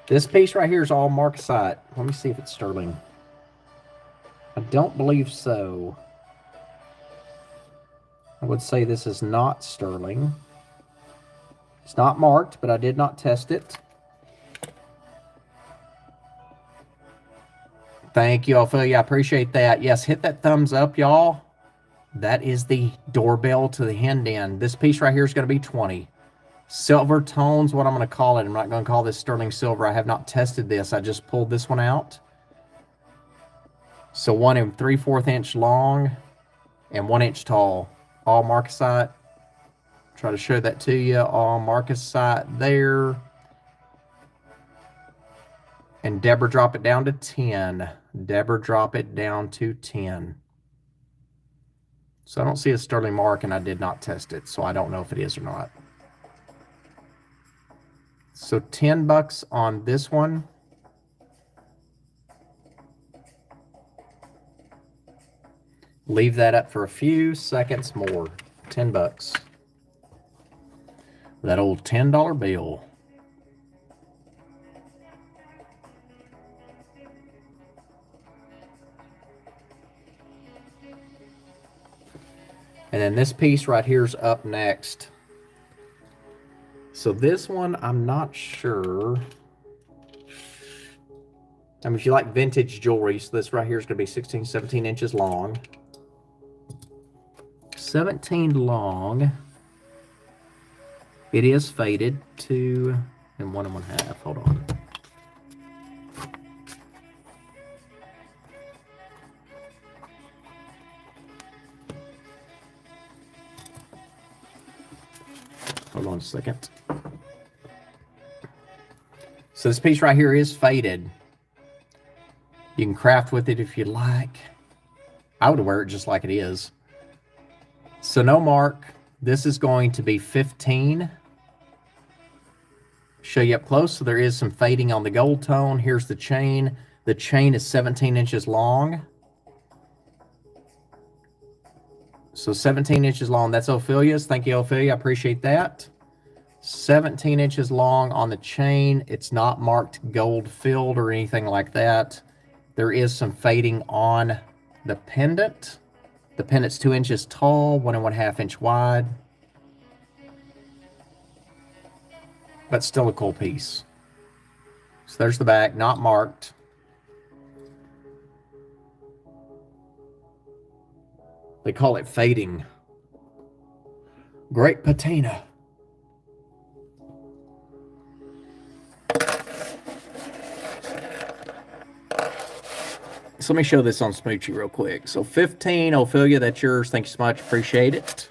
This piece right here is all marcasite. Let me see if it's sterling. I don't believe so. I would say this is not sterling. It's not marked, but I did not test it. Thank you, Ophelia. I appreciate that. Yes, hit that thumbs up, y'all. That is the doorbell to the hen den. This piece right here is going to be 20. Silver tones, what I'm going to call it. I'm not going to call this sterling silver. I have not tested this. I just pulled this one out. So 1 3/4 inch long and 1 inch tall. All marcasite. Try to show that to you. All marcasite there. And Deborah, drop it down to 10. Deborah, drop it down to 10. So I don't see a sterling mark, and I did not test it, so I don't know if it is or not. So $10 on this one. Leave that up for a few seconds more. $10. That old $10 bill. And then this piece right here is up next. So this one, I'm not sure. I mean, if you like vintage jewelry, so this right here is going to be 16, 17 inches long. 17 long. It is faded. 2 and 1 1/2. Hold on. Hold on a second. So this piece right here is faded. You can craft with it if you like. I would wear it just like it is. So no mark. This is going to be 15. Show you up close. So there is some fading on the gold tone. Here's the chain. The chain is 17 inches long. So 17 inches long. That's Ophelia's. Thank you, Ophelia. I appreciate that. 17 inches long on the chain. It's not marked gold filled or anything like that. There is some fading on the pendant. The pendant's 2 inches tall, 1.5 inch wide. But still a cool piece. So there's the back, not marked. They call it fading. Great patina. So let me show this on Smoochie real quick. So 15, Ophelia, that's yours. Thank you so much. Appreciate it.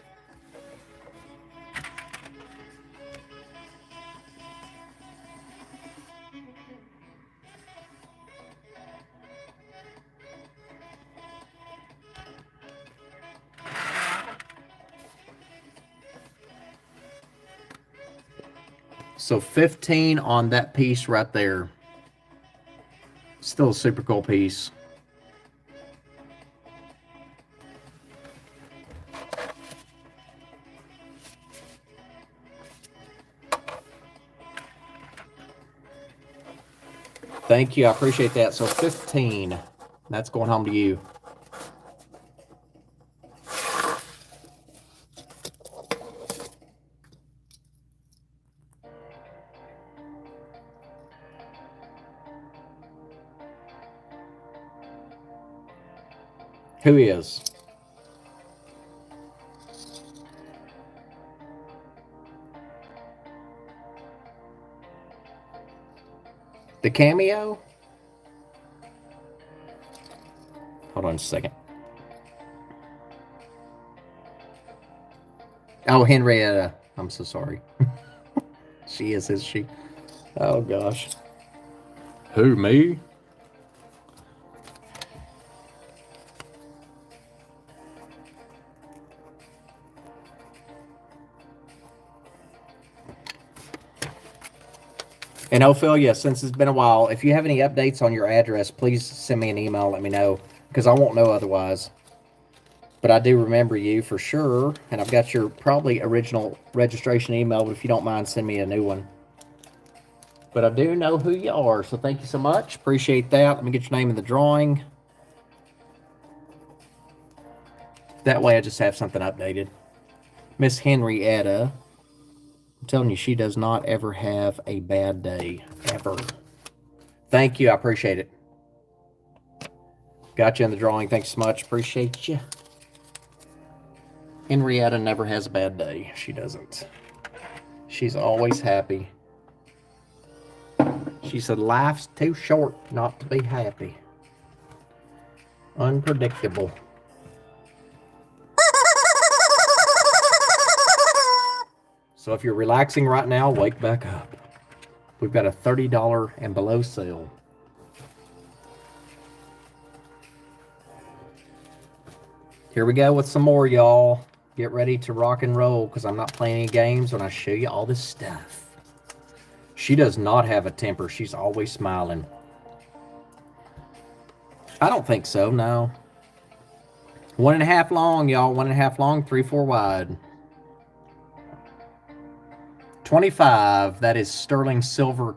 So 15 on that piece right there. Still a super cool piece. Thank you. I appreciate that. So 15. That's going home to you. Who is? The cameo? Hold on a second. Oh, Henrietta. I'm so sorry. She is she? Oh, gosh. Who, me? And Ophelia, since it's been a while, if you have any updates on your address, please send me an email. Let me know, because I won't know otherwise. But I do remember you for sure, and I've got your probably original registration email, but if you don't mind, send me a new one. But I do know who you are, so thank you so much. Appreciate that. Let me get your name in the drawing. That way I just have something updated. Miss Henrietta. I'm telling you, she does not ever have a bad day, ever. Thank you. I appreciate it. Got you in the drawing. Thanks so much. Appreciate you. Henrietta never has a bad day. She doesn't. She's always happy. She said, life's too short not to be happy. Unpredictable. So if you're relaxing right now, wake back up. We've got a $30 and below sale. Here we go with some more, y'all. Get ready to rock and roll, because I'm not playing any games when I show you all this stuff. She does not have a temper. She's always smiling. I don't think so, no. 1.5 long, y'all. 1.5 long, 3/4 wide. 25. That is sterling silver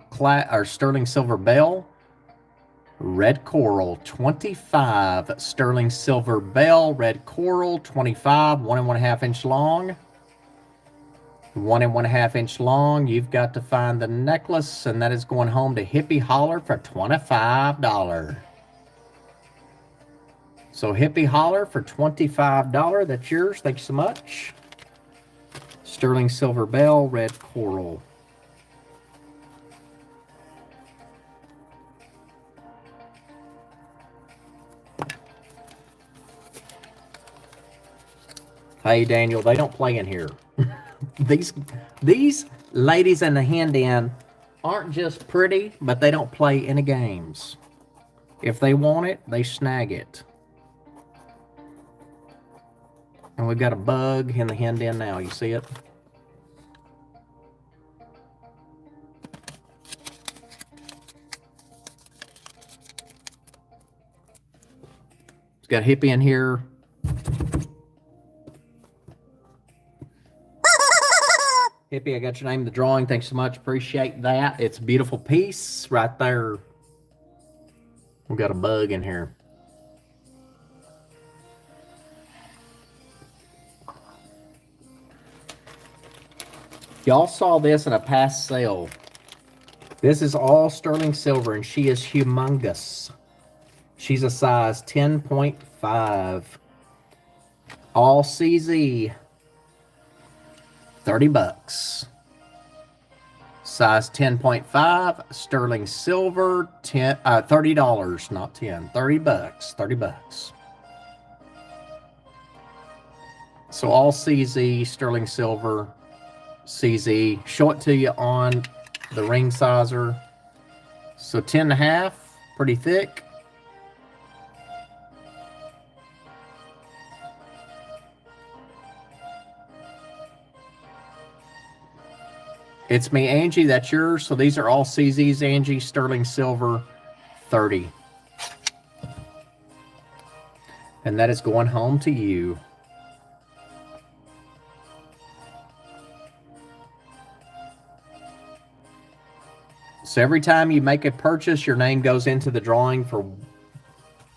sterling silver bell. Red coral. 25. Sterling silver bell. Red coral. 25. 1.5 inch long. 1.5 inch long. You've got to find the necklace, and that is going home to Hippie Holler for $25. So Hippie Holler for $25. That's yours. Thank you so much. Sterling silver bell, red coral. Hey, Daniel, they don't play in here. These ladies in the hand-in aren't just pretty, but they don't play any games. If they want it, they snag it. And we've got a bug in the hand-in now. You see it? It's got Hippie in here. Hippie, I got your name in the drawing. Thanks so much. Appreciate that. It's a beautiful piece right there. We've got a bug in here. Y'all saw this in a past sale. This is all sterling silver, and she is humongous. She's a size 10.5. All CZ. 30 bucks. Size 10.5, sterling silver, $30, not 10, 30 bucks, 30 bucks. So all CZ, sterling silver, CZ. Show it to you on the ring sizer. So 10.5, pretty thick. It's me, Angie. That's yours. So these are all CZs, Angie. Sterling silver, 30. And that is going home to you. So every time you make a purchase, your name goes into the drawing for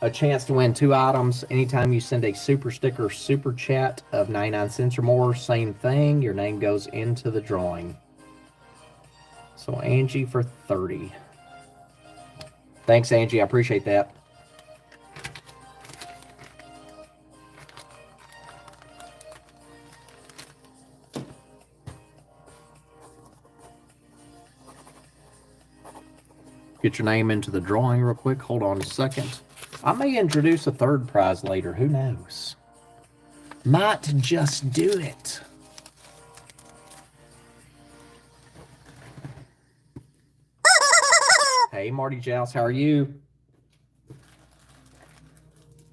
a chance to win 2 items. Anytime you send a super sticker, super chat of 99 cents or more, same thing. Your name goes into the drawing. So Angie for 30. Thanks, Angie. I appreciate that. Get your name into the drawing real quick. Hold on a second. I may introduce a third prize later. Who knows? Might just do it. Hey, Marty Joust, how are you?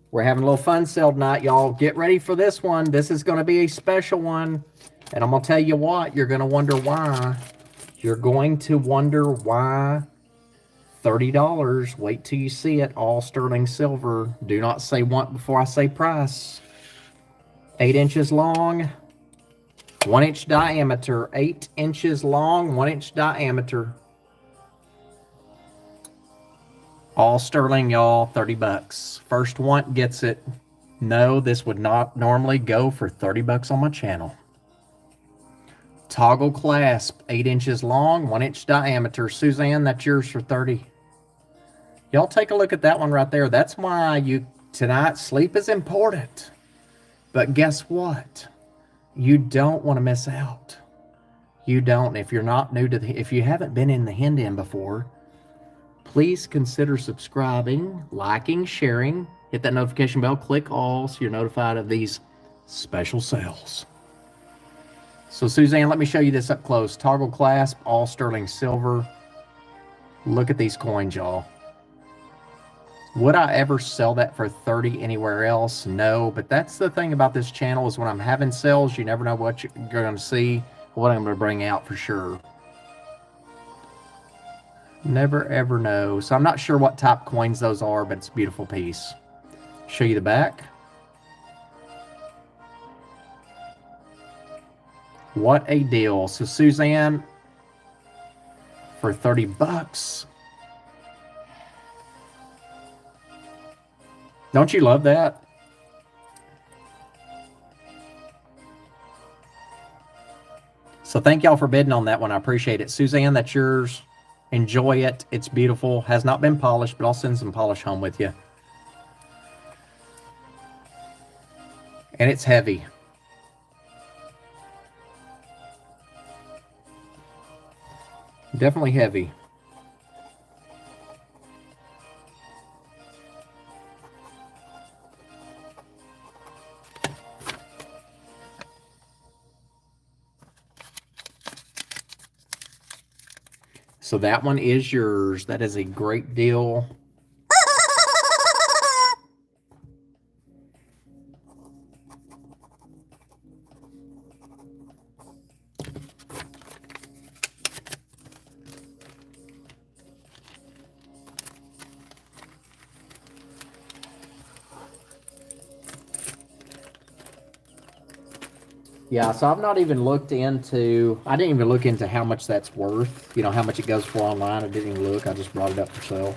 We're having a little fun sale tonight, y'all. Get ready for this one. This is going to be a special one. And I'm going to tell you what, you're going to wonder why. You're going to wonder why. $30. Wait till you see it. All sterling silver. Do not say want before I say price. 8 inches long. 1 inch diameter. 8 inches long. 1 inch diameter. All sterling, y'all. 30 bucks. First one gets it. No, this would not normally go for 30 bucks on my channel. Toggle clasp. 8 inches long. 1 inch diameter. Suzanne, that's yours for 30. Y'all take a look at that one right there. That's why tonight, sleep is important. But guess what? You don't want to miss out. You don't. If you're not new to if you haven't been in the Hand-In before, please consider subscribing, liking, sharing, hit that notification bell, click all so you're notified of these special sales. So Suzanne, let me show you this up close. Toggle clasp, all sterling silver. Look at these coins, y'all. Would I ever sell that for 30 anywhere else? No, but that's the thing about this channel is when I'm having sales, you never know what you're going to see, what I'm going to bring out for sure. Never ever know. So I'm not sure what type coins those are, but it's a beautiful piece. Show you the back. What a deal. So Suzanne, for 30 bucks. Don't you love that? So thank y'all for bidding on that one. I appreciate it. Suzanne, that's yours. Enjoy it. It's beautiful. Has not been polished, but I'll send some polish home with you. And it's heavy. Definitely heavy. So that one is yours. That is a great deal. Yeah, so I've not even looked into, I didn't even look into how much that's worth, you know, how much it goes for online. I didn't even look. I just brought it up for sale.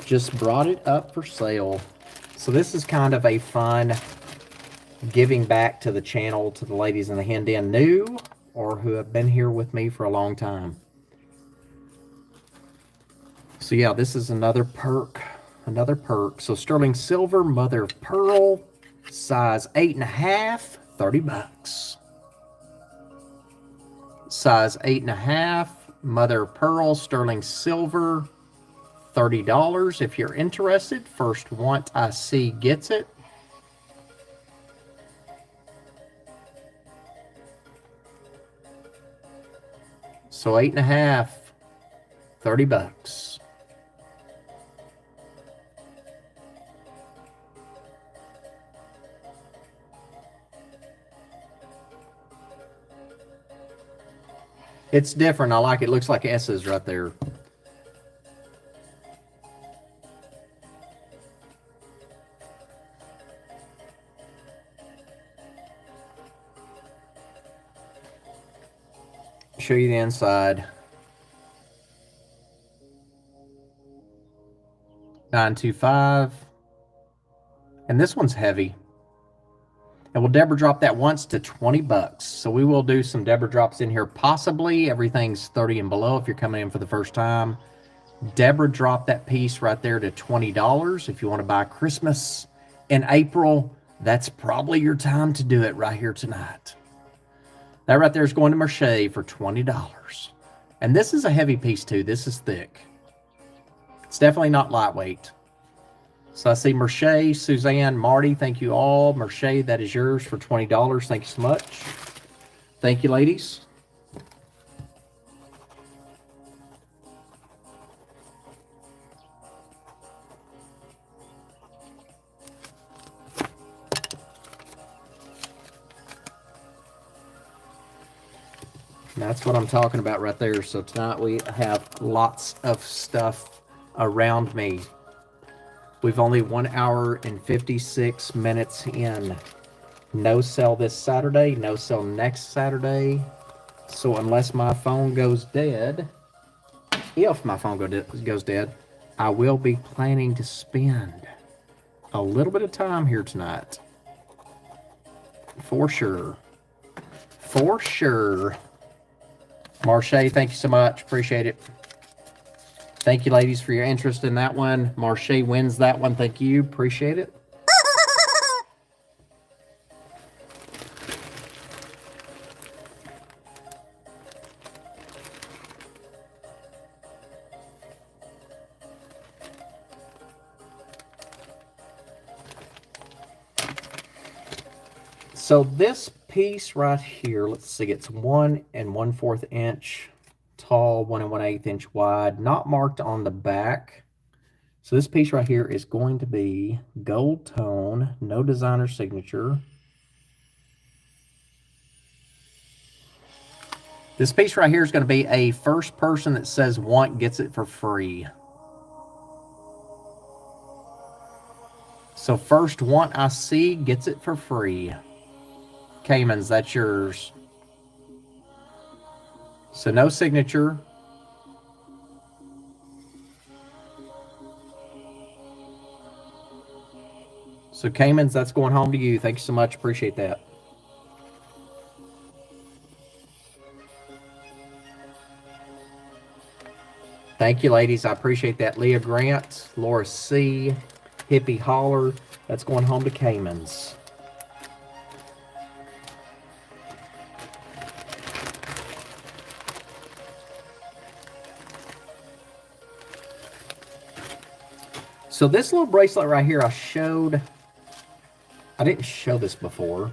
Just brought it up for sale. So this is kind of a fun giving back to the channel, to the ladies in the hen den, new or who have been here with me for a long time. So yeah, this is another perk, another perk. So sterling silver, mother of pearl, size 8.5, $30. Size 8.5, mother of pearl, sterling silver, $30. If you're interested, first want I see gets it. So 8.5, $30. It's different. I like it. Looks like S's right there. Show you the inside. 925. And this one's heavy. And we'll Deborah drop that once to $20. So we will do some Deborah drops in here. Possibly everything's 30 and below if you're coming in for the first time. Deborah dropped that piece right there to $20. If you want to buy Christmas in April, that's probably your time to do it right here tonight. That right there is going to Merche for $20. And this is a heavy piece too. This is thick. It's definitely not lightweight. So I see Merche, Suzanne, Marty, thank you all. Merche, that is yours for $20. Thank you so much. Thank you, ladies. That's what I'm talking about right there. So tonight we have lots of stuff around me. We've only 1 hour and 56 minutes in. No sale this Saturday, no sale next Saturday. So unless my phone goes dead, if my phone goes dead, I will be planning to spend a little bit of time here tonight. For sure. For sure. Marche, thank you so much. Appreciate it. Thank you, ladies, for your interest in that one. Marche wins that one. Thank you. Appreciate it. So this piece right here, let's see, it's 1 1/4 inch tall, 1 1/8 inch wide, not marked on the back. So this piece right here is going to be gold tone, no designer signature. This piece right here is going to be a first person that says want gets it for free. So first want I see gets it for free. Caymans, that's yours. So no signature. So Caymans, that's going home to you. Thank you so much. Appreciate that. Thank you, ladies. I appreciate that. Leah Grant, Laura C., Hippie Holler. That's going home to Caymans. So this little bracelet right here, I didn't show this before.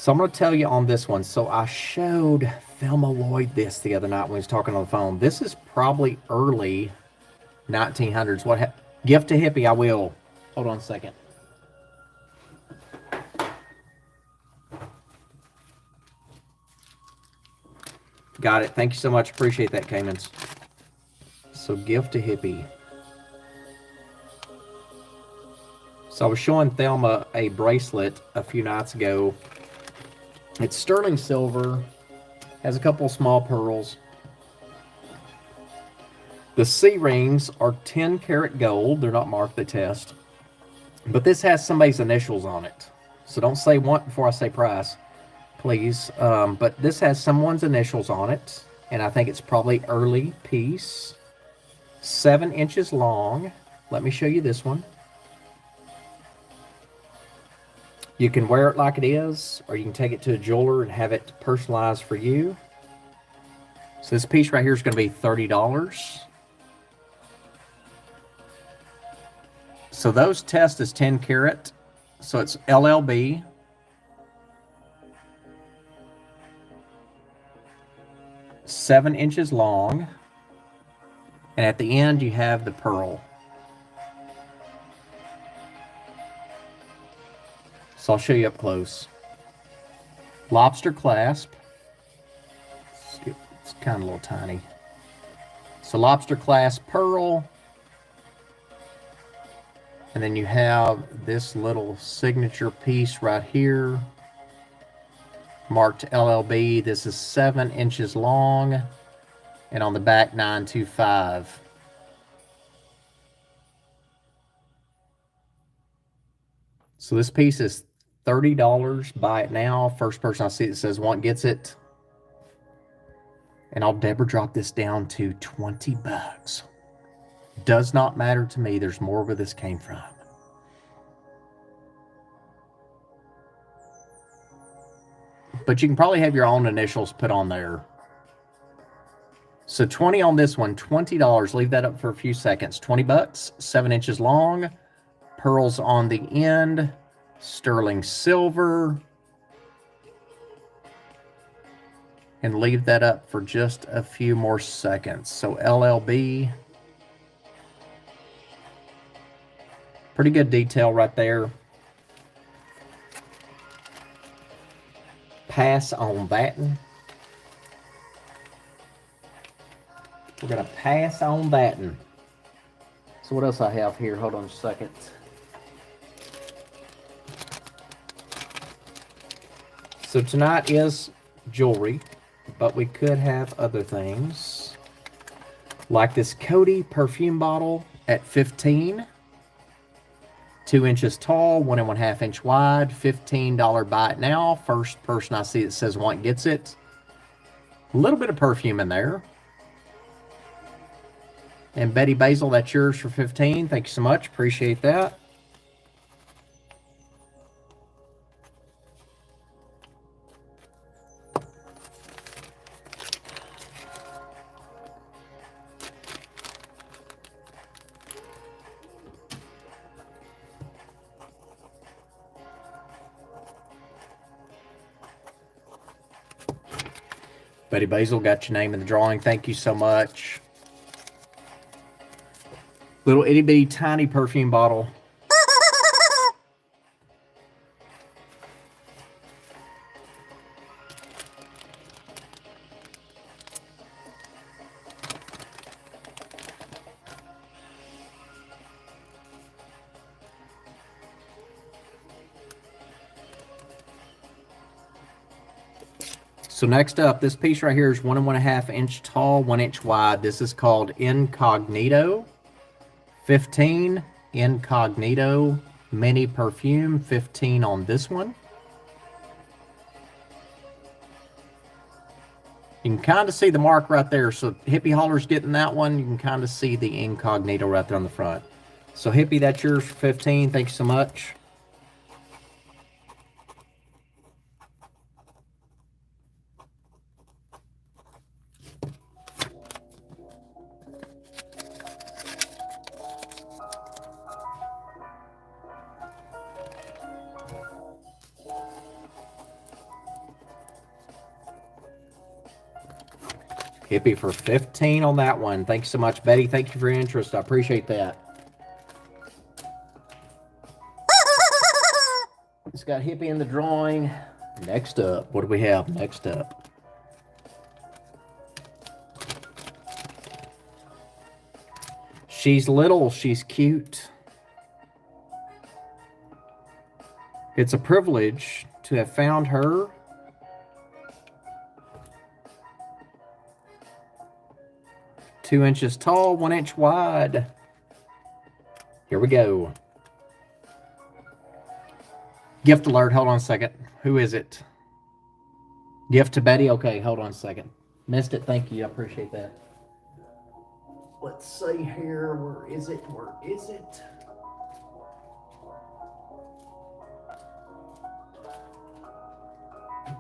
So I'm going to tell you on this one. So I showed Thelma Lloyd this the other night when we was talking on the phone. This is probably early 1900s. Gift to Hippie, I will. Hold on a second. Got it. Thank you so much. Appreciate that, Caymans. So Gift to Hippie. So I was showing Thelma a bracelet a few nights ago. It's sterling silver. Has a couple small pearls. The C-rings are 10 karat gold. They're not marked the test. But this has somebody's initials on it. So don't say what before I say price, please. But this has someone's initials on it. And I think it's probably early piece. 7 inches long. Let me show you this one. You can wear it like it is, or you can take it to a jeweler and have it personalized for you. So this piece right here is going to be $30. So those test is 10 karat. So it's LLB. Seven inches long. And at the end you have the pearl. So I'll show you up close. Lobster clasp. It's kind of a little tiny. So lobster clasp pearl. And then you have this little signature piece right here. Marked LLB. This is 7 inches long. And on the back, 925. So this piece is $30. Buy it now. First person I see that says want gets it. And I'll Deborah drop this down to 20 bucks. Does not matter to me. There's more where this came from. But you can probably have your own initials put on there. So 20 on this one, $20. Leave that up for a few seconds. 20 bucks, 7 inches long. Pearls on the end. Sterling silver. And leave that up for just a few more seconds. So LLB. Pretty good detail right there. Pass on that one. We're going to pass on that one. So what else I have here? Hold on a second. So tonight is jewelry, but we could have other things. Like this Cody perfume bottle at 15. 2 inches tall, 1 1/2 inch wide, $15 buy it now. First person I see that says want gets it. A little bit of perfume in there. And Betty Basil, that's yours for 15. Thank you so much. Appreciate that. Betty Basil, got your name in the drawing. Thank you so much. Little itty bitty tiny perfume bottle. So next up, this piece right here is 1 1/2 inch tall, 1 inch wide. This is called Incognito. 15 Incognito mini perfume. 15 on this one. You can kind of see the mark right there. So Hippie Holler's getting that one. You can kind of see the Incognito right there on the front. So Hippie, that's yours for 15. Thanks so much. Hippie for 15 on that one. Thank you so much, Betty. Thank you for your interest. I appreciate that. It's got Hippie in the drawing. Next up, what do we have next up? She's little, she's cute. It's a privilege to have found her. Two inches tall, 1 inch wide. Here we go. Gift alert, hold on a second. Who is it? Gift to Betty? Okay, hold on a second. Missed it, thank you, I appreciate that. Let's see here, where is it? Where is it?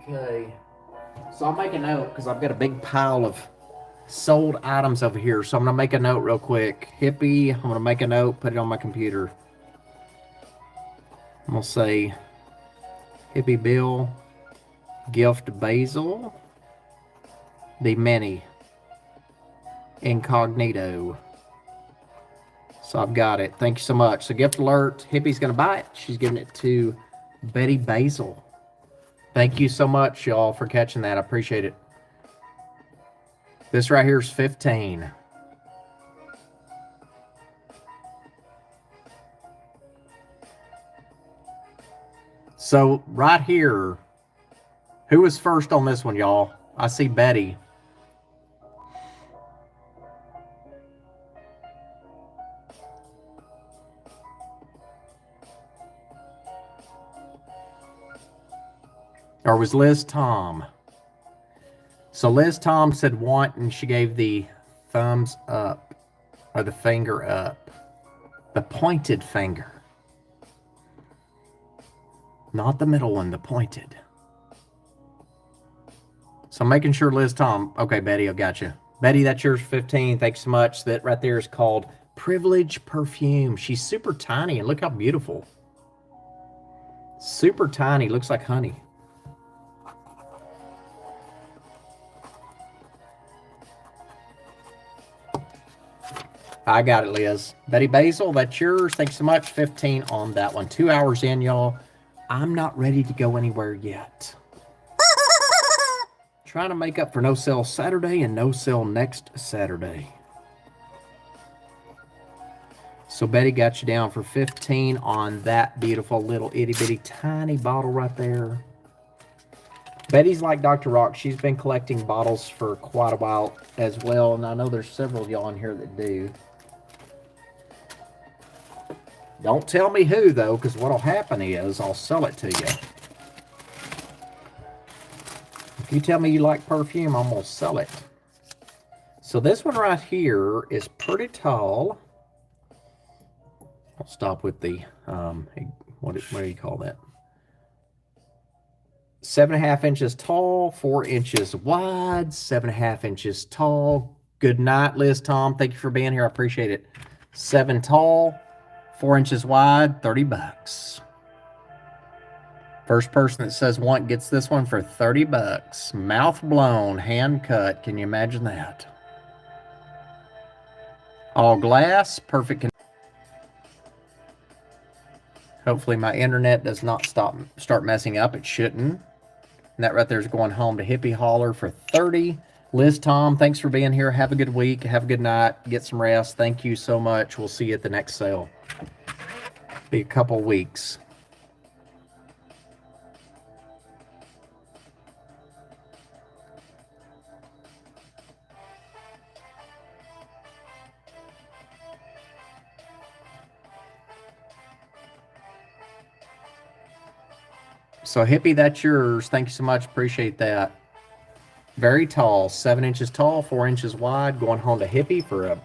Okay, so I'll make a note because I've got a big pile of sold items over here. So I'm going to make a note real quick. Hippie, I'm going to make a note, put it on my computer. I'm going to say Hippie Bill, gift Basil, the mini, incognito. So I've got it. Thank you so much. So gift alert, Hippie's going to buy it. She's giving it to Betty Basil. Thank you so much, y'all, for catching that. I appreciate it. This right here is 15. So right here, who was first on this one, y'all? I see Betty. Or was Liz Tom? So Liz Tom said want, and she gave the thumbs up, or the finger up. The pointed finger. Not the middle one, the pointed. So I'm making sure Liz Tom. Okay, Betty, I got you. Betty, that's yours, 15. Thanks so much. That right there is called Privilege Perfume. She's super tiny, and look how beautiful. Super tiny, looks like honey. I got it, Liz. Betty Basil, that's yours. Thanks so much. 15 on that one. 2 hours in, y'all. I'm not ready to go anywhere yet. Trying to make up for no sale Saturday and no sale next Saturday. So Betty got you down for 15 on that beautiful little itty bitty tiny bottle right there. Betty's like Dr. Rock. She's been collecting bottles for quite a while as well. And I know there's several of y'all in here that do. Don't tell me who, though, because what'll happen is I'll sell it to you. If you tell me you like perfume, I'm going to sell it. So this one right here is pretty tall. I'll stop with the, what do you call that? 7.5 inches tall, 4 inches wide, 7.5 inches tall. Good night, Liz Tom. Thank you for being here. I appreciate it. 7 tall, 4 inches wide, 30 bucks. First person that says want gets this one for 30 bucks. Mouth blown, hand cut. Can you imagine that? All glass, perfect. Hopefully my internet does not start messing up. It shouldn't. And that right there is going home to Hippie Holler for 30. Liz Tom, thanks for being here. Have a good week. Have a good night. Get some rest. Thank you so much. We'll see you at the next sale. Be a couple weeks. So Hippie, that's yours. Thank you so much. Appreciate that. Very tall, 7 inches tall, 4 inches wide. Going home to Hippie for an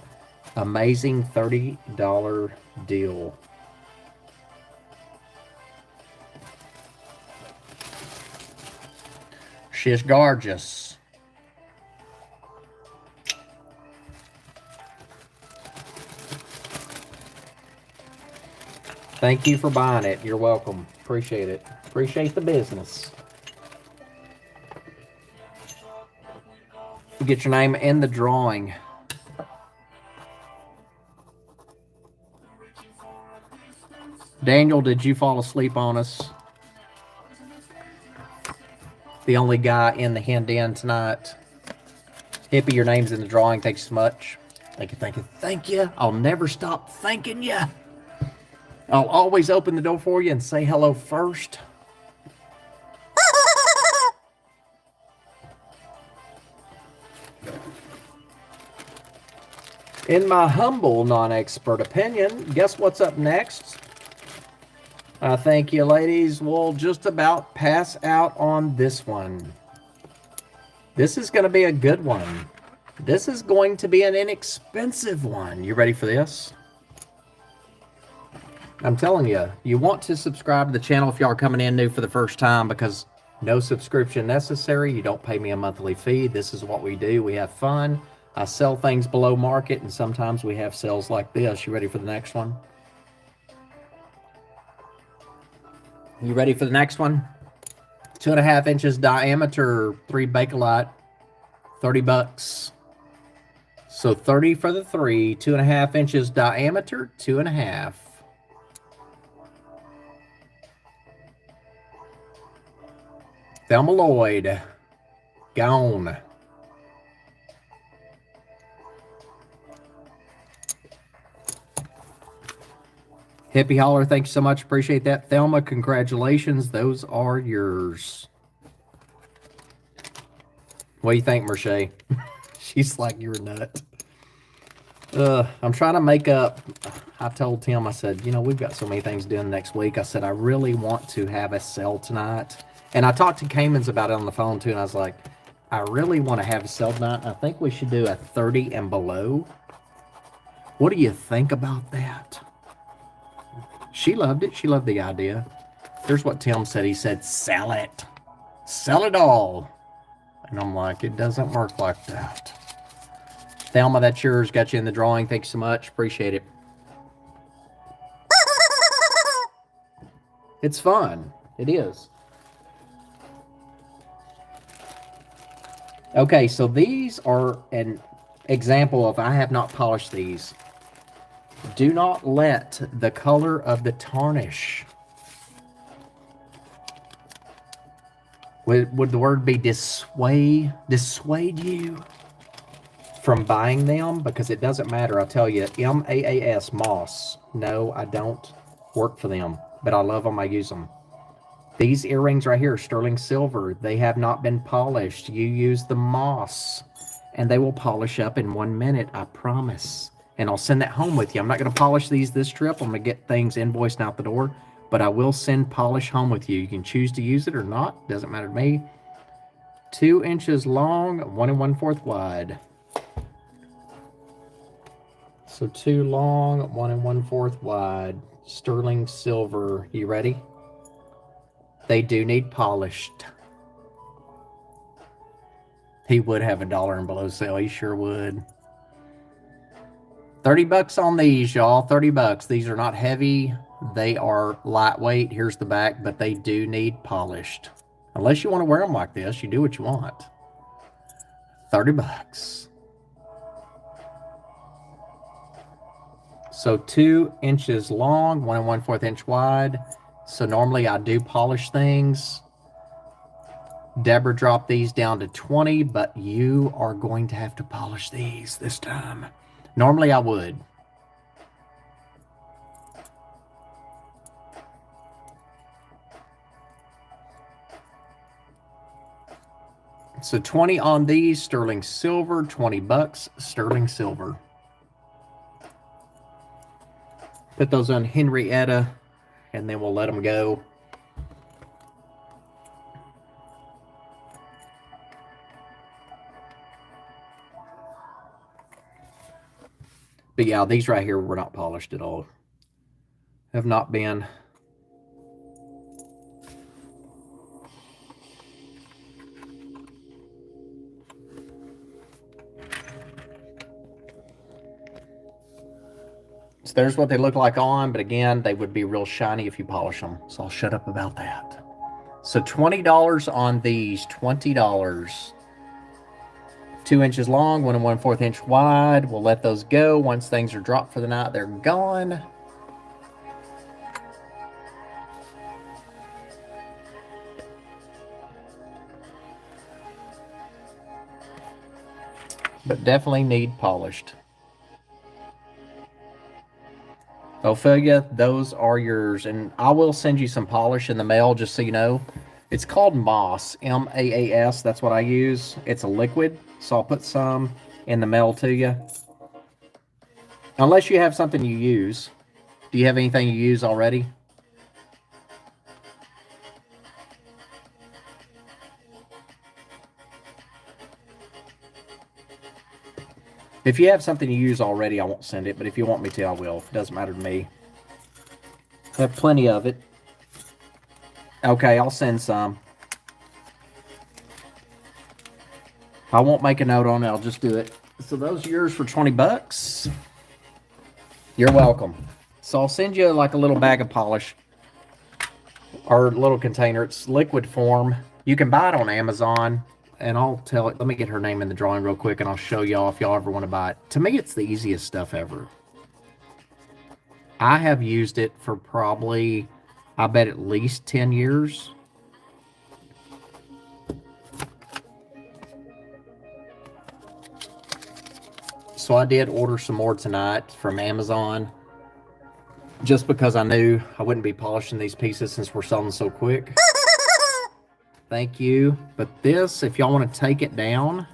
amazing $30 deal. She's gorgeous. Thank you for buying it. You're welcome. Appreciate it. Appreciate the business. You get your name in the drawing. Daniel, did you fall asleep on us? The only guy in the hand in tonight. Hippie, your name's in the drawing. Thanks so much. Thank you, thank you, thank you. I'll never stop thanking you. I'll always open the door for you and say hello first. In my humble, non-expert opinion, guess what's up next? I think you ladies will just about pass out on this one. This is going to be a good one. This is going to be an inexpensive one. You ready for this? I'm telling you, you want to subscribe to the channel if y'all are coming in new for the first time, because no subscription necessary. You don't pay me a monthly fee. This is what we do. We have fun. I sell things below market, and sometimes we have sales like this. You ready for the next one? You ready for the next one? 2.5 inches diameter, 3 Bakelite, $30. So 30 for the 3, 2.5 inches diameter, 2.5. Thelma Lloyd, gone. Hippie Holler, thank you so much. Appreciate that. Thelma, congratulations. Those are yours. What do you think, Merche? She's like, you're a nut. I'm trying to make up. I told Tim, I said, you know, we've got so many things doing next week. I said, I really want to have a sale tonight. And I talked to Caymans about it on the phone too. And I was like, I really want to have a sale tonight. I think we should do a 30 and below. What do you think about that? She loved it. She loved the idea. Here's what Tim said. He said, sell it. Sell it all. And I'm like, it doesn't work like that. Thelma, that's yours. Got you in the drawing. Thanks so much. Appreciate it. It's fun. It is. Okay, so these are an example of, I have not polished these. Do not let the color of the tarnish, would the word be dissuade you from buying them? Because it doesn't matter. I'll tell you, MAAS, Moss. No, I don't work for them, but I love them. I use them. These earrings right here, sterling silver. They have not been polished. You use the Moss, and they will polish up in 1 minute, I promise. And I'll send that home with you. I'm not going to polish these this trip. I'm going to get things invoiced out the door. But I will send polish home with you. You can choose to use it or not. Doesn't matter to me. 2 inches long, 1 1/4 wide. So 2 long, 1 1/4 wide. Sterling silver. You ready? They do need polished. He would have $1 and below sale. He sure would. $30 on these, y'all. $30. These are not heavy. They are lightweight. Here's the back, but they do need polished. Unless you want to wear them like this, you do what you want. $30. So 2 inches long, 1 1/4 inch wide. So normally I do polish things. Deborah dropped these down to 20, but you are going to have to polish these this time. Normally I would. So 20 on these, sterling silver, $20, sterling silver. Put those on Henrietta, and then we'll let them go. But yeah, these right here were not polished at all. Have not been. So there's what they look like on, but again, they would be real shiny if you polish them. So I'll shut up about that. So $20 on these, $20. 2 inches long, 1 1/4 inch wide. We'll let those go. Once things are dropped for the night, they're gone. But definitely need polished. Ophelia, those are yours. And I will send you some polish in the mail, just so you know. It's called Moss, M-A-A-S. That's what I use. It's a liquid, so I'll put some in the mail to you. Unless you have something you use. Do you have anything you use already? If you have something you use already, I won't send it. But if you want me to, I will. It doesn't matter to me. I have plenty of it. Okay, I'll send some. I won't make a note on it. I'll just do it. So those are yours for 20 bucks. You're welcome. So I'll send you like a little bag of polish or a little container. It's liquid form. You can buy it on Amazon, and I'll tell it. Let me get her name in the drawing real quick, and I'll show y'all if y'all ever want to buy it. To me, it's the easiest stuff ever. I have used it for probably, I bet, at least 10 years. So I did order some more tonight from Amazon, just because I knew I wouldn't be polishing these pieces since we're selling so quick. Thank you. But this, if y'all want to take it down,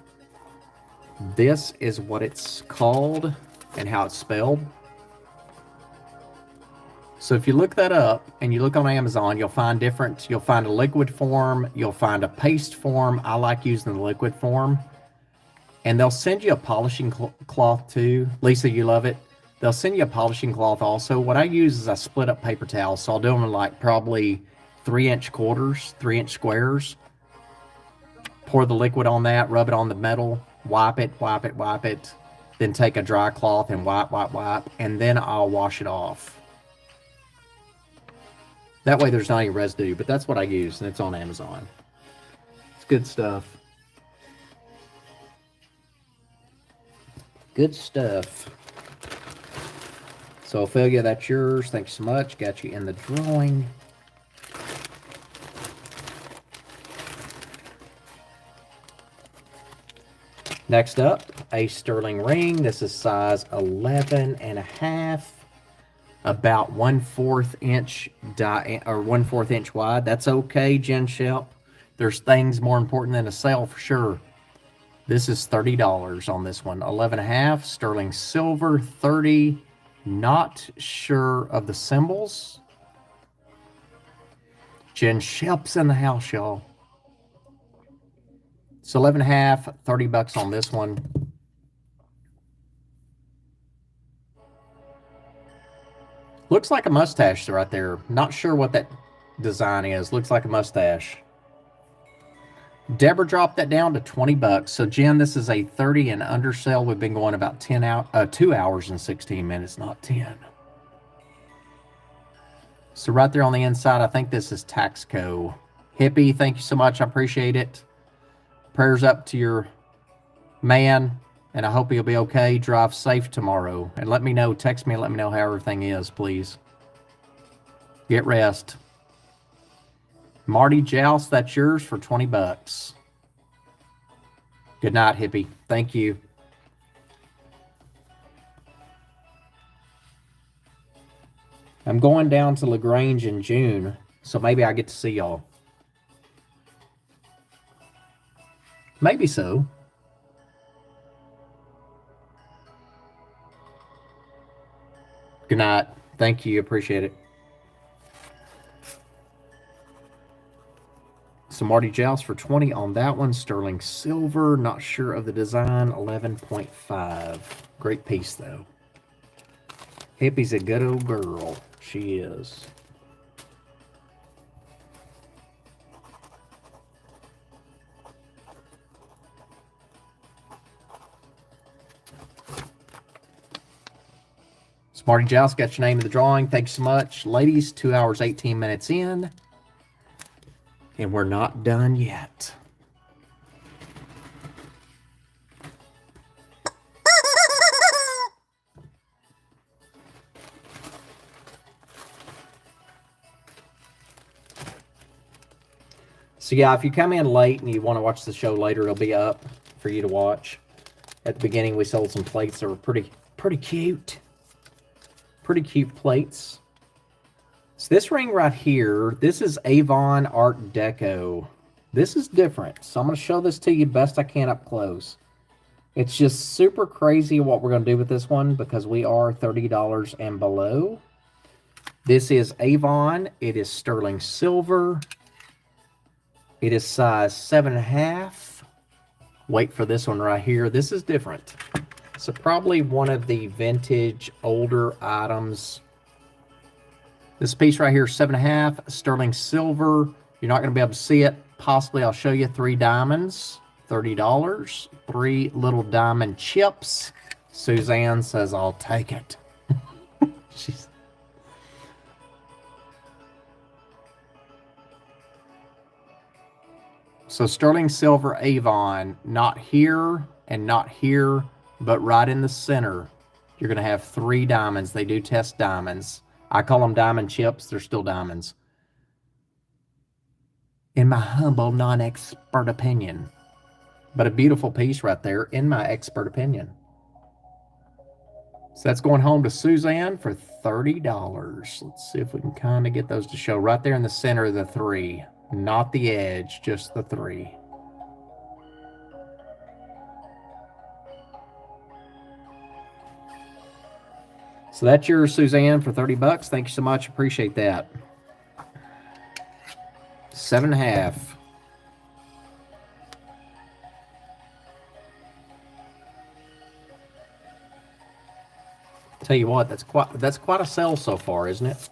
this is what it's called and how it's spelled. So if you look that up and you look on Amazon, you'll find different, you'll find a liquid form, you'll find a paste form. I like using the liquid form. And they'll send you a polishing cloth too. Lisa, you love it. They'll send you a polishing cloth also. What I use is I split up paper towels. So I'll do them in like probably 3-inch quarters, 3-inch squares. Pour the liquid on that, rub it on the metal, wipe it, wipe it, wipe it. Then take a dry cloth and wipe, wipe, wipe. And then I'll wash it off. That way there's not any residue, but that's what I use, and it's on Amazon. It's good stuff. Good stuff. So Ophelia, that's yours. Thank you so much. Got you in the drawing. Next up, a sterling ring. This is size 11.5, about 1/4 inch or 1/4 inch wide. That's okay, Jen Shep. There's things more important than a sale for sure. This is $30 on this one. 11.5, sterling silver, 30. Not sure of the symbols. Jen Shep's in the house, y'all. So 11.5, 30 bucks on this one. Looks like a mustache right there. Not sure what that design is. Looks like a mustache. Deborah dropped that down to 20 bucks. So Jen, this is a 30 and under sale. We've been going about 2 hours and 16 minutes, not 10. So right there on the inside, I think this is Taxco. Hippie, thank you so much. I appreciate it. Prayers up to your man, and I hope he'll be okay. Drive safe tomorrow. And let me know, text me and let me know how everything is, please. Get rest. Marty Joust, that's yours for 20 bucks. Good night, hippie. Thank you. I'm going down to LaGrange in June, so maybe I get to see y'all. Maybe so. Good night. Thank you. Appreciate it. So Marty Joust for 20 on that one. Sterling silver. Not sure of the design. 11.5. Great piece, though. Hippie's a good old girl. She is. Marty Joust, got your name in the drawing. Thanks so much. Ladies, 2 hours, 18 minutes in. And we're not done yet. So yeah, if you come in late and you want to watch the show later, it'll be up for you to watch. At the beginning, we sold some plates that were pretty cute. Pretty cute plates. So this ring right here, this is Avon Art Deco. This is different. So I'm going to show this to you best I can up close. It's just super crazy what we're going to do with this one because we are $30 and below. This is Avon. It is sterling silver. It is size 7.5. Wait for this one right here. This is different. So probably one of the vintage older items. This piece right here is 7.5, sterling silver. You're not going to be able to see it. Possibly I'll show you 3 diamonds, $30. 3 little diamond chips. Suzanne says, I'll take it. She's... So sterling silver Avon, not here and not here, but right in the center. You're going to have 3 diamonds. They do test diamonds. I call them diamond chips. They're still diamonds. In my humble, non-expert opinion. But a beautiful piece right there, in my expert opinion. So that's going home to Suzanne for $30. Let's see if we can kind of get those to show. Right there in the center of the 3. Not the edge, just the 3. So that's yours, Suzanne, for 30 bucks. Thank you so much. Appreciate that. 7.5. Tell you what, that's quite a sell so far, isn't it?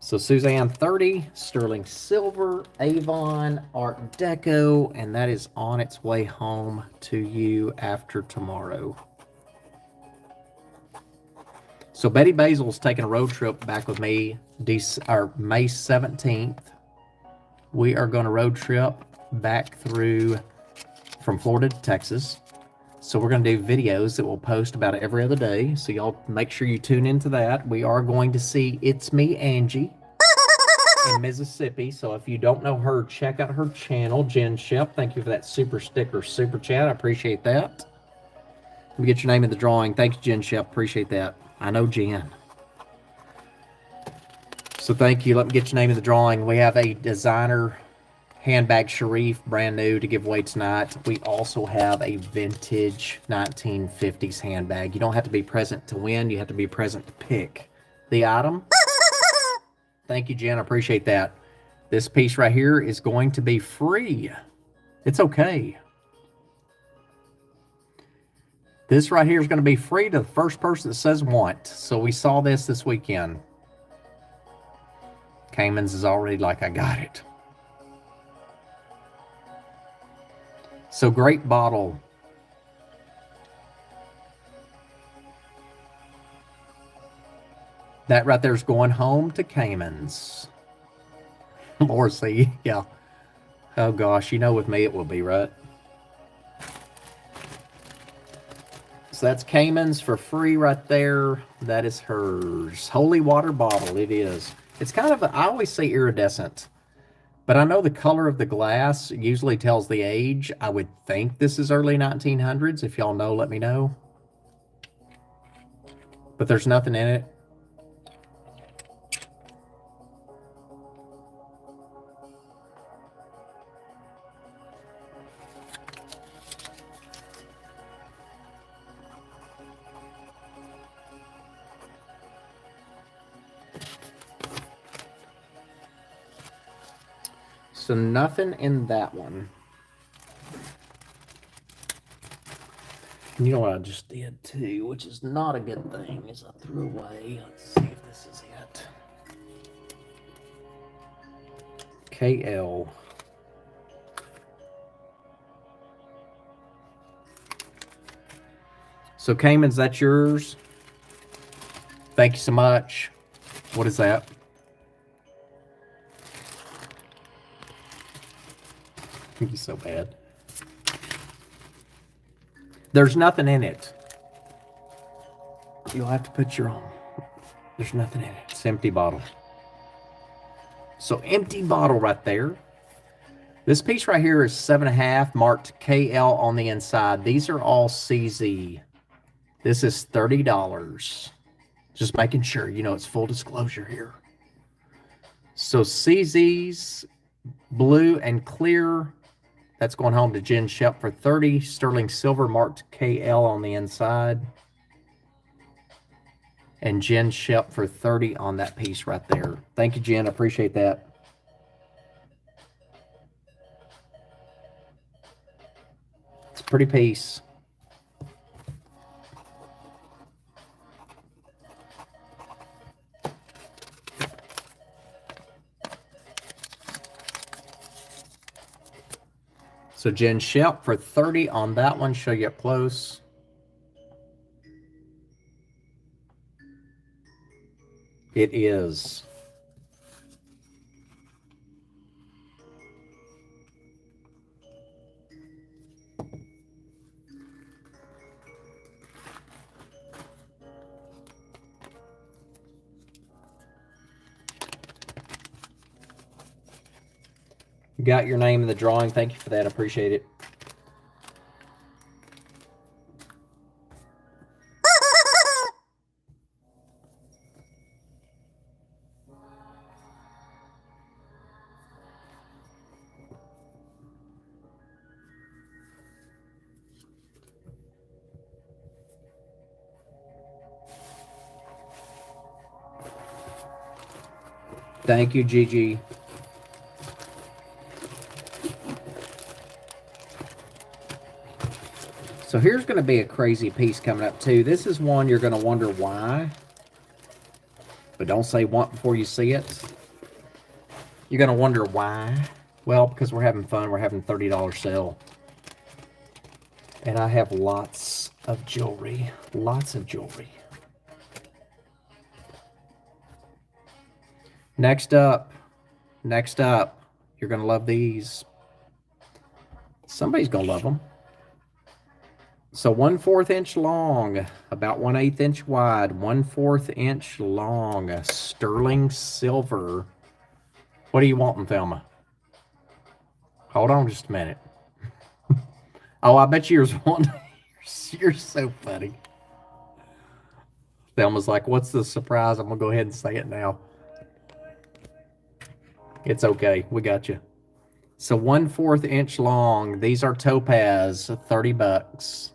So Suzanne, 30, sterling silver, Avon Art Deco, and that is on its way home to you after tomorrow. So Betty Basil's taking a road trip back with me May 17th. We are going to road trip back from Florida to Texas. So we're going to do videos that we'll post about every other day. So y'all make sure you tune into that. We are going to see It's Me, Angie in Mississippi. So if you don't know her, check out her channel, Jen Shep. Thank you for that super sticker, super chat. I appreciate that. Let me get your name in the drawing. Thank you, Jen Shep. Appreciate that. I know Jen. So thank you. Let me get your name in the drawing. We have a designer handbag Sharif, brand new, to give away tonight. We also have a vintage 1950s handbag. You don't have to be present to win. You have to be present to pick the item. Thank you, Jen. I appreciate that. This piece right here is going to be free. It's okay. This right here is going to be free to the first person that says want. So we saw this weekend. Cayman's is already like, I got it. So great bottle. That right there is going home to Cayman's. Or see, yeah. Oh gosh, you know with me it will be, right? So that's Cayman's for free right there. That is hers. Holy water bottle, it is. It's kind of, I always say iridescent. But I know the color of the glass usually tells the age. I would think this is early 1900s. If y'all know, let me know. But there's nothing in it. So nothing in that one. And you know what I just did too, which is not a good thing, is I threw away. Let's see if this is it. KL. So Cayman's, that's yours. Thank you so much. What is that? You're so bad. There's nothing in it. You'll have to put your own. There's nothing in it. It's an empty bottle. So empty bottle right there. This piece right here is 7.5, marked KL on the inside. These are all CZ. This is $30. Just making sure, you know, it's full disclosure here. So CZ's blue and clear, that's going home to Jen Shep for 30. Sterling silver marked KL on the inside. And Jen Shep for 30 on that piece right there. Thank you, Jen. I appreciate that. It's a pretty piece. So Jen Shep for 30 on that one. Show you up close. It is. Got your name in the drawing. Thank you for that. I appreciate it. Thank you, Gigi. So here's going to be a crazy piece coming up too. This is one you're going to wonder why. But don't say want before you see it. You're going to wonder why. Well, because we're having fun. We're having $30 sale. And I have lots of jewelry. Lots of jewelry. Next up, you're going to love these. Somebody's going to love them. So 1/4 inch long, about 1/8 inch wide, 1/4 inch long, sterling silver. What do you want, Thelma? Hold on just a minute. Oh, I bet yours one. You're so funny. Thelma's like, what's the surprise? I'm going to go ahead and say it now. It's okay. We got you. So 1/4 inch long. These are topaz, $30.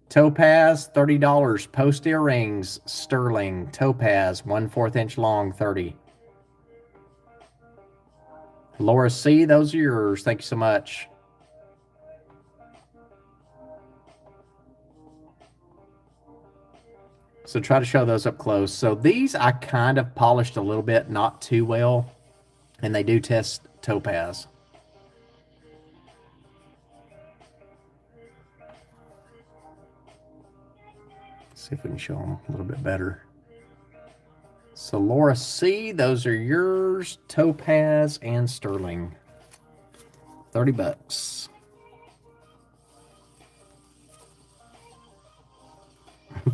Topaz, $30. Post earrings, sterling. Topaz, 1/4 inch long, 30. Laura C, those are yours. Thank you so much. So try to show those up close. So these I kind of polished a little bit, not too well. And they do test topaz. Let's see if we can show them a little bit better. So Laura C, those are yours. Topaz and sterling. $30.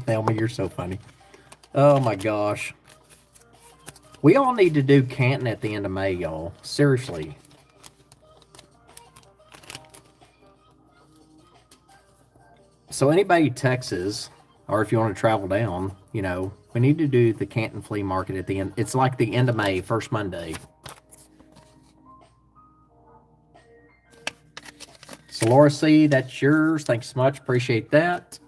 Thelma, you're so funny. Oh my gosh. We all need to do Canton at the end of May, y'all. Seriously. So anybody Texas, or if you want to travel down, you know, we need to do the Canton Flea Market at the end. It's like the end of May, first Monday. So Laura C, that's yours. Thanks so much. Appreciate that.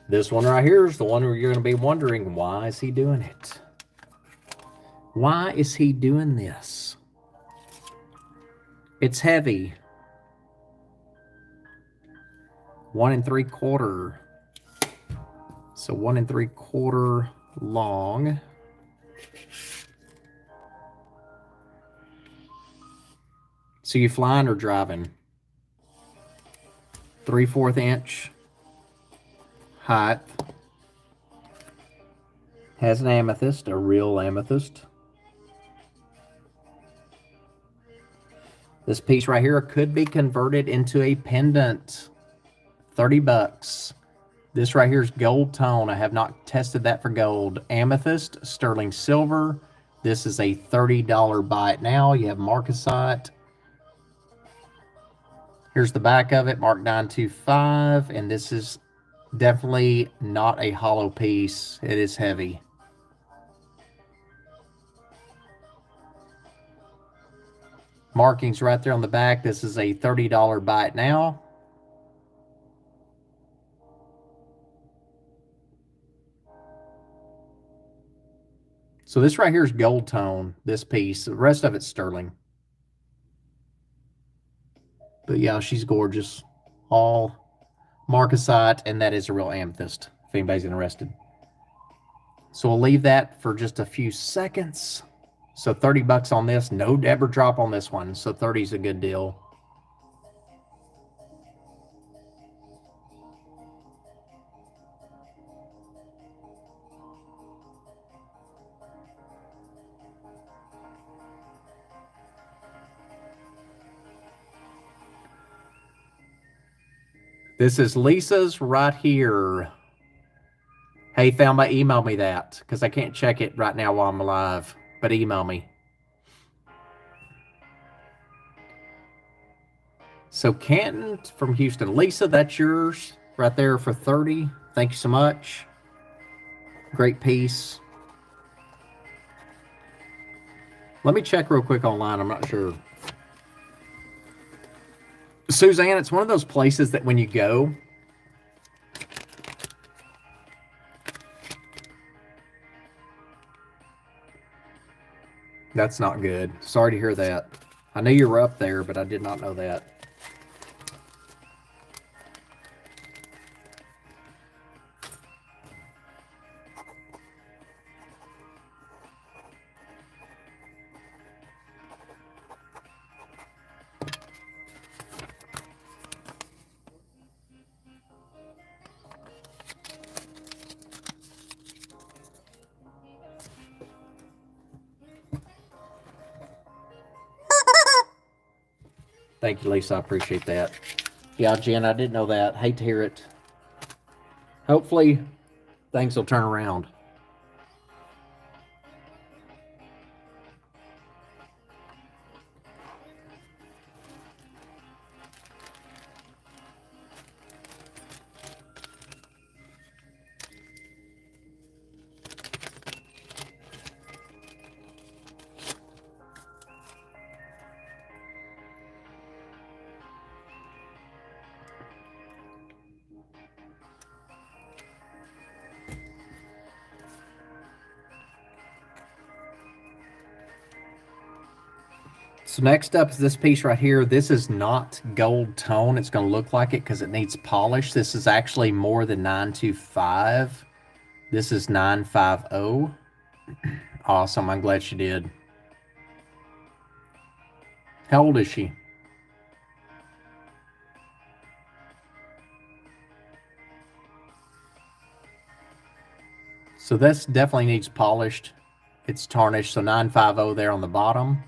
This one right here is the one where you're going to be wondering, why is he doing it? Why is he doing this? It's heavy. 1 3/4. So 1 3/4 long. So you flying or driving? 3/4 inch height. Has an amethyst, a real amethyst. This piece right here could be converted into a pendant. $30. This right here is gold tone. I have not tested that for gold. Amethyst, sterling silver. This is a $30 buy it now. You have marcasite. Here's the back of it, mark 925, and this is definitely not a hollow piece. It is heavy. Markings right there on the back. This is a $30 buy it now. So this right here is gold tone, this piece. The rest of it's sterling. But yeah, she's gorgeous. All marcasite, and that is a real amethyst, if anybody's interested. So we'll leave that for just a few seconds. So 30 bucks on this. No Deborah drop on this one. So 30 is a good deal. This is Lisa's right here. Hey, Thelma, email me that because I can't check it right now while I'm live, but email me. So Canton from Houston. Lisa, that's yours right there for 30. Thank you so much. Great piece. Let me check real quick online. I'm not sure. Suzanne, it's one of those places that when you go, that's not good. Sorry to hear that. I knew you were up there, but I did not know that. Thank you, Lisa. I appreciate that. Yeah, Jen, I didn't know that. Hate to hear it. Hopefully, things will turn around. So next up is this piece right here. This is not gold tone. It's going to look like it because it needs polish. This is actually more than 925. This is 950. Awesome. I'm glad she did. How old is she? So this definitely needs polished. It's tarnished. So 950 there on the bottom.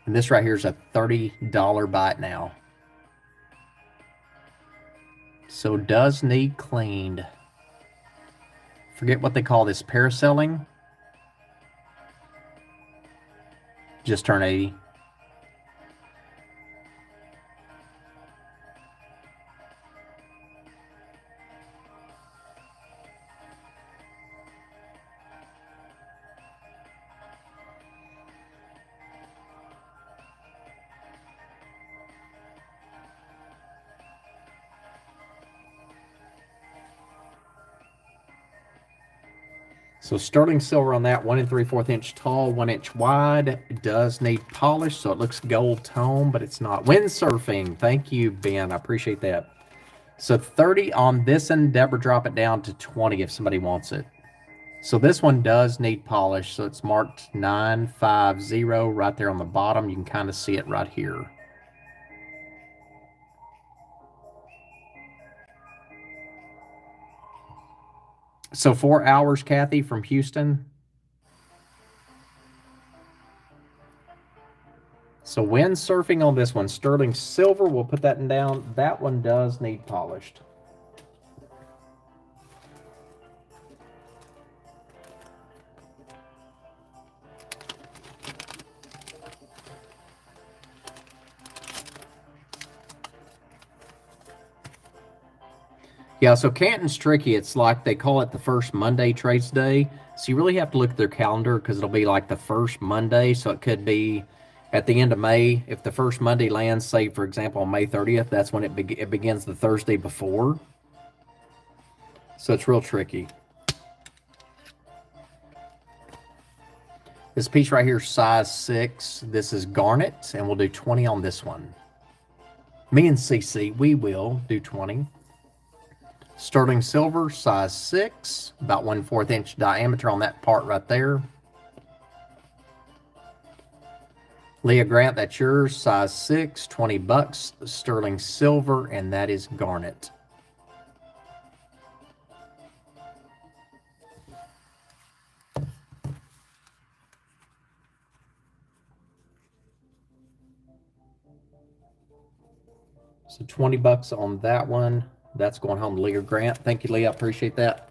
And this right here is a $30 buy it now. So does need cleaned. Forget what they call this, paraselling. Just turned 80. So sterling silver on that, 1 3/4 inch tall, 1 inch wide. It does need polish, so it looks gold tone, but it's not. Windsurfing, thank you, Ben. I appreciate that. So 30 on this, and Deborah, drop it down to 20 if somebody wants it. So this one does need polish, so it's marked 950 right there on the bottom. You can kind of see it right here. So 4 hours, Kathy, from Houston. So windsurfing on this one, sterling silver, we'll put that down. That one does need polished. Yeah, so Canton's tricky. It's like they call it the first Monday trades day. So you really have to look at their calendar because it'll be like the first Monday. So it could be at the end of May. If the first Monday lands, say, for example, on May 30th, that's when it begins the Thursday before. So it's real tricky. This piece right here, size 6. This is garnet, and we'll do 20 on this one. Me and CC, we will do 20. Sterling silver, size 6, about 1/4 inch diameter on that part right there. Leah Grant, that's yours, size 6, 20 bucks, sterling silver, and that is garnet. So 20 bucks on that one. That's going home to Leah Grant. Thank you, Leah. I appreciate that.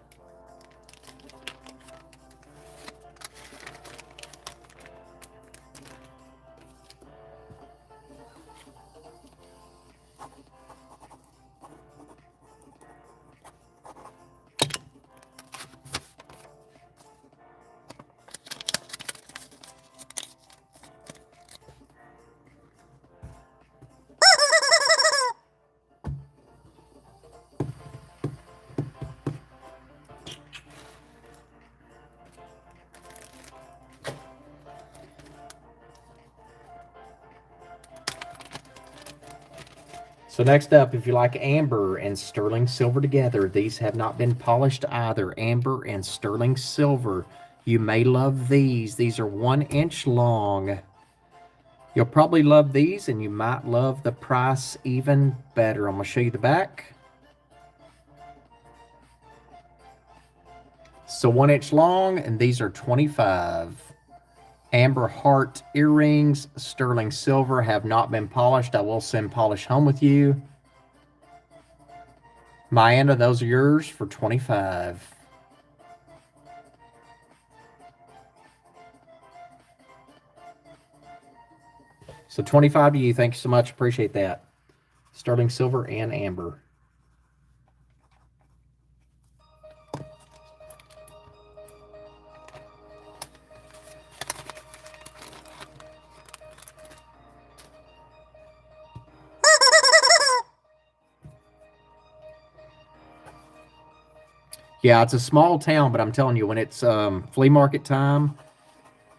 So next up, if you like amber and sterling silver together, these have not been polished either. Amber and sterling silver. You may love these. These are 1 inch long. You'll probably love these, and you might love the price even better. I'm going to show you the back. So 1 inch long, and these are 25. Amber heart earrings, sterling silver, have not been polished. I will send polish home with you. Myana, those are yours for 25. So 25 to you. Thank you so much. Appreciate that. Sterling silver and amber. Yeah, it's a small town, but I'm telling you, when it's flea market time,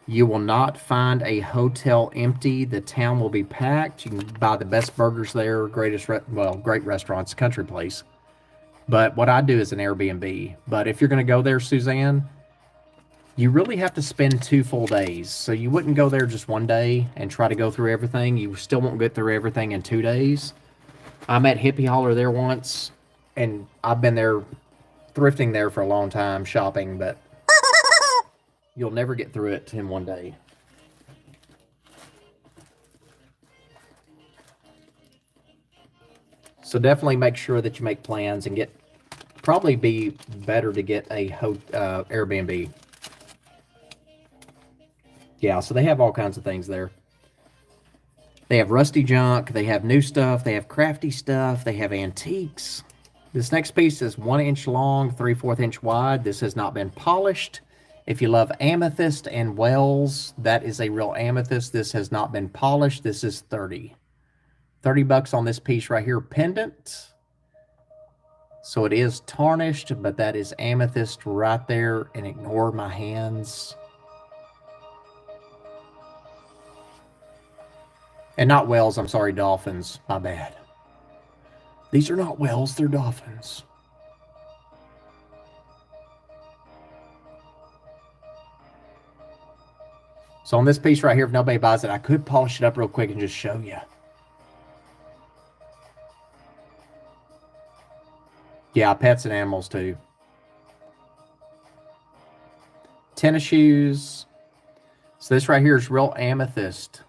you will not find a hotel empty. The town will be packed. You can buy the best burgers there, great restaurants, country place. But what I do is an Airbnb. But if you're going to go there, Suzanne, you really have to spend 2 full days. So you wouldn't go there just one day and try to go through everything. You still won't get through everything in 2 days. I'm at Hippie Holler there once, and I've been there thrifting there for a long time, shopping, but you'll never get through it in one day. So definitely make sure that you make plans and probably be better to get a Airbnb. Yeah, so they have all kinds of things there. They have rusty junk, they have new stuff, they have crafty stuff, they have antiques. This next piece is 1 inch long, 3/4 inch wide. This has not been polished. If you love amethyst and wells, that is a real amethyst. This has not been polished. This is 30. 30 bucks on this piece right here, pendant. So it is tarnished, but that is amethyst right there. And ignore my hands. And not whales, I'm sorry, dolphins. My bad. These are not whales, they're dolphins. So on this piece right here, if nobody buys it, I could polish it up real quick and just show you. Yeah, pets and animals too. Tennis shoes. So this right here is real amethyst.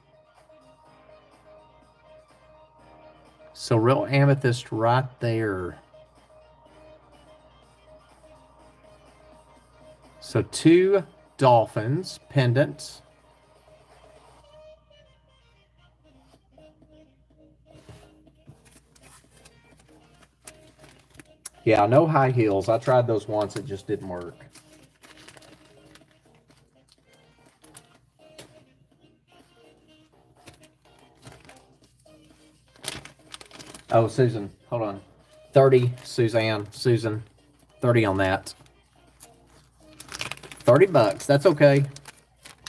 So real amethyst right there. So 2 dolphins pendants. Yeah, no high heels. I tried those once. It just didn't work. Oh, Susan, hold on. 30, Susan, 30 on that. 30 bucks, that's okay.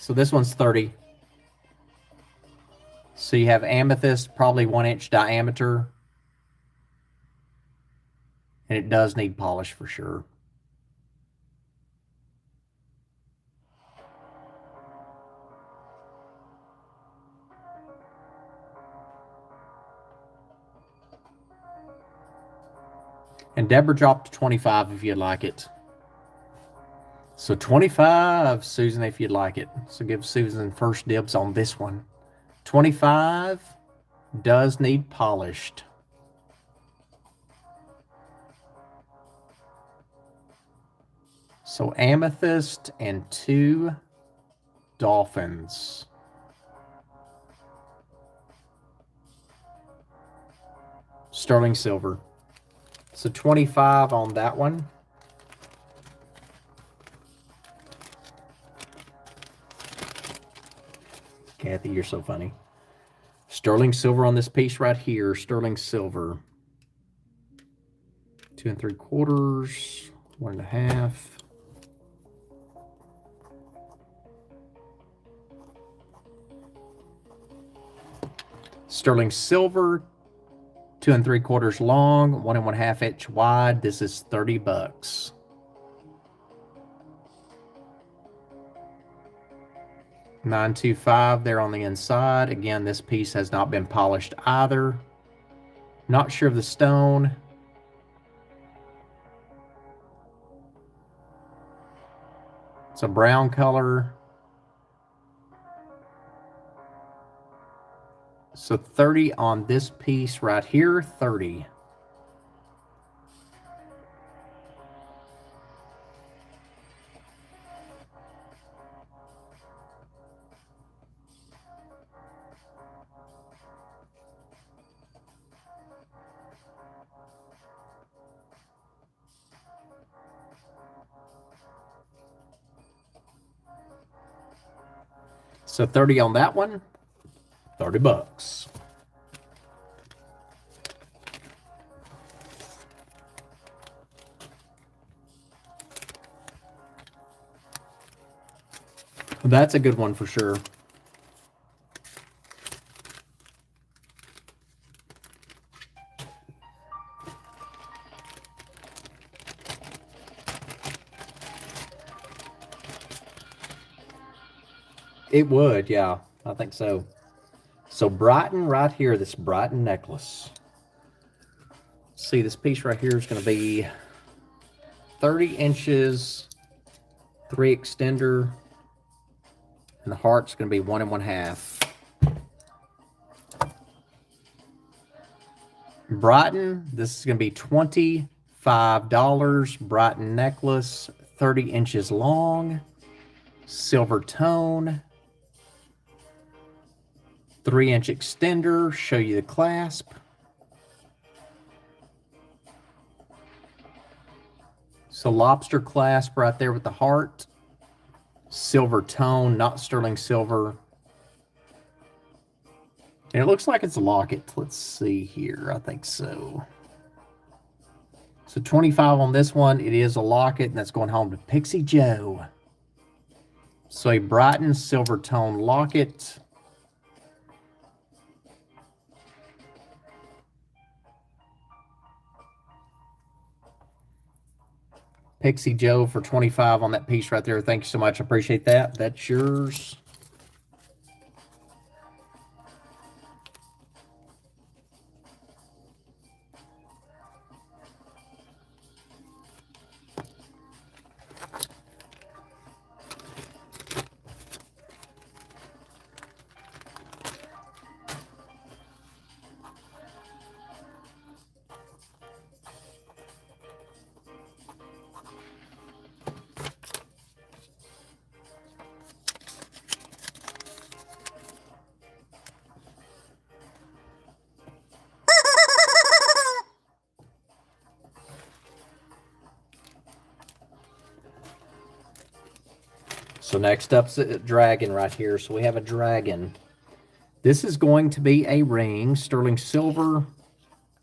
So this one's 30. So you have amethyst, probably 1-inch diameter. And it does need polish for sure. And Deborah dropped to 25 if you'd like it. So 25, Susan, if you'd like it. So give Susan first dibs on this one. 25 does need polished. So amethyst and 2 dolphins. Sterling silver. So 25 on that one. Kathy, you're so funny. Sterling silver on this piece right here. Sterling silver. 2 3/4, 1.5. Sterling silver, 2 3/4 long, 1 1/2 inch wide. This is 30 bucks. $925 there on the inside. Again, this piece has not been polished either. Not sure of the stone. It's a brown color. So 30 on this piece right here, 30. So 30 on that one, 30 bucks. That's a good one for sure. It would, yeah, I think so. So Brighton right here, this Brighton necklace. See, this piece right here is going to be 30 inches, 3 extender, and the heart's going to be 1 1/2. Brighton, this is going to be $25. Brighton necklace, 30 inches long, silver tone, 3-inch extender. Show you the clasp. So lobster clasp right there with the heart. Silver tone, not sterling silver. And it looks like it's a locket. Let's see here. I think so. So 25 on this one. It is a locket, and that's going home to Pixie Joe. So a Brighton silver tone locket. Pixie Joe for 25 on that piece right there. Thank you so much. I appreciate that. That's yours. So next up's a dragon right here. So we have a dragon. This is going to be a ring, sterling silver.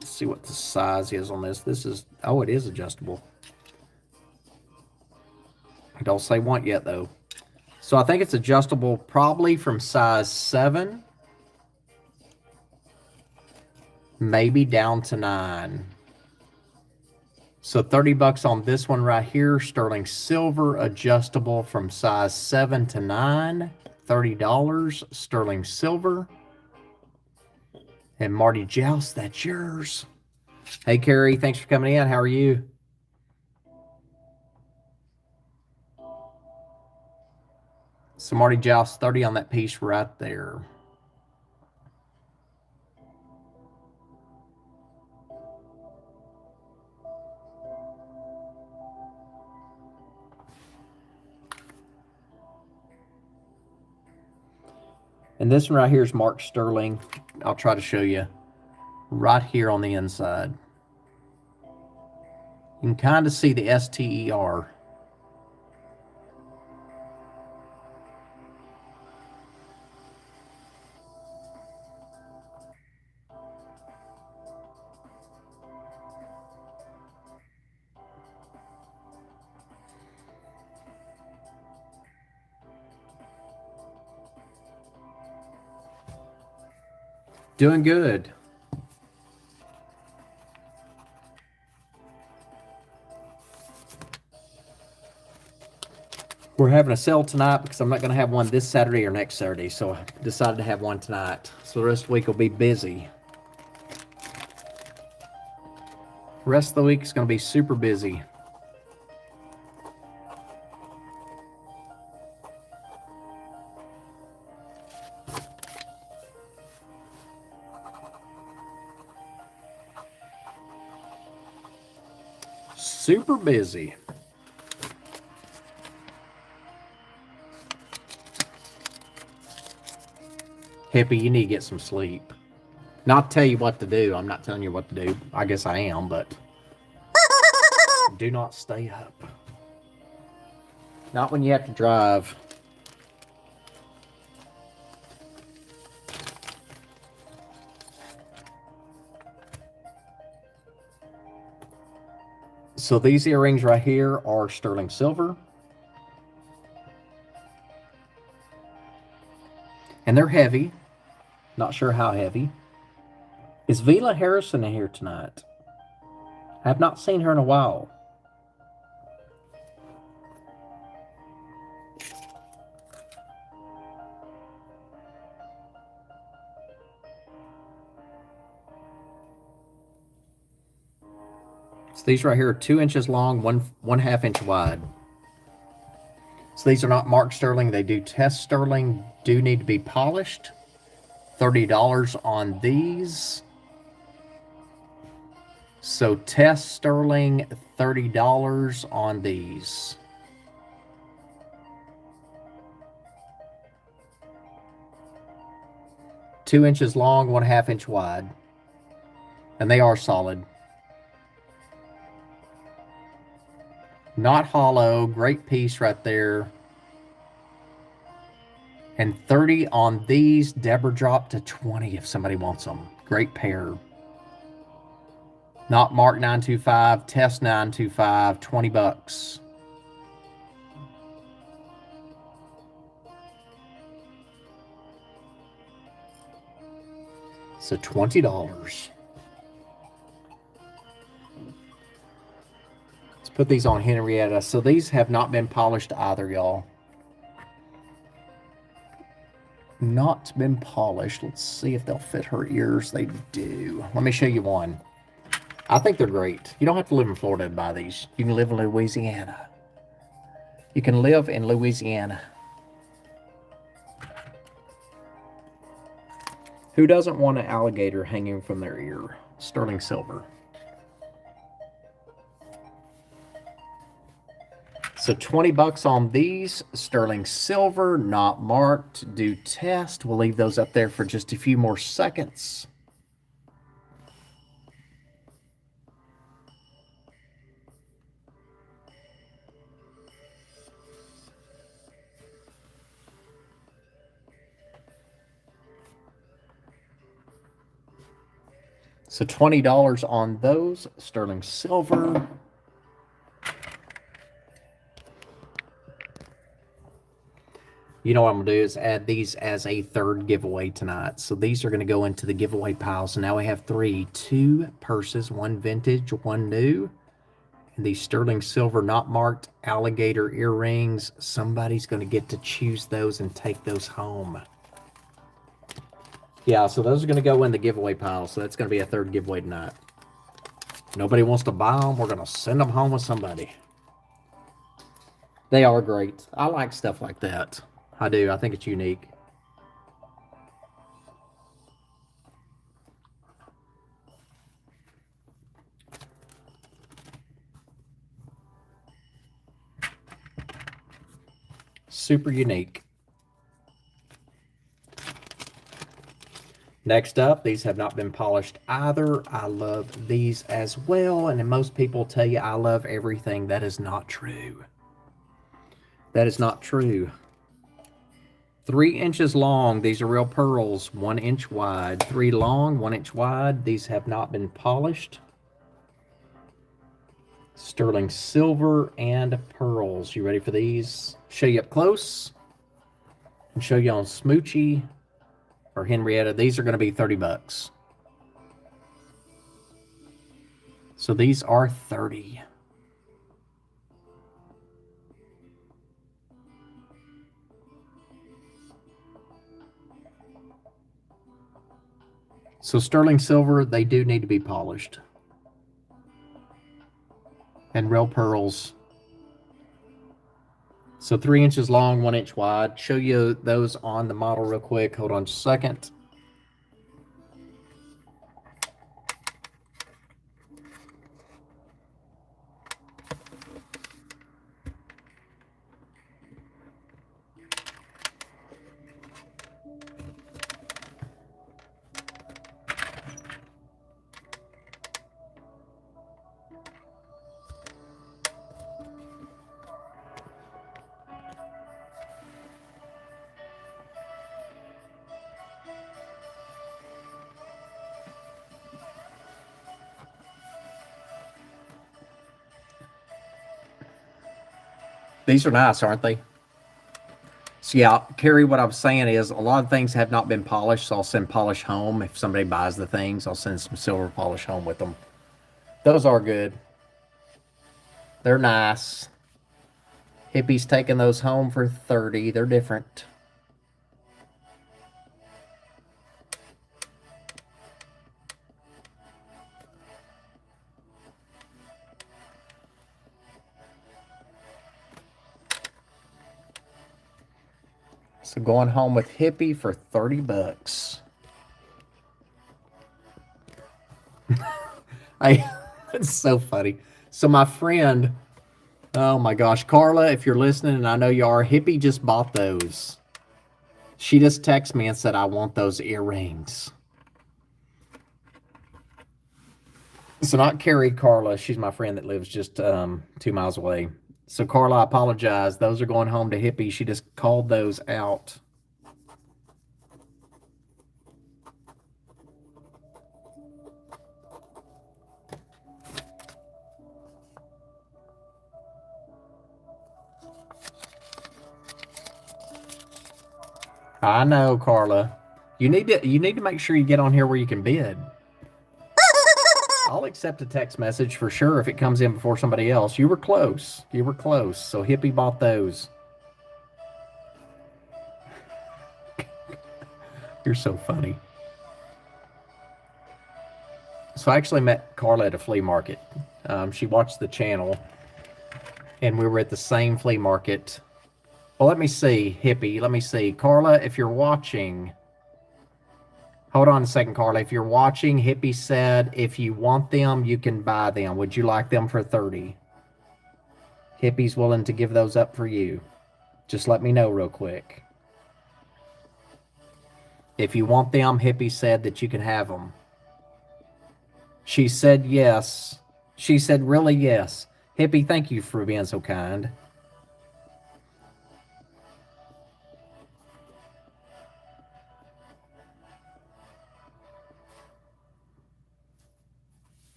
Let's see what the size is on this. This is, oh, it is adjustable. I don't say want yet though. So I think it's adjustable probably from size 7, maybe down to 9. So 30 bucks on this one right here, sterling silver, adjustable from size 7 to 9, $30, sterling silver. And Marty Joust, that's yours. Hey, Carrie, thanks for coming in. How are you? So Marty Joust, 30 on that piece right there. And this one right here is Mark Sterling. I'll try to show you right here on the inside. You can kind of see the STER. Doing good. We're having a sale tonight because I'm not going to have one this Saturday or next Saturday, so I decided to have one tonight. So the rest of the week will be busy. The rest of the week is going to be super busy. Super busy. Hippie, you need to get some sleep. Not tell you what to do. I'm not telling you what to do. I guess I am, but do not stay up. Not when you have to drive. So these earrings right here are sterling silver. And they're heavy. Not sure how heavy. Is Vila Harrison in here tonight? I have not seen her in a while. So these right here are 2 inches long, one half inch wide. So these are not marked sterling. They do test sterling. Do need to be polished. $30 on these. So test sterling, $30 on these. Two inches long, one half inch wide. And they are solid. Not hollow. Great piece right there. And 30 on these. Deborah dropped to 20 if somebody wants them. Great pair. Not marked 925. Test 925. 20 bucks. So $20. Let's put these on Henrietta. So these have not been polished either, y'all. Not been polished. Let's see if they'll fit her ears. They do. Let me show you one. I think they're great. You don't have to live in Florida to buy these. You can live in Louisiana. You can live in Louisiana. Who doesn't want an alligator hanging from their ear? Sterling silver. So 20 bucks on these. Sterling silver, not marked. Do test. We'll leave those up there for just a few more seconds. So $20 on those. Sterling silver. You know what I'm going to do is add these as a third giveaway tonight. So these are going to go into the giveaway pile. So now we have three. Two purses, one vintage, one new. And these sterling silver not marked alligator earrings. Somebody's going to get to choose those and take those home. Yeah, so those are going to go in the giveaway pile. So that's going to be a third giveaway tonight. Nobody wants to buy them. We're going to send them home with somebody. They are great. I like stuff like that. I do. I think it's unique. Super unique. Next up, these have not been polished either. I love these as well. And most people tell you I love everything. That is not true. That is not true. 3 inches long. These are real pearls. 1 inch wide. 3 long, 1 inch wide. These have not been polished. Sterling silver and pearls. You ready for these? Show you up close and show you on Smoochie or Henrietta. These are going to be 30 bucks. So these are 30. So sterling silver, they do need to be polished. And real pearls. So 3 inches long, 1 inch wide. Show you those on the model real quick. Hold on just a second. These are nice, aren't they? So yeah, Carrie, what I was saying is a lot of things have not been polished, so I'll send polish home. If somebody buys the things, I'll send some silver polish home with them. Those are good. They're nice. Hippie's taking those home for 30. They're different. So going home with Hippie for 30 bucks. It's so funny. So my friend, oh my gosh, Carla, if you're listening, and I know you are, Hippie just bought those. She just texted me and said, I want those earrings. So not Carrie, Carla. She's my friend that lives just 2 miles away. So Carla, I apologize. Those are going home to Hippie. She just called those out. I know, Carla. You need to make sure you get on here where you can bid. I'll accept a text message for sure if it comes in before somebody else. You were close. You were close. So Hippie bought those. You're so funny. So I actually met Carla at a flea market. She watched the channel, and we were at the same flea market. Well, let me see, Hippie. Let me see. Carla, if you're watching... Hold on a second, Carla. If you're watching, Hippie said, if you want them, you can buy them. Would you like them for 30? Hippie's willing to give those up for you. Just let me know real quick. If you want them, Hippie said that you can have them. She said yes. She said really yes. Hippie, thank you for being so kind.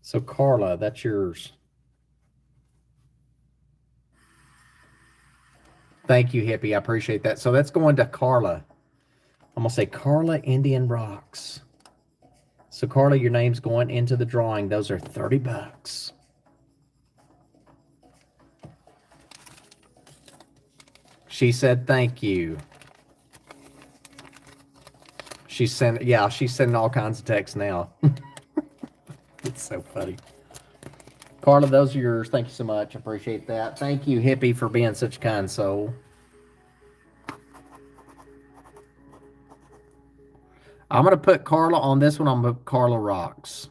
So Carla, that's yours. Thank you, Hippie. I appreciate that. So that's going to Carla. I'm going to say Carla Indian Rocks. So Carla, your name's going into the drawing. Those are 30 bucks. She said thank you. She's sending all kinds of texts now. It's so funny. Carla, those are yours. Thank you so much. Appreciate that. Thank you, Hippie, for being such a kind soul. I'm going to put Carla on this one. I'm going to put Carla Rocks.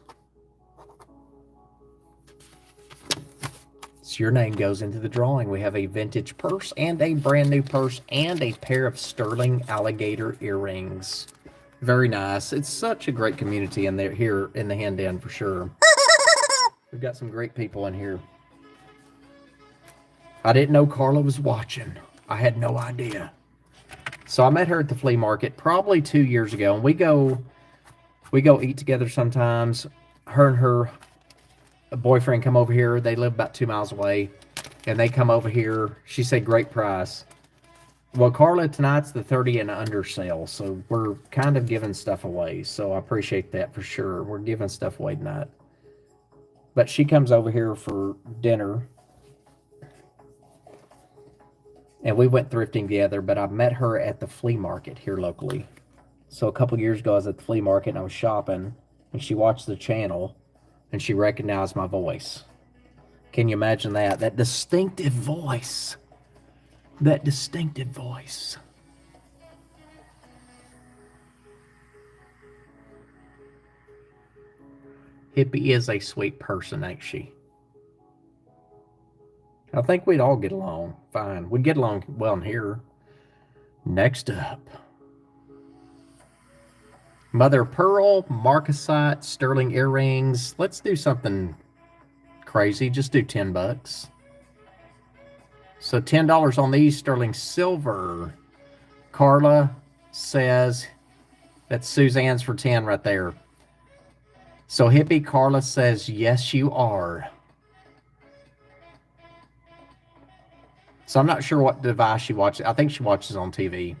So your name goes into the drawing. We have a vintage purse and a brand new purse and a pair of sterling alligator earrings. Very nice. It's such a great community in there here in the Hand Den for sure. We've got some great people in here. I didn't know Carla was watching. I had no idea. So I met her at the flea market probably 2 years ago, and we go eat together sometimes. Her and her boyfriend come over here. They live about 2 miles away, and they come over here. She said great price. Well, Carla, tonight's the 30 and under sale, so we're kind of giving stuff away. So I appreciate that for sure. We're giving stuff away tonight. But she comes over here for dinner. And we went thrifting together, but I met her at the flea market here locally. So a couple years ago, I was at the flea market and I was shopping, and she watched the channel and she recognized my voice. Can you imagine that? That distinctive voice. That distinctive voice. Hippie is a sweet person, ain't she? I think we'd all get along fine. We'd get along well in here. Next up. Mother of Pearl, Marcasite, sterling earrings. Let's do something crazy. Just do 10 bucks. So $10 on these sterling silver. Carla says that's Suzanne's for 10 right there. So Hippie Carla says, yes, you are. So I'm not sure what device she watches. I think she watches on TV.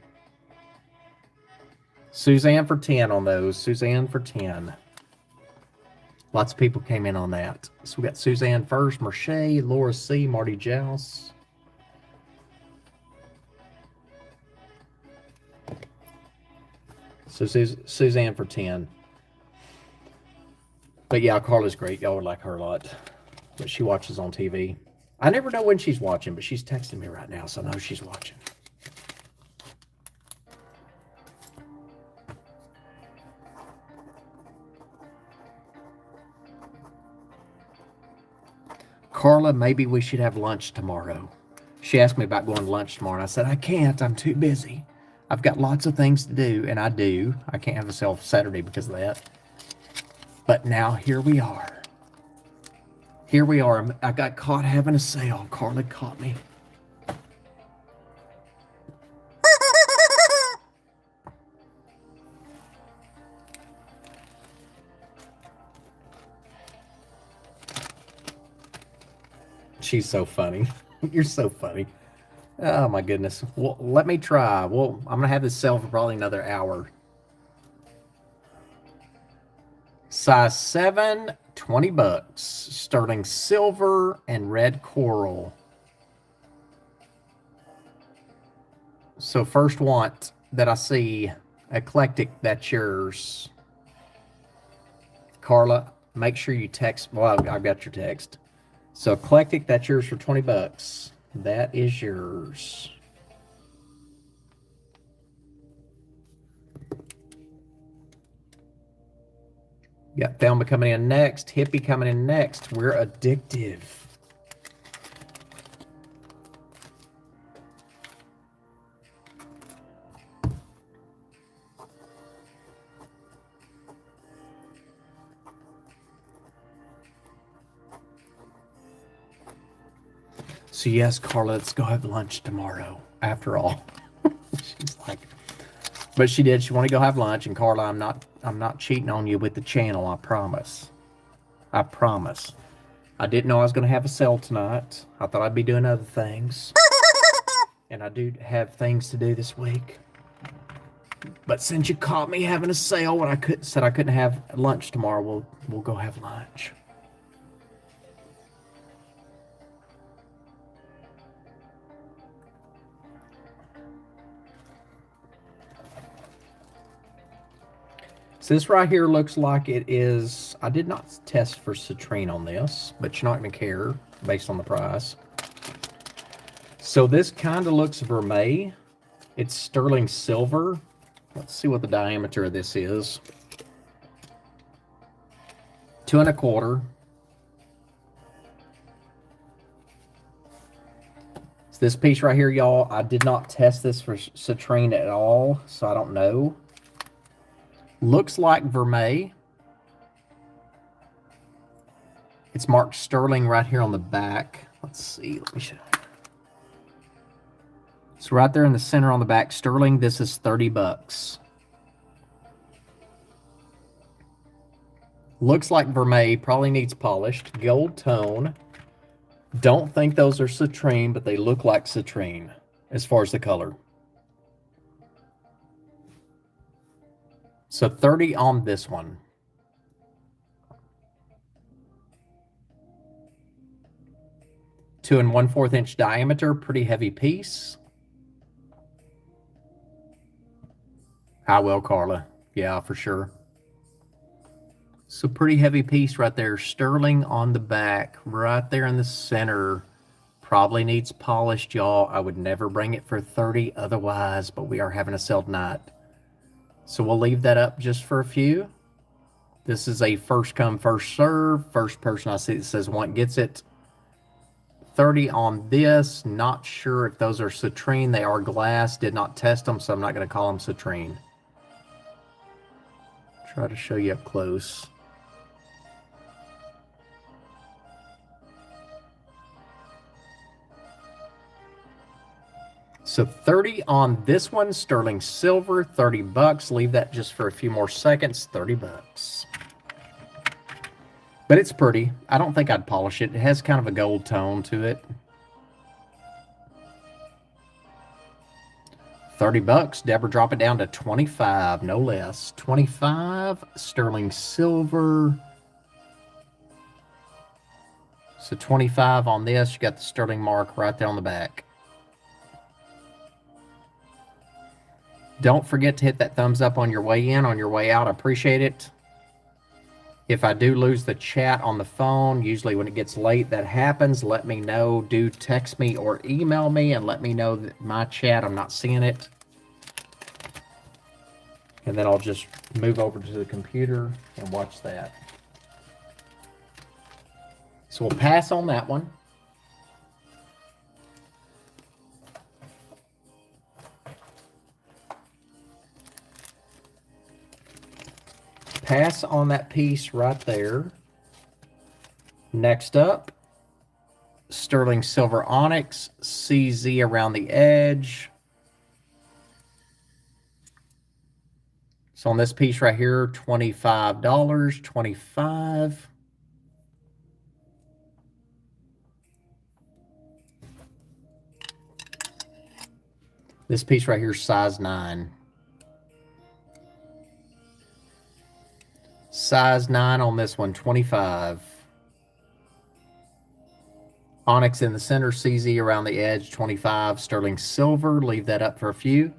Suzanne for 10 on those. Suzanne for 10. Lots of people came in on that. So we got Suzanne first, Merche, Laura C, Marty Jouse. So Suzanne for 10. But yeah, Carla's great. Y'all would like her a lot. But she watches on TV. I never know when she's watching, but she's texting me right now, so I know she's watching. Carla, maybe we should have lunch tomorrow. She asked me about going to lunch tomorrow, and I said, I can't. I'm too busy. I've got lots of things to do, and I do. I can't have a self Saturday because of that. But now here we are. Here we are. I got caught having a sale. Carla caught me. She's so funny. You're so funny. Oh my goodness. Well, let me try. Well, I'm gonna have this sale for probably another hour. Size 7, 20 bucks. Sterling silver and red coral. So first want that I see, eclectic, that's yours. Carla, make sure you text. Well, I've got your text. So eclectic, that's yours for 20 bucks. That is yours. Got Thelma coming in next. Hippie coming in next. We're addictive. So yes, Carla, let's go have lunch tomorrow. After all, she's like, but she did. She wanted to go have lunch. And Carla, I'm not cheating on you with the channel. I promise. I promise. I didn't know I was going to have a sale tonight. I thought I'd be doing other things. And I do have things to do this week. But since you caught me having a sale when I said I couldn't have lunch tomorrow, we'll go have lunch. So this right here looks like it is, I did not test for citrine on this, but you're not going to care based on the price. So this kind of looks vermeil. It's sterling silver. Let's see what the diameter of this is. 2 1/4. So this piece right here, y'all, I did not test this for citrine at all, so I don't know. Looks like vermeil. It's marked sterling right here on the back. Let's see. Let me show you. So right there in the center on the back, sterling. This is 30 bucks. Looks like vermeil. Probably needs polished. Gold tone. Don't think those are citrine, but they look like citrine as far as the color. So 30 on this one. Two and 1/4 inch diameter, pretty heavy piece. I will, Carla. Yeah, for sure. So pretty heavy piece right there. Sterling on the back, right there in the center. Probably needs polished, y'all. I would never bring it for 30 otherwise, but we are having a sale tonight. So we'll leave that up just for a few. This is a first come, first serve. First person I see that says want gets it. 30 on this. Not sure if those are citrine. They are glass. Did not test them, so I'm not going to call them citrine. Try to show you up close. So 30 on this one, sterling silver, 30 bucks. Leave that just for a few more seconds, 30 bucks. But it's pretty. I don't think I'd polish it. It has kind of a gold tone to it. 30 bucks. Deborah, drop it down to 25, no less. 25, sterling silver. So 25 on this. You got the sterling mark right there on the back. Don't forget to hit that thumbs up on your way in, on your way out. I appreciate it. If I do lose the chat on the phone, usually when it gets late, that happens. Let me know. Do text me or email me and let me know that my chat, I'm not seeing it. And then I'll just move over to the computer and watch that. So we'll pass on that one. Pass on that piece right there. Next up, sterling silver onyx, CZ around the edge. So on this piece right here, $25, $25. This piece right here, size 9. Size 9 on this one, 25. Onyx in the center, CZ around the edge, 25. Sterling silver, leave that up for a few.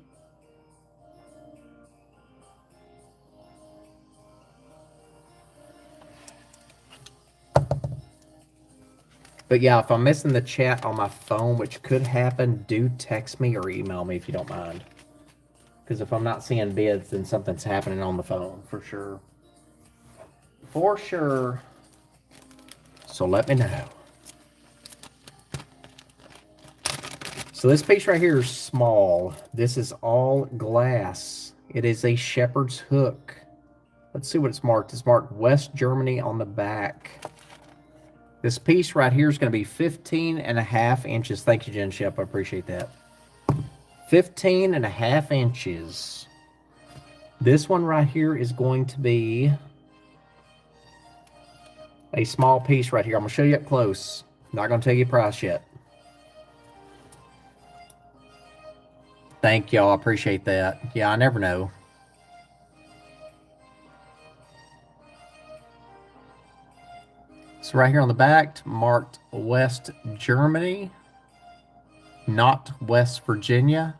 But yeah, if I'm missing the chat on my phone, which could happen, do text me or email me if you don't mind. Because if I'm not seeing bids, then something's happening on the phone, for sure. For sure. So let me know. So this piece right here is small. This is all glass. It is a shepherd's hook. Let's see what it's marked. It's marked West Germany on the back. This piece right here is going to be 15.5 inches. Thank you, Jen Shep. I appreciate that. 15.5 inches. This one right here is going to be A small piece right here. I'm going to show you up close. Not going to tell you price yet. Thank y'all. I appreciate that. Yeah, I never know. So right here on the back, marked West Germany, not West Virginia.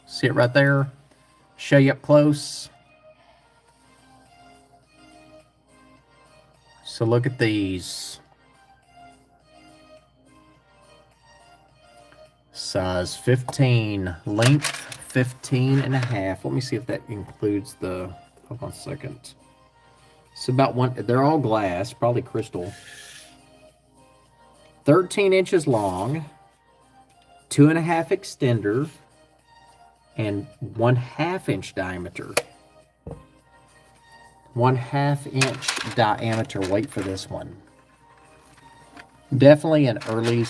See it right there? Show you up close. So look at these. Size 15, length 15 and a half. Let me see if that includes the, hold on a second. It's about one, they're all glass, probably crystal. 13 inches long, 2.5 extender, and 1/2 inch diameter. 1/2 inch diameter. Wait for this one. Definitely an early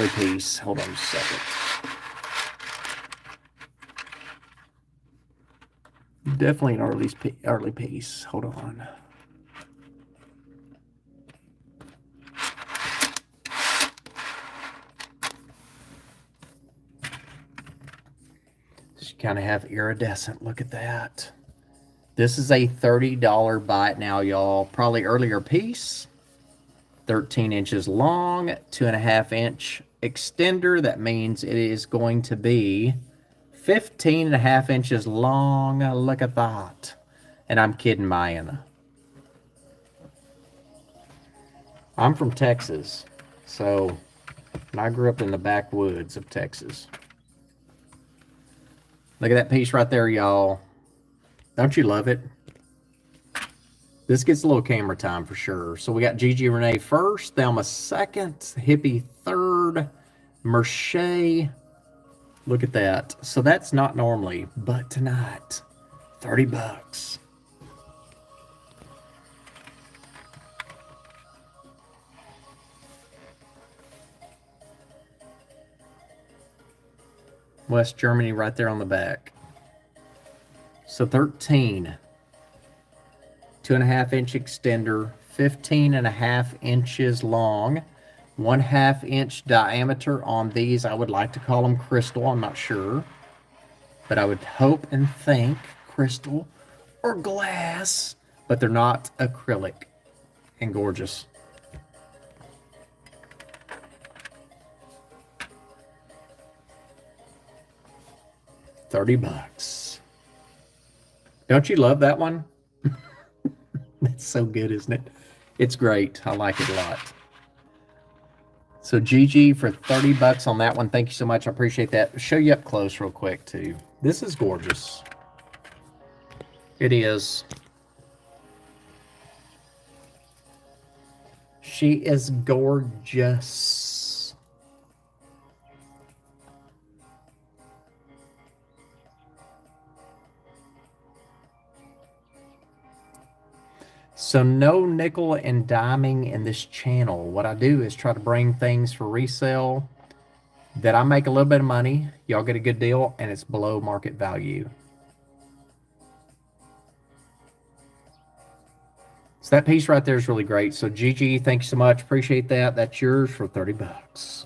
piece. Hold on a second. Definitely an early piece. Hold on. Just kind of have iridescent. Look at that. This is a $30 buy it now, y'all. Probably earlier piece. 13 inches long, 2.5 inch extender. That means it is going to be 15.5 inches long. Look at that. And I'm kidding, Mayan. I'm from Texas, so I grew up in the backwoods of Texas. Look at that piece right there, y'all. Don't you love it? This gets a little camera time for sure. So we got Gigi Renee first, Thelma second, Hippie third, Merche. Look at that. So that's not normally, but tonight, 30 bucks. West Germany right there on the back. So 13. 2.5 inch extender, 15.5 inches long, 1/2 inch diameter on these. I would like to call them crystal. I'm not sure, but I would hope and think crystal or glass, but they're not acrylic, and gorgeous. $30. Don't you love that one? That's so good, isn't it? It's great. I like it a lot. So Gigi for 30 bucks on that one. Thank you so much. I appreciate that. Show you up close real quick too. This is gorgeous. It is. She is gorgeous. So no nickel and diming in this channel. What I do is try to bring things for resale that I make a little bit of money. Y'all get a good deal, and it's below market value. So that piece right there is really great. So Gigi, thank you so much. Appreciate that. That's yours for 30 bucks.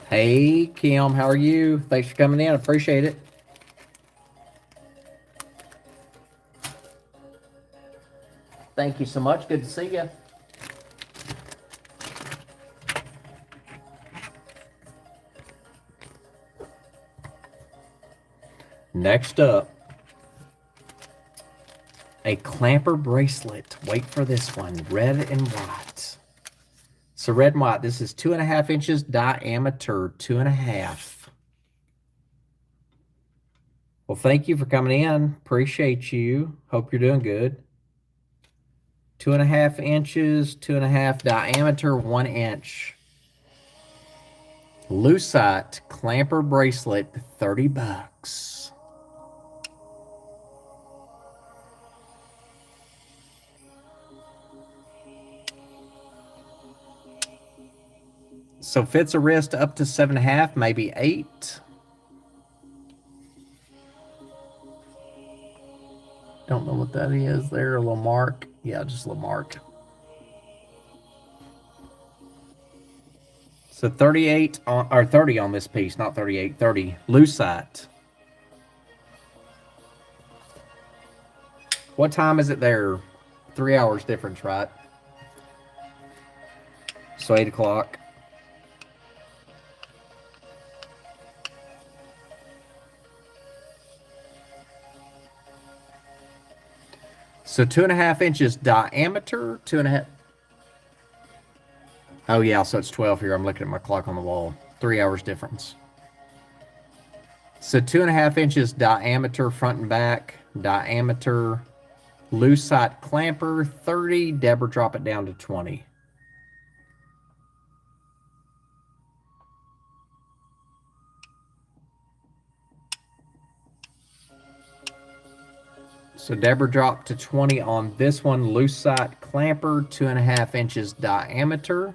Hey, Kim, how are you? Thanks for coming in. I appreciate it. Thank you so much. Good to see you. Next up, a clamper bracelet. Wait for this one. Red and white. So red and white. This is 2.5 inches diameter. 2.5. Well, thank you for coming in. Appreciate you. Hope you're doing good. 2.5 inches, 2.5 diameter, 1 inch. Lucite clamper bracelet, 30 bucks. So fits a wrist up to 7.5, maybe 8. Don't know what that is there, a little mark. Yeah, just a little mark. So 38 on, or 30 on this piece, not 38, 30. Lucite. What time is it there? 3 hours difference, right? So 8 o'clock. So 2.5 inches diameter, 2.5. Oh yeah, so it's 12 here. I'm looking at my clock on the wall. 3 hours difference. So 2.5 inches diameter, front and back, diameter, lucite clamper, 30. Deborah, drop it down to 20. So Deborah dropped to 20 on this one. Lucite clamper, 2.5 inches diameter.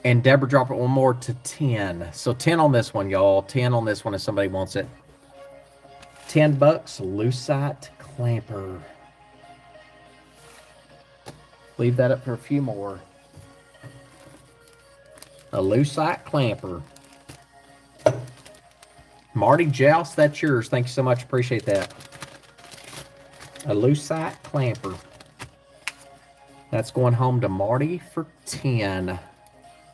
And Deborah dropped it one more to 10. So 10 on this one, y'all. 10 on this one if somebody wants it. 10 bucks, lucite clamper. Leave that up for a few more. A lucite clamper. Marty Joust, that's yours. Thank you so much. Appreciate that. A lucite clamper. That's going home to Marty for 10.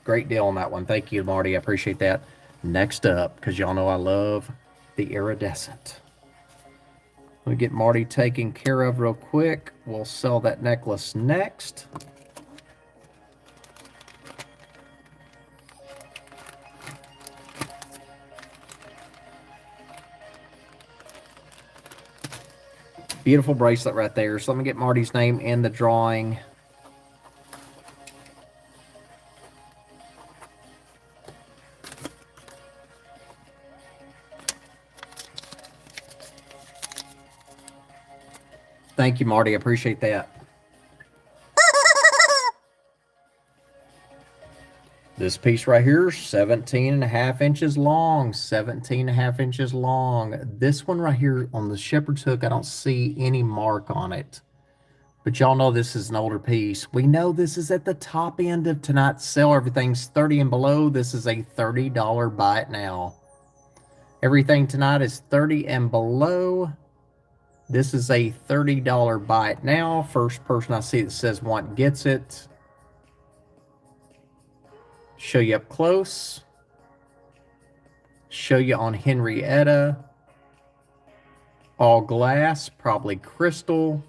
Great deal on that one. Thank you, Marty. I appreciate that. Next up, because y'all know I love the iridescent. Let me get Marty taken care of real quick. We'll sell that necklace next. Beautiful bracelet right there. So let me get Marty's name in the drawing. Thank you, Marty. I appreciate that. This piece right here, 17.5 inches long. 17.5 inches long. This one right here on the shepherd's hook, I don't see any mark on it. But y'all know this is an older piece. We know this is at the top end of tonight's sale. Everything's 30 and below. This is a $30 buy it now. Everything tonight is 30 and below. This is a $30 buy it now. First person I see that says want gets it. Show you up close. Show you on Henrietta. All glass, probably crystal.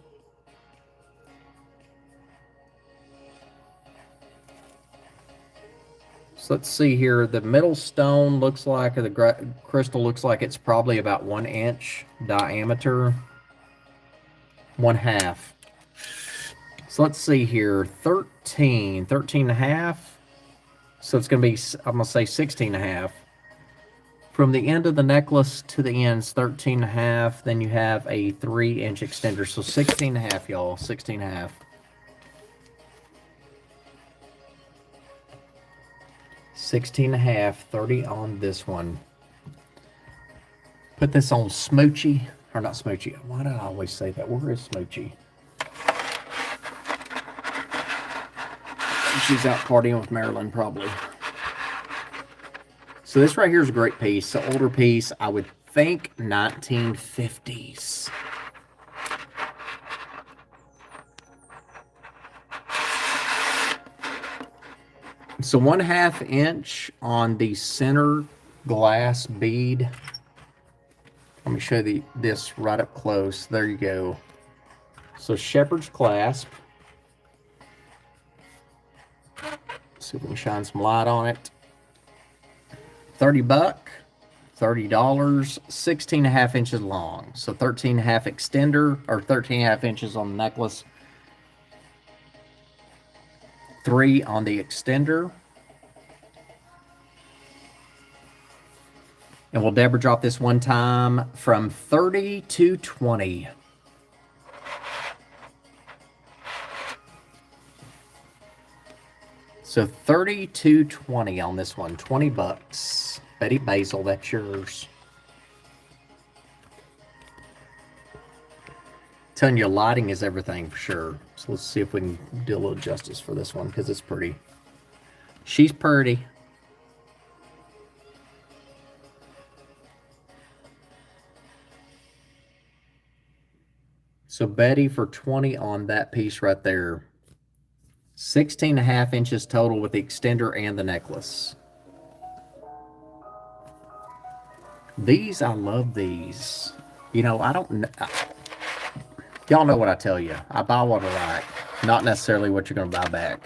So let's see here. The middle stone looks like, or the crystal looks like it's probably about 1 inch diameter. 1/2. So let's see here. 13 and a half. So it's going to be, I'm going to say 16 and a half. From the end of the necklace to the ends, 13 and a half. Then you have a 3-inch extender. So 16 and a half, y'all. 16 and a half. 16 and a half, 30 on this one. Put this on Smoochy, or not Smoochy. Why do I always say that? Where is Smoochy? She's out partying with Marilyn, probably. So this right here is a great piece. An older piece, I would think 1950s. So 1/2 inch on the center glass bead. Let me show you this right up close. There you go. So shepherd's clasp. See if we can shine some light on it. 30 buck, $30, 16 and a half inches long. So 13 and a half extender, or 13 and a half inches on the necklace. 3 on the extender. And we'll Deborah drop this one time from 30 to 20. So 30 to 20 on this one, 20 bucks. Betty Basil, that's yours. Telling you, lighting is everything for sure. So let's see if we can do a little justice for this one because it's pretty. She's pretty. So Betty for 20 on that piece right there. 16 and a half inches total with the extender and the necklace. These, I love these. You know, I don't know. Y'all know what I tell you. I buy what I like. Not necessarily what you're going to buy back.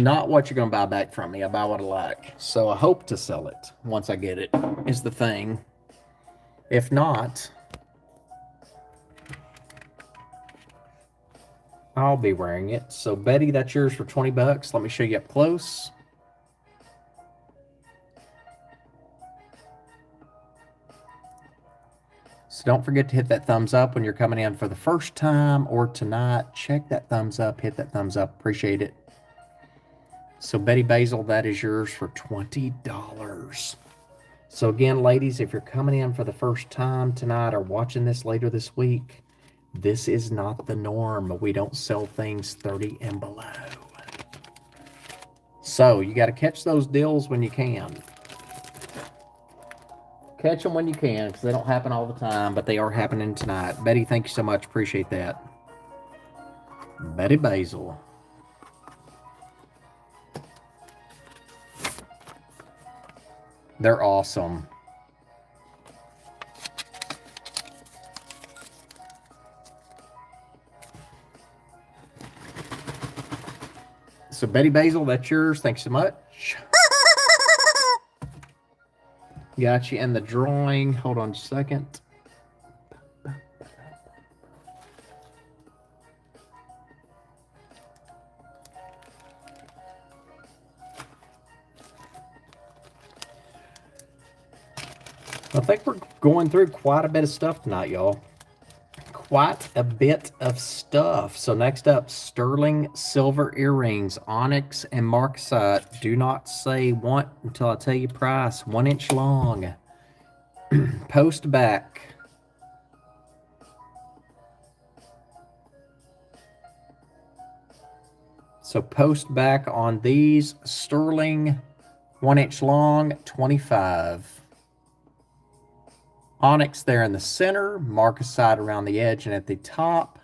Not what you're going to buy back from me. I buy what I like. So I hope to sell it once I get it, is the thing. If not, I'll be wearing it. So Betty, that's yours for 20 bucks. Let me show you up close. So don't forget to hit that thumbs up when you're coming in for the first time or tonight. Check that thumbs up, hit that thumbs up. Appreciate it. So Betty Basil, that is yours for $20. So again, ladies, if you're coming in for the first time tonight or watching this later this week, this is not the norm. We don't sell things 30 and below. So you got to catch those deals when you can. Catch them when you can because they don't happen all the time, but they are happening tonight. Betty, thank you so much. Appreciate that. Betty Basil. They're awesome. So Betty Basil, that's yours. Thanks so much. Got you in the drawing. Hold on a second. I think we're going through quite a bit of stuff tonight, y'all. Quite a bit of stuff. So next up, sterling silver earrings, onyx and marcasite. Do not say want until I tell you price. 1 inch long. Post back. So post back on these sterling 1 inch long, 25. Onyx there in the center, marcasite around the edge and at the top.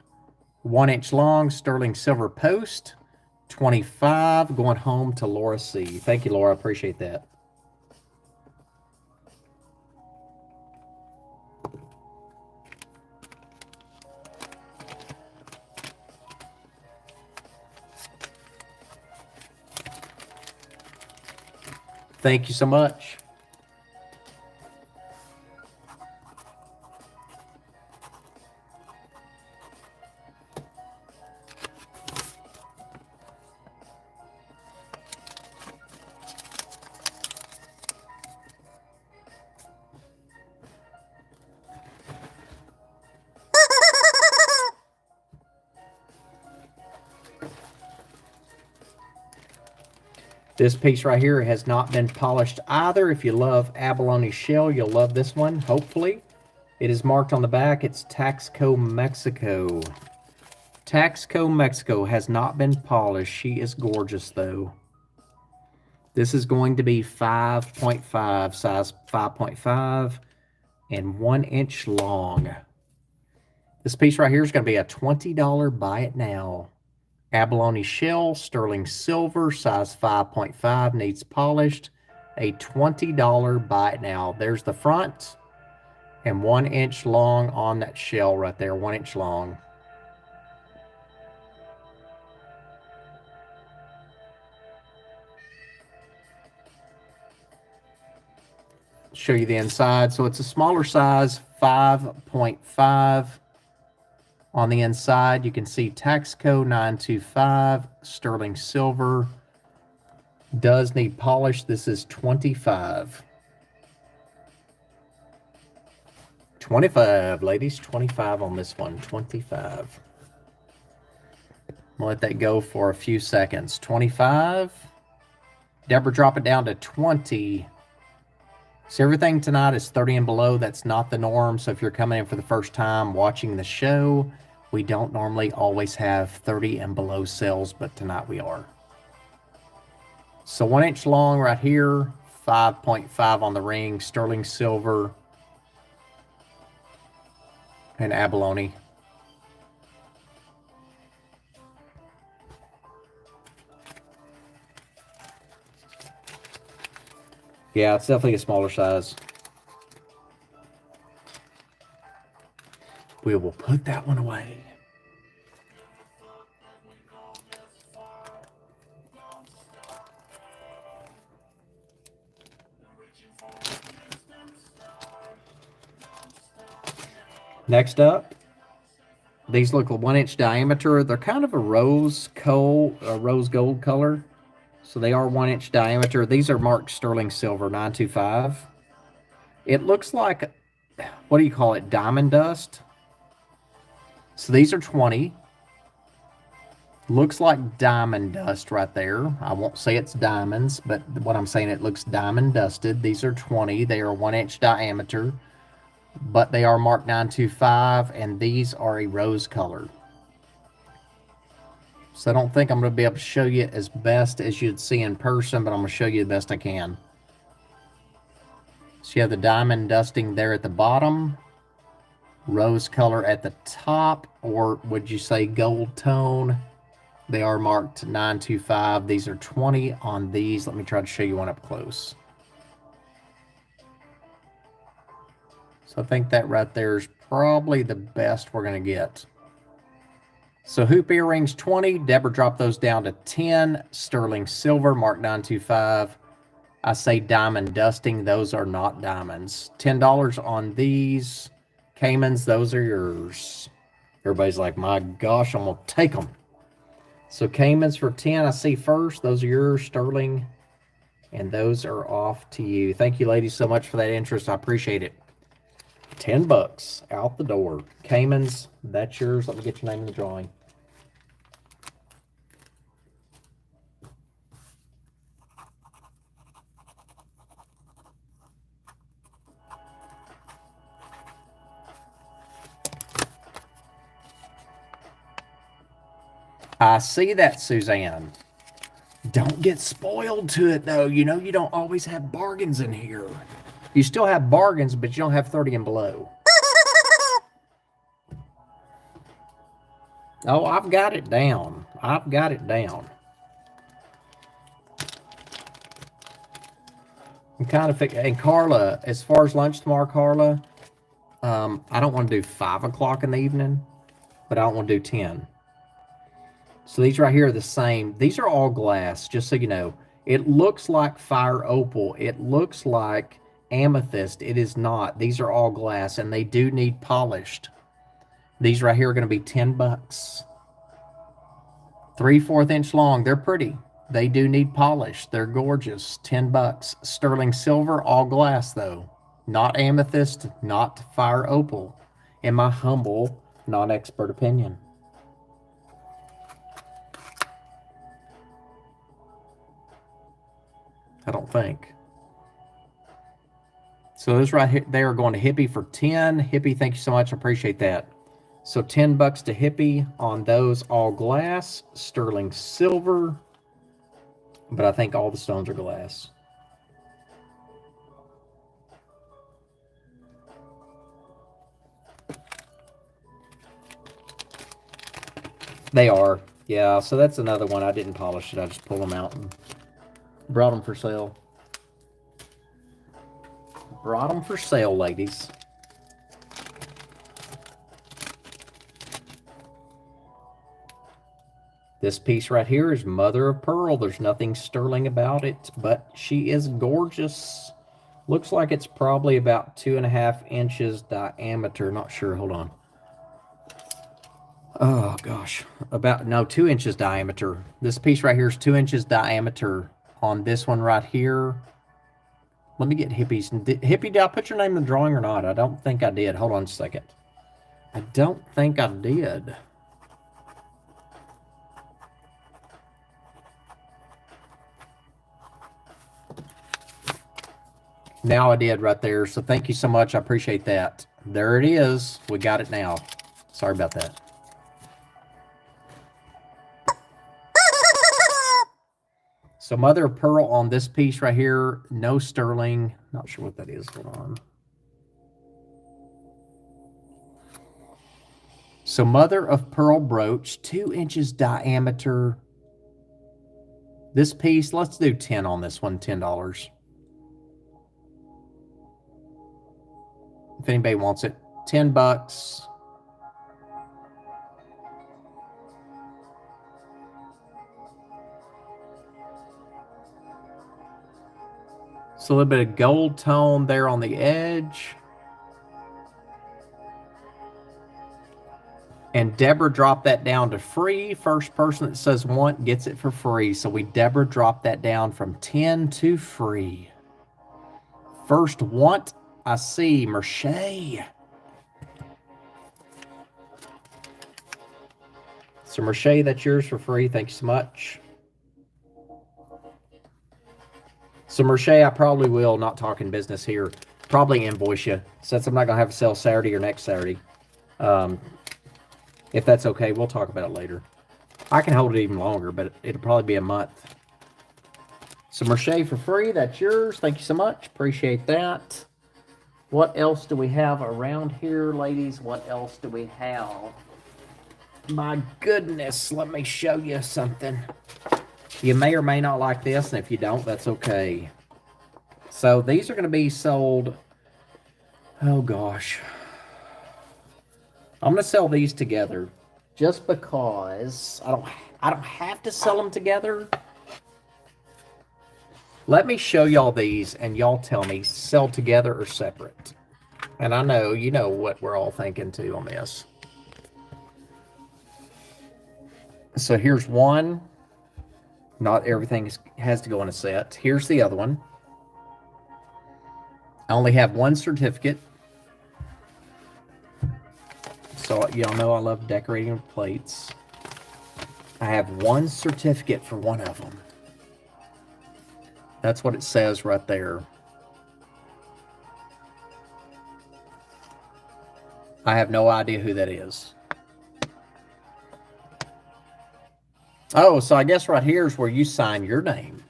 1 inch long, sterling silver post, 25. Going home to Laura C. Thank you, Laura. I appreciate that. Thank you so much. This piece right here has not been polished either. If you love abalone shell, you'll love this one, hopefully. It is marked on the back. It's Taxco, Mexico. Taxco, Mexico has not been polished. She is gorgeous, though. This is going to be 5.5, size 5.5, and 1 inch long. This piece right here is going to be a $20 buy it now. Abalone shell, sterling silver, size 5.5, needs polished. A $20 buy it now. There's the front and 1 inch long on that shell right there, 1 inch long. Show you the inside. So it's a smaller size, 5.5 on the inside. You can see tax code 925, sterling silver. Does need polish. This is 25. 25, ladies. 25 on this one. 25. I'll let that go for a few seconds. 25. Deborah, drop it down to 20. So everything tonight is 30 and below. That's not the norm. So if you're coming in for the first time watching the show, we don't normally always have 30 and below sales, but tonight we are. So 1 inch long right here, 5.5 on the ring, sterling silver, and abalone. Yeah, it's definitely a smaller size. We will put that one away. Next up, these look 1 inch diameter. They're kind of a rose gold color. So they are 1 inch diameter. These are marked sterling silver 925. It looks like, what do you call it? Diamond dust. So these are 20. Looks like diamond dust right there. I won't say it's diamonds, but what I'm saying, it looks diamond dusted. These are 20. They are 1 inch diameter, but they are marked 925, and these are a rose color. So I don't think I'm going to be able to show you as best as you'd see in person, but I'm going to show you the best I can. So you have the diamond dusting there at the bottom, rose color at the top, or would you say gold tone? They are marked 925. These are 20 on these. Let me try to show you one up close. So I think that right there is probably the best we're going to get. So hoop earrings 20. Deborah dropped those down to 10. Sterling silver, marked 925. I say diamond dusting. Those are not diamonds. $10 on these. Caymans, those are yours. Everybody's like, my gosh, I'm going to take them. So Caymans for 10, I see first. Those are yours, sterling. And those are off to you. Thank you, ladies, so much for that interest. I appreciate it. $10 out the door. Caymans, that's yours. Let me get your name in the drawing. I see that, Suzanne. Don't get spoiled to it, though. You know you don't always have bargains in here. You still have bargains, but you don't have 30 and below. Oh, I've got it down. I've got it down. I'm kind of thinking, and Carla, as far as lunch tomorrow, Carla, I don't want to do 5 o'clock in the evening, but I don't want to do 10. So these right here are the same. These are all glass, just so you know. It looks like fire opal. It looks like amethyst. It is not. These are all glass, and they do need polished. These right here are going to be $10. 3/4 inch long. They're pretty. They do need polish. They're gorgeous. $10. Sterling silver, all glass though. Not amethyst, not fire opal. In my humble, non-expert opinion. I don't think. So those right here, they are going to Hippie for 10. Hippie, thank you so much. I appreciate that. So $10 to Hippie on those, all glass, sterling silver. But I think all the stones are glass. They are. Yeah, so that's another one. I didn't polish it. I just pulled them out and brought them for sale. Brought them for sale, ladies. This piece right here is mother of pearl. There's nothing sterling about it, but she is gorgeous. Looks like it's probably about 2.5 inches diameter. Not sure. Hold on. Oh gosh, about no 2 inches diameter. This piece right here is 2 inches diameter on this one right here. Let me get Hippie's. Hippie, did I put your name in the drawing or not? I don't think I did. Hold on a second. I don't think I did. Now I did right there. So thank you so much. I appreciate that. There it is. We got it now. Sorry about that. So mother of pearl on this piece right here. No sterling. Not sure what that is. Hold on. So mother of pearl brooch, 2 inches diameter. This piece, let's do 10 on this one, $10. If anybody wants it, 10 bucks. So a little bit of gold tone there on the edge. And Deborah dropped that down to free. First person that says want gets it for free. So Deborah dropped that down from 10 to free. First want, I see, Merche. So Merche, that's yours for free. Thank you so much. So Merche, I probably will, not talking business here, probably invoice you, since I'm not going to have a sale Saturday or next Saturday. If that's okay, we'll talk about it later. I can hold it even longer, but it'll probably be a month. So Merche for free, that's yours. Thank you so much. Appreciate that. What else do we have around here, ladies? What else do we have? My goodness, let me show you something. You may or may not like this, and if you don't, that's okay. So these are going to be sold. Oh gosh. I'm going to sell these together just because I don't have to sell them together. Let me show y'all these and y'all tell me sell together or separate. And I know you know what we're all thinking too on this. So here's one. Not everything has to go in a set. Here's the other one. I only have one certificate. So y'all know I love decorating with plates. I have one certificate for one of them. That's what it says right there. I have no idea who that is. Oh, so I guess right here is where you sign your name.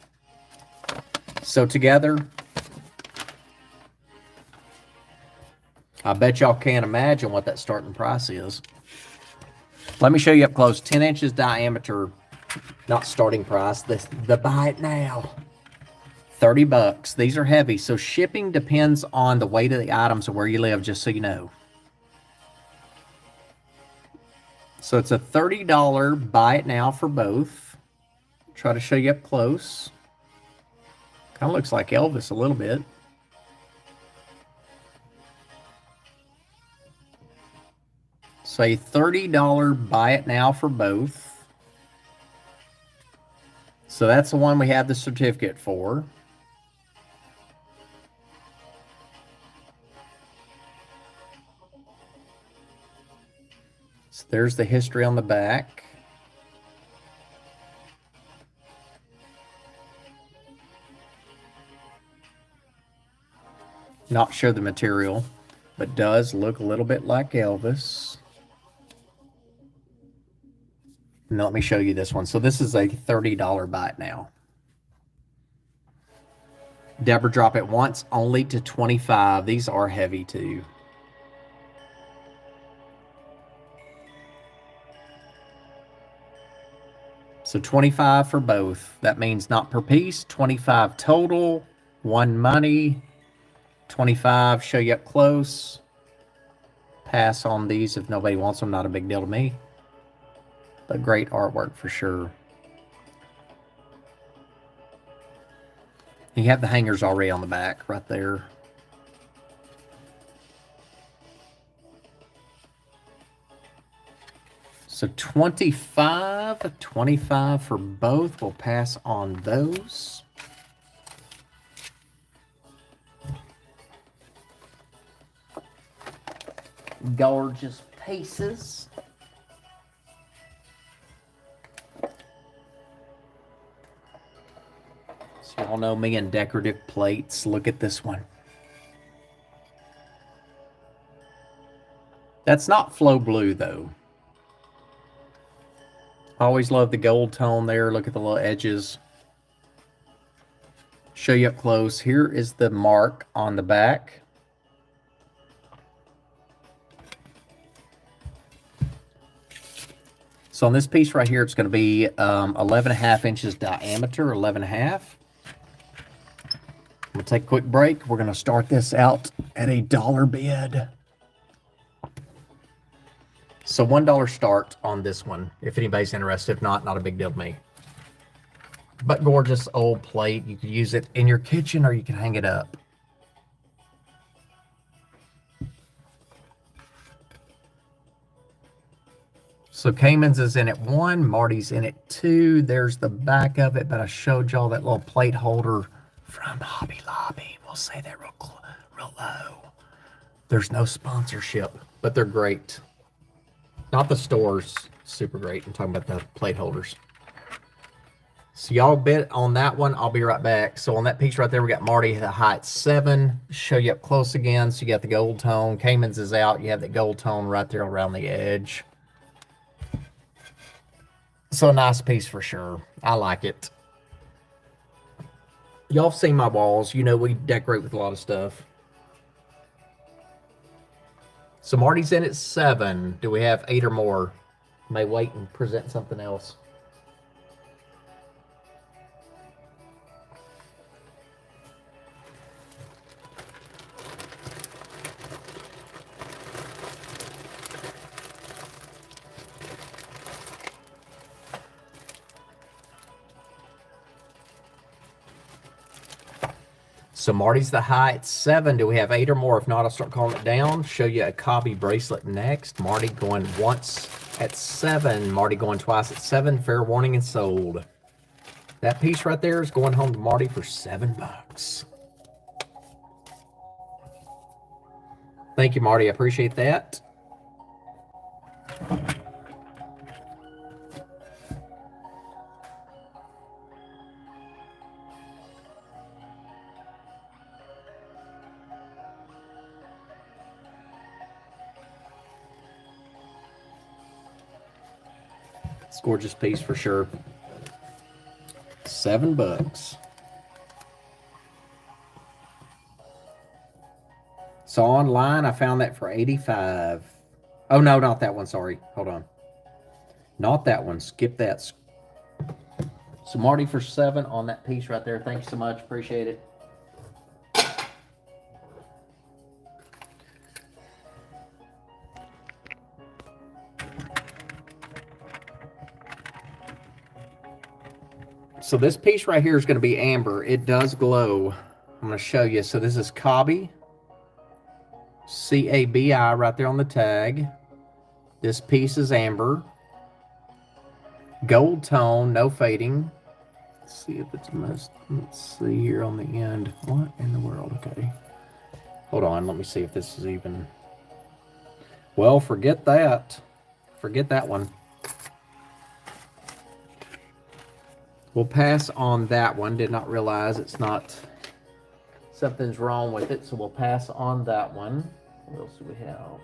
So together, I bet y'all can't imagine what that starting price is. Let me show you up close. 10 inches diameter, not starting price. The buy it now. 30 bucks. These are heavy, so shipping depends on the weight of the items and where you live, just so you know. So it's a $30 buy it now for both. Try to show you up close. Kind of looks like Elvis a little bit. So a $30 buy it now for both. So that's the one we have the certificate for. So there's the history on the back. Not sure the material, but does look a little bit like Elvis. And let me show you this one. So this is a $30 buy it now. Deborah, drop it once only to 25. These are heavy too. So 25 for both. That means not per piece, 25 total, one money, 25, show you up close. Pass on these if nobody wants them, not a big deal to me. But great artwork for sure. You have the hangers already on the back right there. So 25 for both. We'll pass on those. Gorgeous pieces. So y'all know me and decorative plates. Look at this one. That's not flow blue though. Always love the gold tone there. Look at the little edges. Show you up close. Here is the mark on the back. So on this piece right here, it's going to be 11.5 inches diameter, 11.5. I'm going to take a quick break. We're going to start this out at a $1 bid. So $1 start on this one, if anybody's interested. If not, not a big deal to me. But gorgeous old plate. You could use it in your kitchen or you can hang it up. So Cayman's is in it 1, Marty's in it 2. There's the back of it, but I showed y'all that little plate holder from Hobby Lobby. We'll say that real low. There's no sponsorship, but they're great. Not the stores, super great. I'm talking about the plate holders. So y'all bid on that one. I'll be right back. So on that piece right there, we got Marty, the height 7. Show you up close again. So you got the gold tone. Cayman's is out. You have the gold tone right there around the edge. So a nice piece for sure. I like it. Y'all have seen my walls. You know we decorate with a lot of stuff. So Marty's in at 7. Do we have 8 or more? May wait and present something else. So Marty's the height 7. Do we have 8 or more? If not, I'll start calling it down. Show you a Cobby bracelet next. Marty going once at 7. Marty going twice at 7. Fair warning and sold. That piece right there is going home to Marty for $7. Thank you, Marty. I appreciate that. It's a gorgeous piece for sure. $7. So online, I found that for 85. Oh, no, not that one. Sorry. Hold on. Not that one. Skip that. So Marty for 7 on that piece right there. Thanks so much. Appreciate it. So this piece right here is going to be amber. It does glow. I'm going to show you. So this is Cobby. C-A-B-I right there on the tag. This piece is amber. Gold tone, no fading. Let's see if it's most. Let's see here on the end. What in the world? Okay. Hold on. Let me see if this is even. Well, forget that. Forget that one. We'll pass on that one. Did not realize it's not. Something's wrong with it, so we'll pass on that one. What else do we have?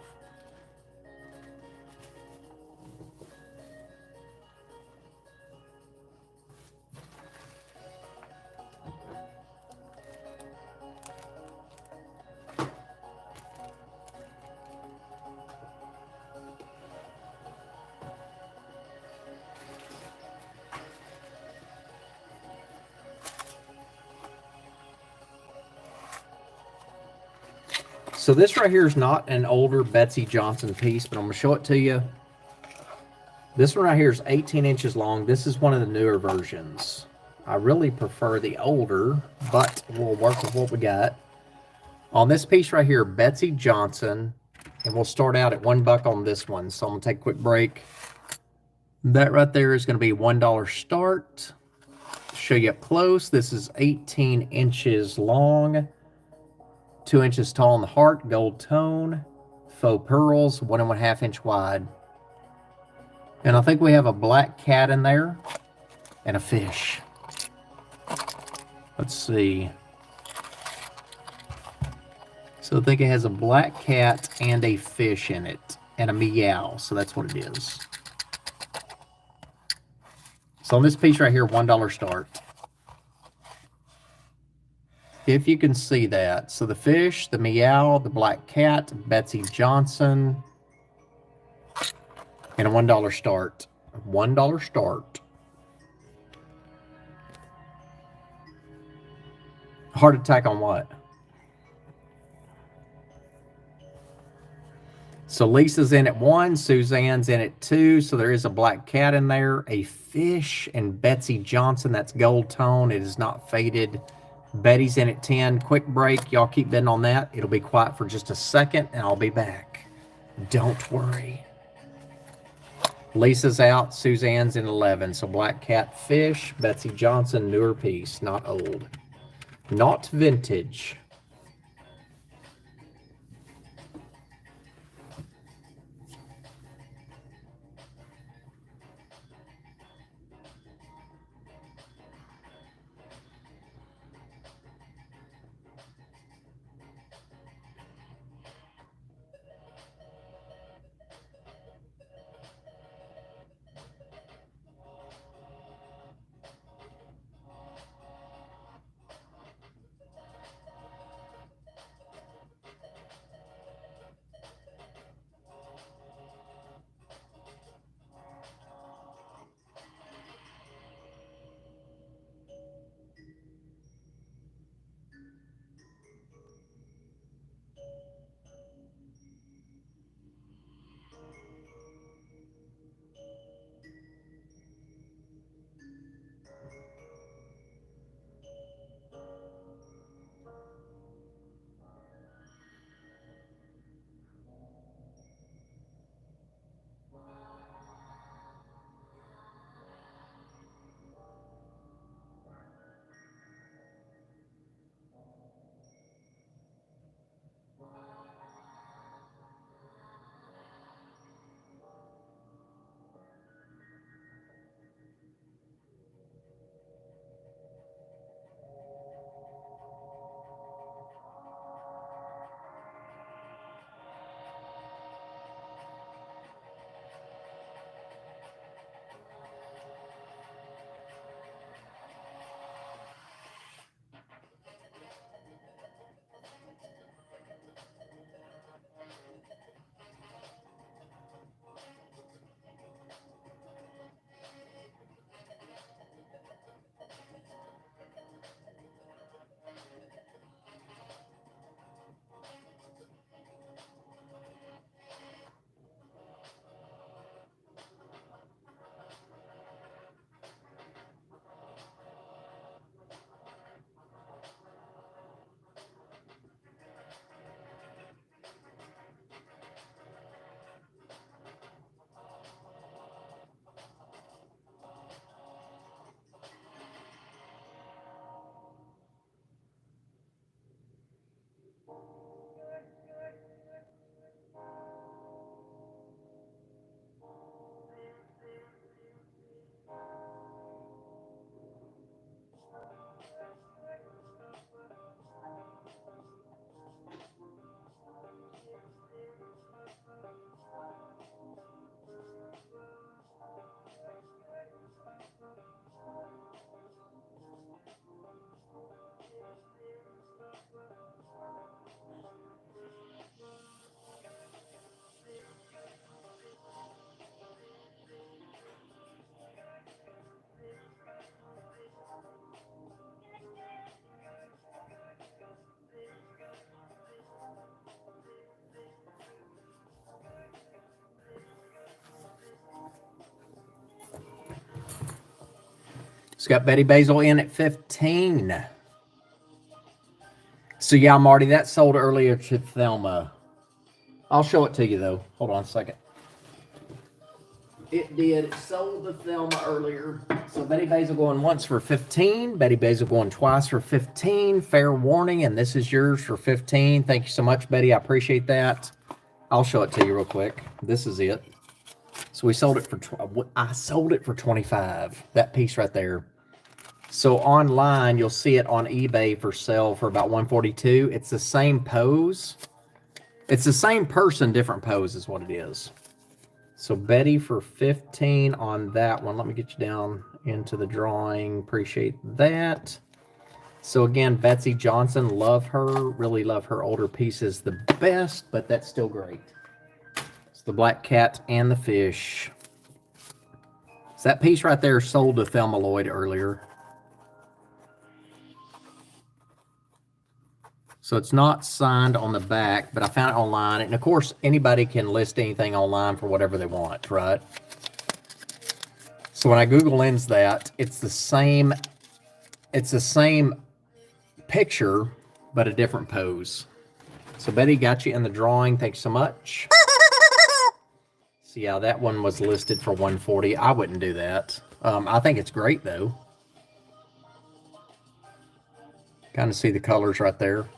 So this right here is not an older Betsy Johnson piece, but I'm going to show it to you. This one right here is 18 inches long. This is one of the newer versions. I really prefer the older, but we'll work with what we got. On this piece right here, Betsy Johnson, and we'll start out at $1 on this one. So I'm gonna take a quick break. That right there is gonna be $1 start. Show you up close. This is 18 inches long, 2 inches tall in the heart, gold tone, faux pearls, 1.5 inch wide. And I think we have a black cat in there and a fish. Let's see. So I think it has a black cat and a fish in it and a meow. So that's what it is. So on this piece right here, $1 start. If you can see that. So the fish, the meow, the black cat, Betsy Johnson, and a $1 start. $1 start. Heart attack on what? So Lisa's in at 1, Suzanne's in at 2, so there is a black cat in there, a fish, and Betsy Johnson, that's gold tone, it is not faded. Betty's in at 10. Quick break, y'all keep betting on that. It'll be quiet for just a second, and I'll be back. Don't worry. Lisa's out, Suzanne's in 11, so black cat, fish, Betsy Johnson, newer piece, not old. Not vintage. It's got Betty Basil in at 15. So yeah, Marty, that sold earlier to Thelma. I'll show it to you though. Hold on a second. It did. It sold to Thelma earlier. So Betty Basil going once for 15. Betty Basil going twice for 15. Fair warning, and this is yours for 15. Thank you so much, Betty. I appreciate that. I'll show it to you real quick. This is it. So we sold it for, I sold it for 25. That piece right there. So online, you'll see it on eBay for sale for about 142. It's the same pose. It's the same person, different pose is what it is. So Betty for 15 on that one. Let me get you down into the drawing. Appreciate that. So again, Betsy Johnson, love her. Really love her older pieces the best, but that's still great. It's the Black Cat and the Fish. So that piece right there sold to Thelma Lloyd earlier. So it's not signed on the back, but I found it online. And of course, anybody can list anything online for whatever they want, right? So when I Google Lens that, it's the same picture, but a different pose. So Betty got you in the drawing. Thanks so much. So yeah, that one was listed for 140. I wouldn't do that. I think it's great though. Kind of see the colors right there.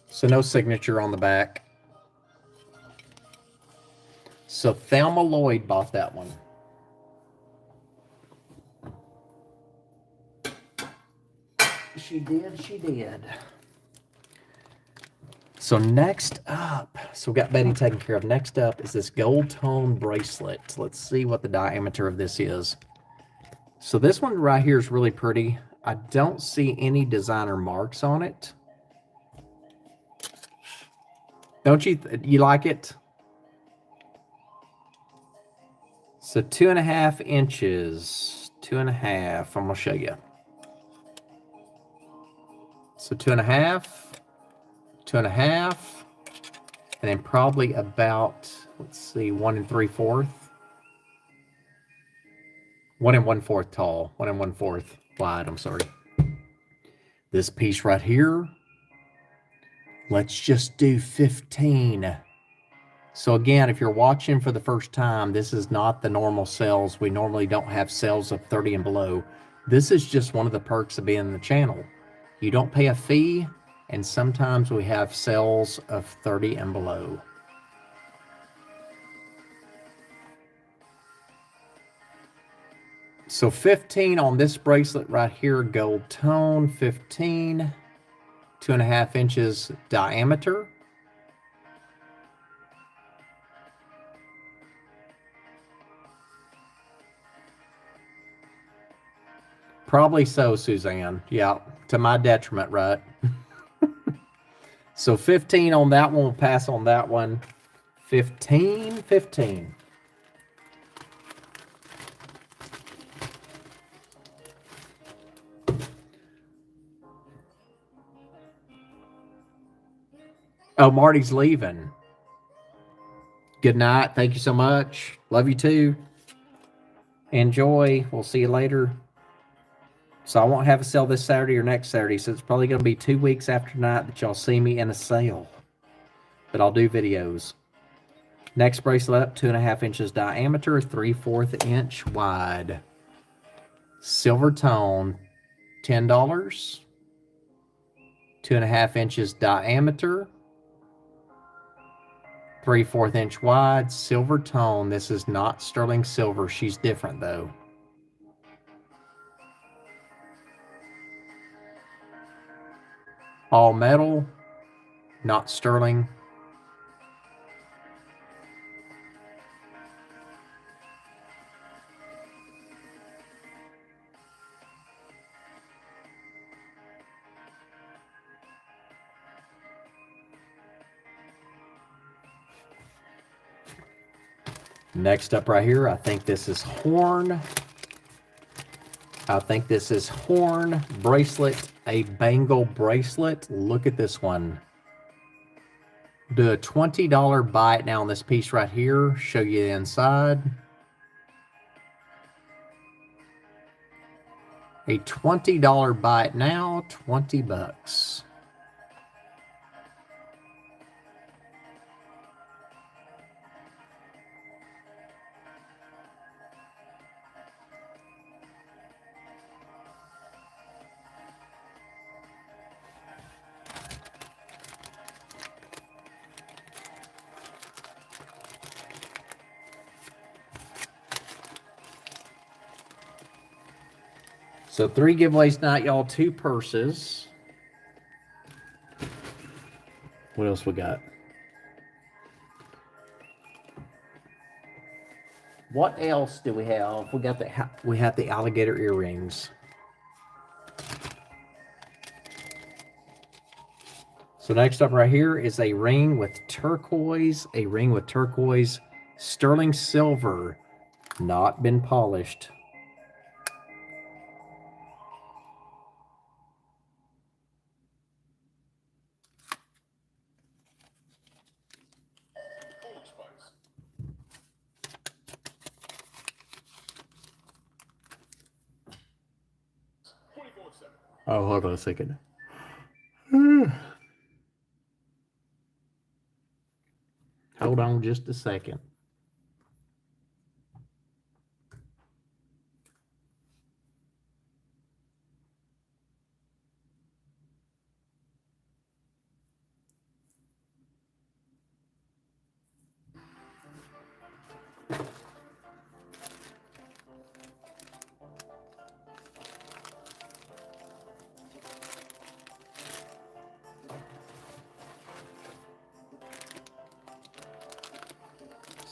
So no signature on the back. So Thelma Lloyd bought that one. She did, she did. So next up, so we got Betty taken care of. Next up is this gold tone bracelet. Let's see what the diameter of this is. So this one right here is really pretty. I don't see any designer marks on it. Don't you like it? So 2.5 inches, 2.5. I'm gonna show you. So 2.5, 2.5, and then probably about, let's see, 1 3/4. 1 1/4 tall, 1 1/4 wide. I'm sorry. This piece right here. Let's just do 15. So again, if you're watching for the first time, this is not the normal sales. We normally don't have sales of 30 and below. This is just one of the perks of being in the channel. You don't pay a fee, and sometimes we have sales of 30 and below. So 15 on this bracelet right here, gold tone, 15. 2.5 inches diameter. Probably so, Suzanne. Yeah, to my detriment, right? So 15 on that one. We'll pass on that one. 15. Oh, Marty's leaving. Good night. Thank you so much. Love you too. Enjoy. We'll see you later. So I won't have a sale this Saturday or next Saturday, so it's probably going to be 2 weeks after tonight that y'all see me in a sale. But I'll do videos. Next bracelet up, 2.5 inches diameter, 3/4 inch wide. Silver tone, $10. 2.5 inches diameter. 3/4 inch wide, silver tone. This is not sterling silver. She's different though. All metal, not sterling. Next up right here, I think this is horn. I think this is horn bracelet, a bangle bracelet. Look at this one. Do a $20 buy it now on this piece right here. Show you the inside. A $20 buy it now, 20 bucks. So 3 giveaways tonight, y'all. 2 purses. What else we got? What else do we have? We have the alligator earrings. So next up right here is a ring with turquoise. A ring with turquoise. Sterling silver. Not been polished. Oh, hold on a second. Hold on just a second.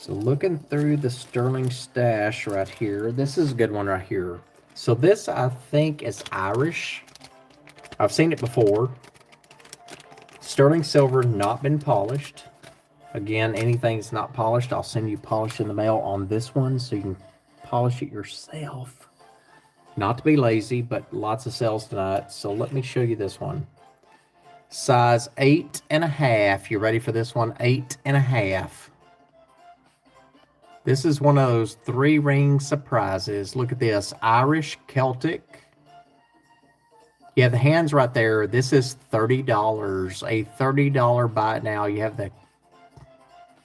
So looking through the sterling stash right here, this is a good one right here. So this I think is Irish. I've seen it before. Sterling silver, not been polished. Again, anything that's not polished, I'll send you polish in the mail on this one so you can polish it yourself. Not to be lazy, but lots of sales tonight. So let me show you this one. Size 8.5. You ready for this one? 8.5. This is one of those 3-ring surprises. Look at this. Irish Celtic. Yeah, the hands right there. This is $30. A $30 buy it now. You have the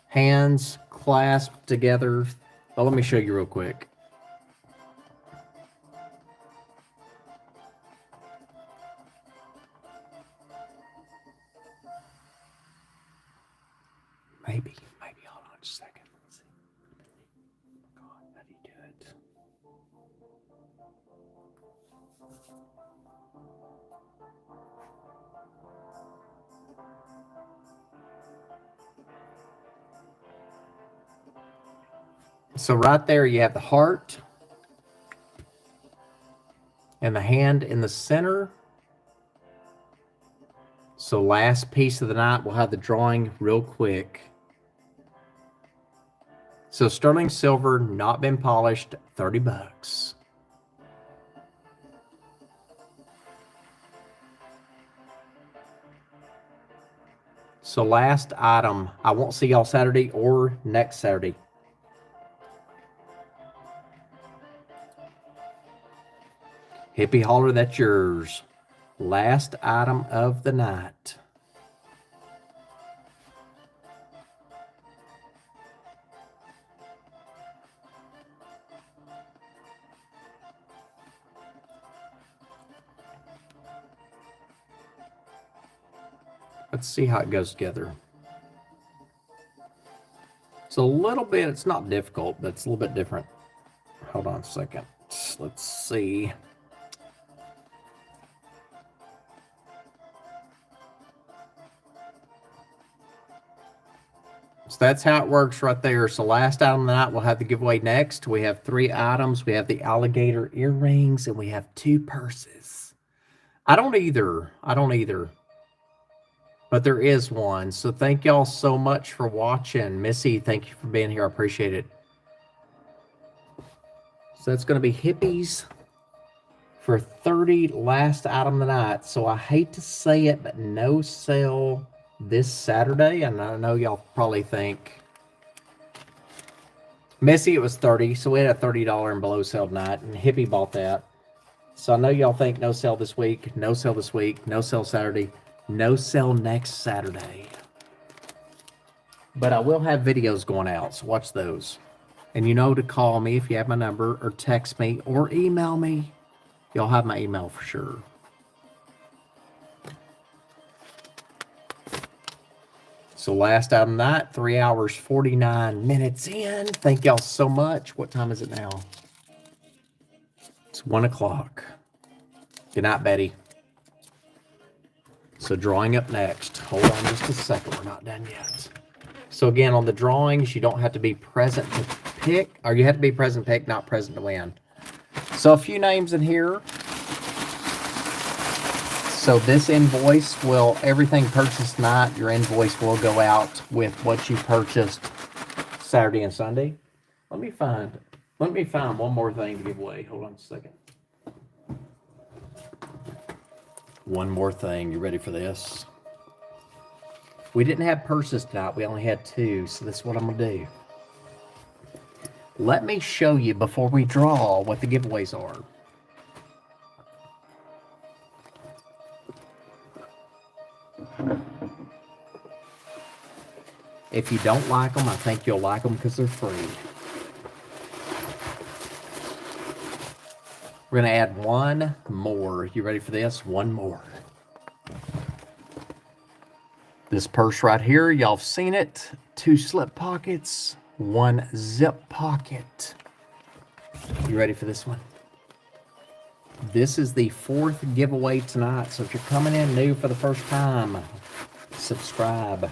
hands clasped together. Oh, let me show you real quick. Maybe. Hold on just a second. Let's see. God, how do you do it? So right there, you have the heart and the hand in the center. So last piece of the night, we'll have the drawing real quick. So sterling silver, not been polished, 30 bucks. So last item. I won't see y'all Saturday or next Saturday. Hippie holler, that's yours. Last item of the night. Let's see how it goes together. It's a little bit, it's not difficult, but it's a little bit different. Hold on a second. Let's see. So that's how it works right there. So last item of the night, we'll have the giveaway next. We have 3 items. We have the alligator earrings, and we have 2 purses. I don't either. But there is one. So thank y'all so much for watching. Missy, thank you for being here. I appreciate it. So that's going to be hippies for 30, last item of the night. So I hate to say it, but no sale this Saturday, and I know y'all probably think, Missy, it was 30, so we had a $30 and below sale tonight, and Hippie bought that. So I know y'all think no sale this week, no sale this week, no sale Saturday, no sale next Saturday. But I will have videos going out, so watch those. And you know to call me if you have my number, or text me, or email me. Y'all have my email for sure. So last item night, 3 hours, 49 minutes in. Thank y'all so much. What time is it now? It's 1 o'clock. Good night, Betty. So drawing up next. Hold on just a second. We're not done yet. So again, on the drawings, you don't have to be present to pick, or you have to be present to pick, not present to win. So a few names in here. So this invoice will, everything purchased tonight, your invoice will go out with what you purchased Saturday and Sunday. Let me find one more thing to give away. Hold on a second. One more thing. You ready for this? We didn't have purses tonight. We only had 2. So this is what I'm going to do. Let me show you before we draw what the giveaways are. If you don't like them, I think you'll like them because they're free. We're going to add one more. You ready for this? One more. This purse right here, y'all have seen it. 2 slip pockets, 1 zip pocket. You ready for this one? This is the 4th giveaway tonight. So if you're coming in new for the first time, subscribe.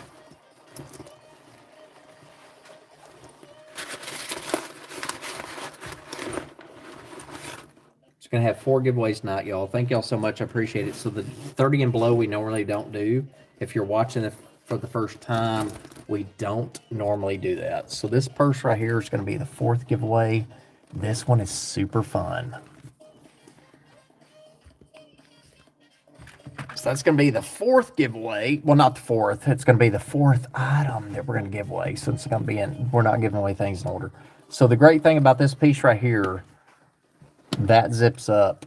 Gonna have 4 giveaways tonight, y'all. Thank y'all so much. I appreciate it. So the 30 and below we normally don't do. If you're watching it for the first time, we don't normally do that. So this purse right here is going to be the 4th giveaway. This one is super fun. So that's going to be the 4th giveaway. Well, not the 4th. It's going to be the 4th item that we're going to give away. So it's going to be in, we're not giving away things in order. So the great thing about this piece right here, that zips up.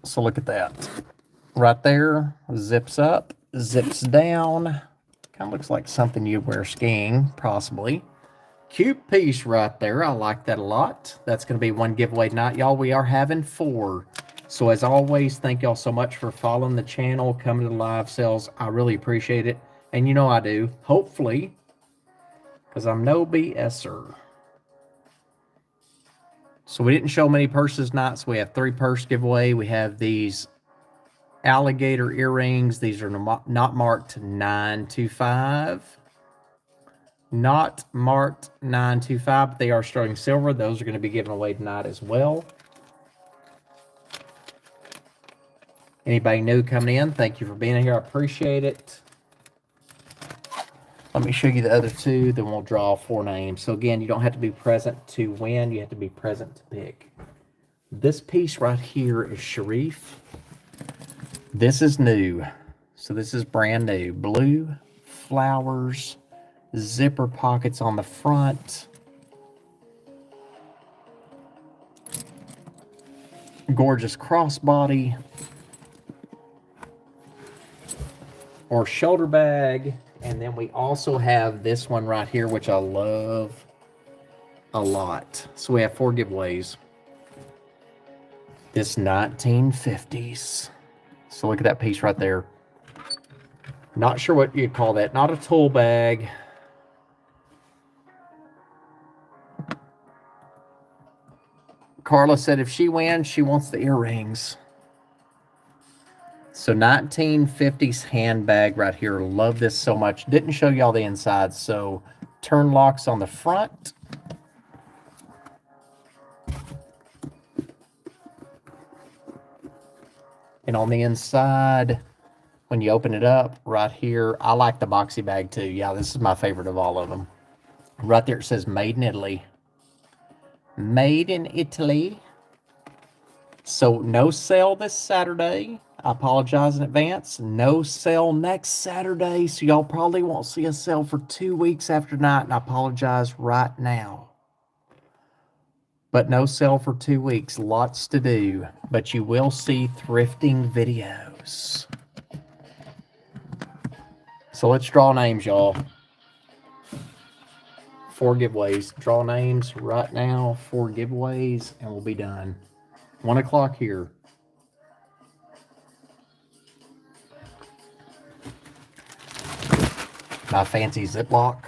So look at that. Right there, zips up, zips down. Kind of looks like something you'd wear skiing, possibly. Cute piece right there. I like that a lot. That's going to be 1 giveaway tonight, y'all. We are having 4. So as always, thank y'all so much for following the channel, coming to the live sales. I really appreciate it. And you know I do. Hopefully, because I'm no BSer. So we didn't show many purses tonight, so we have 3 purse giveaway. We have these alligator earrings. These are not marked 925. Not marked 925, but they are sterling silver. Those are going to be given away tonight as well. Anybody new coming in, thank you for being here. I appreciate it. Let me show you the other 2, then we'll draw 4 names. So again, you don't have to be present to win. You have to be present to pick. This piece right here is Sharif. This is new. So this is brand new. Blue flowers, zipper pockets on the front. Gorgeous crossbody. Or shoulder bag. And then we also have this one right here, which I love a lot. So we have 4 giveaways. This 1950s. So look at that piece right there. Not sure what you'd call that. Not a tool bag. Carla said if she wins, she wants the earrings. So 1950s handbag right here. Love this so much. Didn't show y'all the inside. So turn locks on the front. And on the inside, when you open it up right here, I like the boxy bag too. Yeah, this is my favorite of all of them. Right there it says Made in Italy. Made in Italy. So no sale this Saturday. I apologize in advance. No sale next Saturday, so y'all probably won't see a sale for 2 weeks after tonight, and I apologize right now. But no sale for 2 weeks. Lots to do, but you will see thrifting videos. So let's draw names, y'all. 4 giveaways. Draw names right now. 4 giveaways, and we'll be done. 1 o'clock here. My fancy Ziploc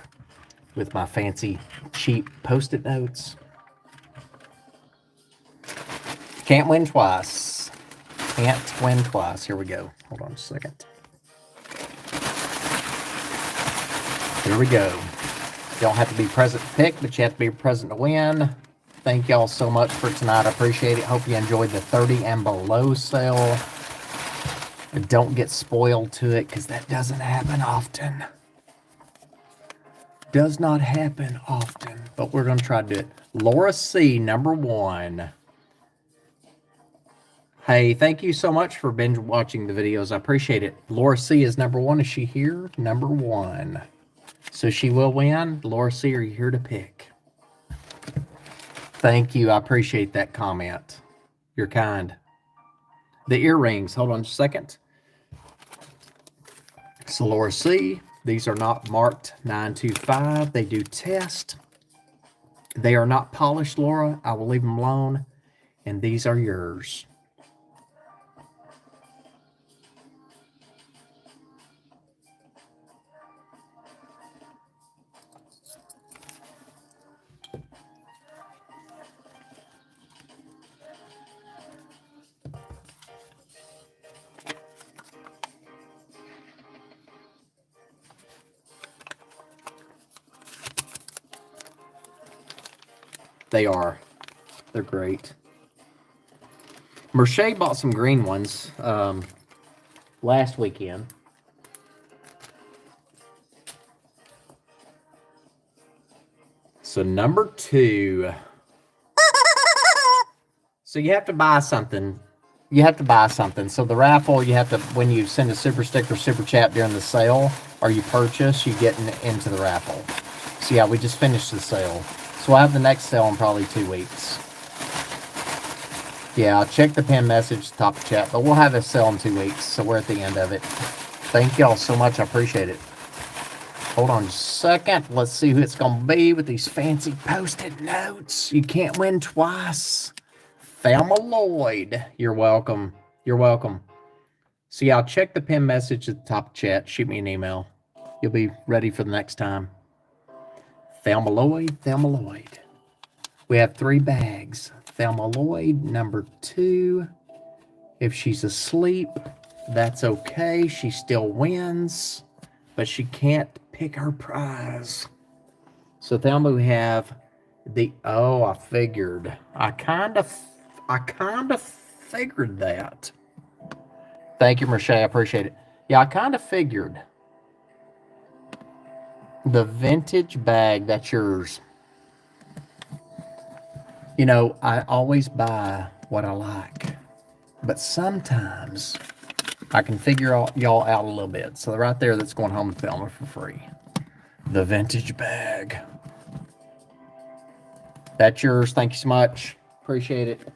with my fancy cheap Post-it notes. Can't win twice. Can't win twice. Here we go. Hold on a second. Here we go. You don't have to be present to pick, but you have to be present to win. Thank y'all so much for tonight. I appreciate it. Hope you enjoyed the 30 and below sale. And don't get spoiled to it, because that doesn't happen often. Does not happen often, but we're going to try to do it. Laura C, number 1. Hey, thank you so much for binge watching the videos. I appreciate it. Laura C is number 1. Is she here? Number 1. So she will win. Laura C, are you here to pick? Thank you. I appreciate that comment. You're kind. The earrings. Hold on just a second. So Laura C, these are not marked 925. They do test. They are not polished, Laura. I will leave them alone. And these are yours. They are. They're great. Merche bought some green ones last weekend. So number 2. So you have to buy something. You have to buy something. So the raffle, you have to, when you send a super sticker, super chat during the sale, or you purchase, you get into the raffle. So yeah, we just finished the sale. So I'll have the next sale in probably 2 weeks. Yeah, I'll check the pin message, top of chat, but we'll have a sale in 2 weeks, so we're at the end of it. Thank y'all so much. I appreciate it. Hold on just a second. Let's see who it's going to be with these fancy Post-it notes. You can't win twice. Thelma Lloyd. You're welcome. You're welcome. So yeah, I'll check the pin message at the top of chat. Shoot me an email. You'll be ready for the next time. Thelma Lloyd, Thelma Lloyd. We have 3 bags. Thelma Lloyd, number 2. If she's asleep, that's okay. She still wins, but she can't pick her prize. So Thelma, we have the, oh, I figured. I kind of figured that. Thank you, Merche. I appreciate it. Yeah, I kind of figured. The vintage bag, that's yours. You know, I always buy what I like, but sometimes I can figure y'all out a little bit. So right there, that's going home to Thelma for free. The vintage bag. That's yours. Thank you so much. Appreciate it.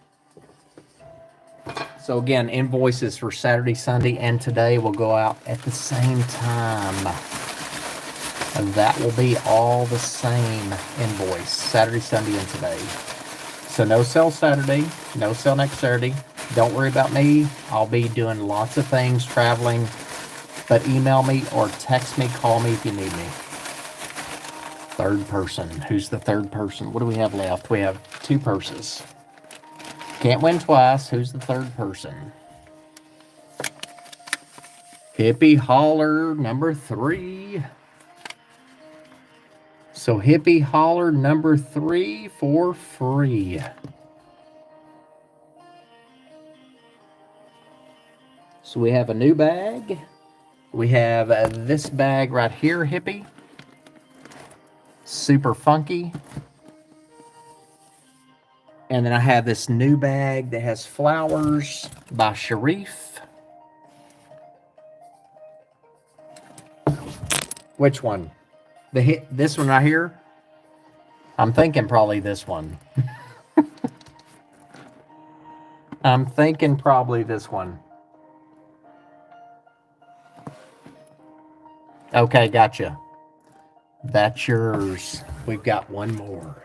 So again, invoices for Saturday, Sunday, and today will go out at the same time. And that will be all the same invoice, Saturday, Sunday, and today. So no sale Saturday, no sale next Saturday. Don't worry about me. I'll be doing lots of things, traveling. But email me or text me, call me if you need me. Third person. Who's the third person? What do we have left? We have 2 purses. Can't win twice. Who's the third person? Hippie Holler, number 3. So Hippie Holler, number 3 for free. So we have a new bag. We have this bag right here, Hippie. Super funky. And then I have this new bag that has flowers by Sharif. Which one? This one right here? I'm thinking probably this one. I'm thinking probably this one. Okay, gotcha. That's yours. We've got one more.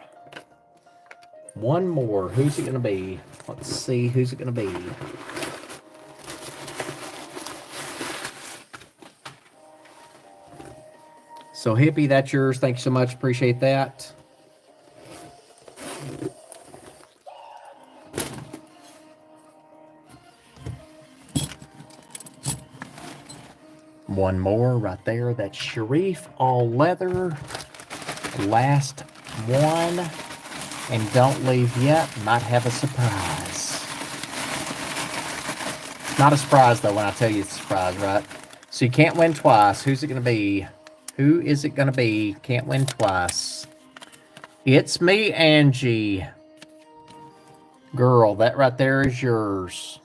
One more. Who's it going to be? Let's see who's it going to be. So, Hippie, that's yours. Thank you so much. Appreciate that. One more right there. That's Sharif, all leather. Last one. And don't leave yet. Might have a surprise. Not a surprise, though, when I tell you it's a surprise, right? So you can't win twice. Who's it going to be? Who is it going to be? Can't win twice. It's me, Angie. Girl, that right there is yours.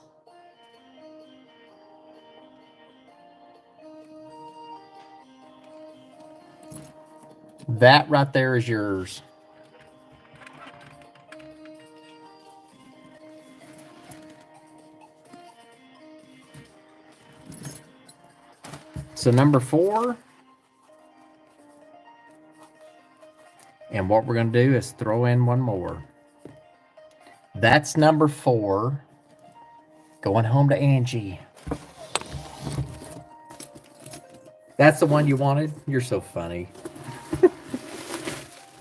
That right there is yours. So number 4. And what we're going to do is throw in one more. That's number 4. Going home to Angie. That's the one you wanted? You're so funny.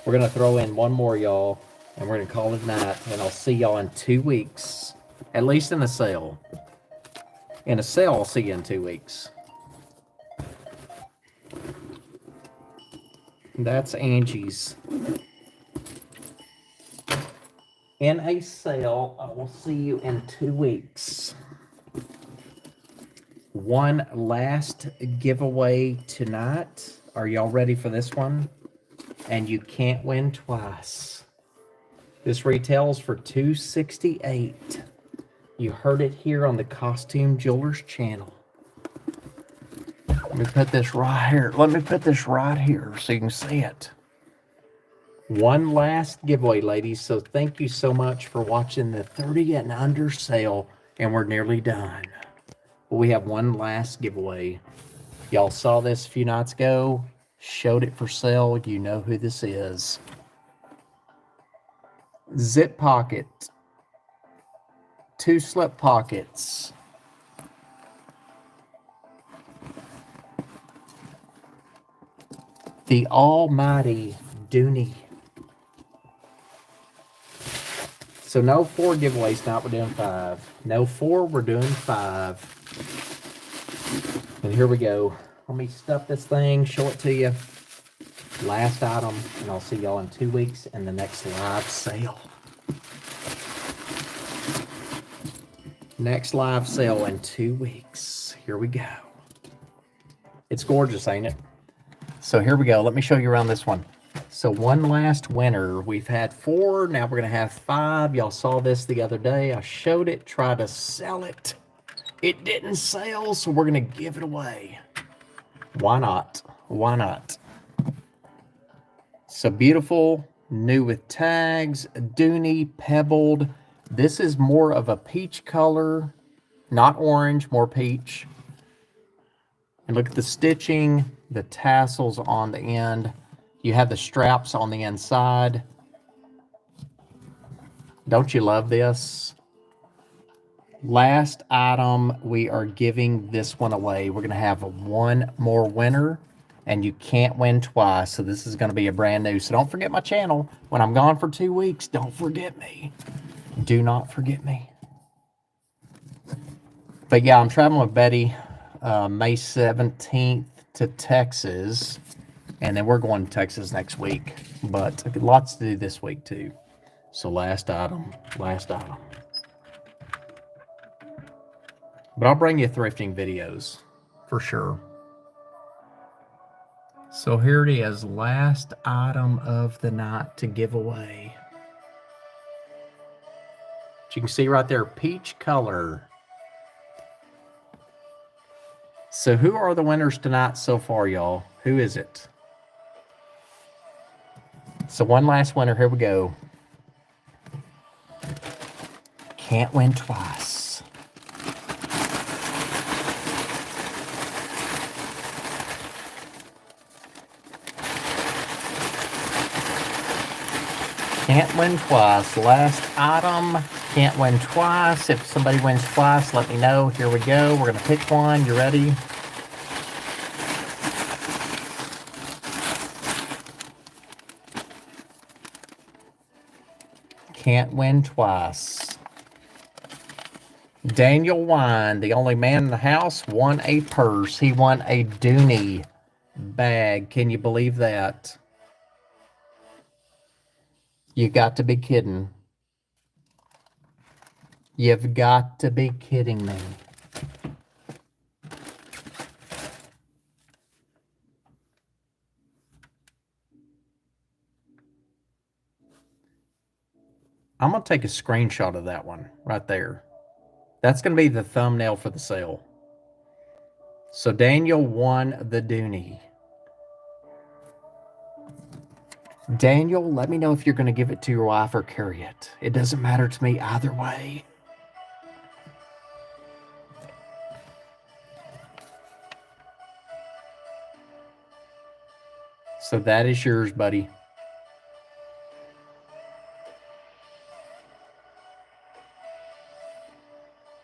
We're going to throw in one more, y'all. And we're going to call it a night. And I'll see y'all in 2 weeks. At least in a sale. In a sale, I'll see you in 2 weeks. That's Angie's. In a sale, I will see you in 2 weeks. One last giveaway tonight. Are y'all ready for this one? And you can't win twice. This retails for $268. You heard it here on the Costume Jewelers channel. Let me put this right here. Let me put this right here so you can see it. One last giveaway, ladies. So thank you so much for watching the 30 and under sale. And we're nearly done. We have one last giveaway. Y'all saw this a few nights ago. Showed it for sale. You know who this is. Zip pocket. 2 slip pockets. The almighty Dooney. So no 4 giveaways, now we're doing 5. No 4, we're doing 5. And here we go. Let me stuff this thing, show it to you. Last item, and I'll see y'all in 2 weeks in the next live sale. Next live sale in 2 weeks. Here we go. It's gorgeous, ain't it? So here we go. Let me show you around this one. So one last winner. We've had 4. Now we're going to have 5. Y'all saw this the other day. I showed it, tried to sell it. It didn't sell, so we're going to give it away. Why not? Why not? So beautiful, new with tags, Dooney, pebbled. This is more of a peach color, not orange, more peach. And look at the stitching, the tassels on the end. You have the straps on the inside. Don't you love this? Last item, we are giving this one away. We're going to have one more winner, and you can't win twice. So this is going to be a brand new. So don't forget my channel. When I'm gone for 2 weeks, don't forget me. Do not forget me. But yeah, I'm traveling with Betty May 17th to Texas. And then we're going to Texas next week. But lots to do this week too. So last item, last item. But I'll bring you thrifting videos for sure. So here it is, last item of the night to give away. As you can see right there, peach color. So who are the winners tonight so far, y'all? Who is it? So one last winner. Here we go. Can't win twice. Can't win twice. Last item. Can't win twice. If somebody wins twice, let me know. Here we go. We're going to pick one. You ready? Can't win twice. Daniel Wine, the only man in the house, won a purse. He won a Dooney bag. Can you believe that? You got to be kidding. You've got to be kidding me. I'm going to take a screenshot of that one right there. That's going to be the thumbnail for the sale. So Daniel won the Dooney. Daniel, let me know if you're going to give it to your wife or carry it. It doesn't matter to me either way. So that is yours, buddy.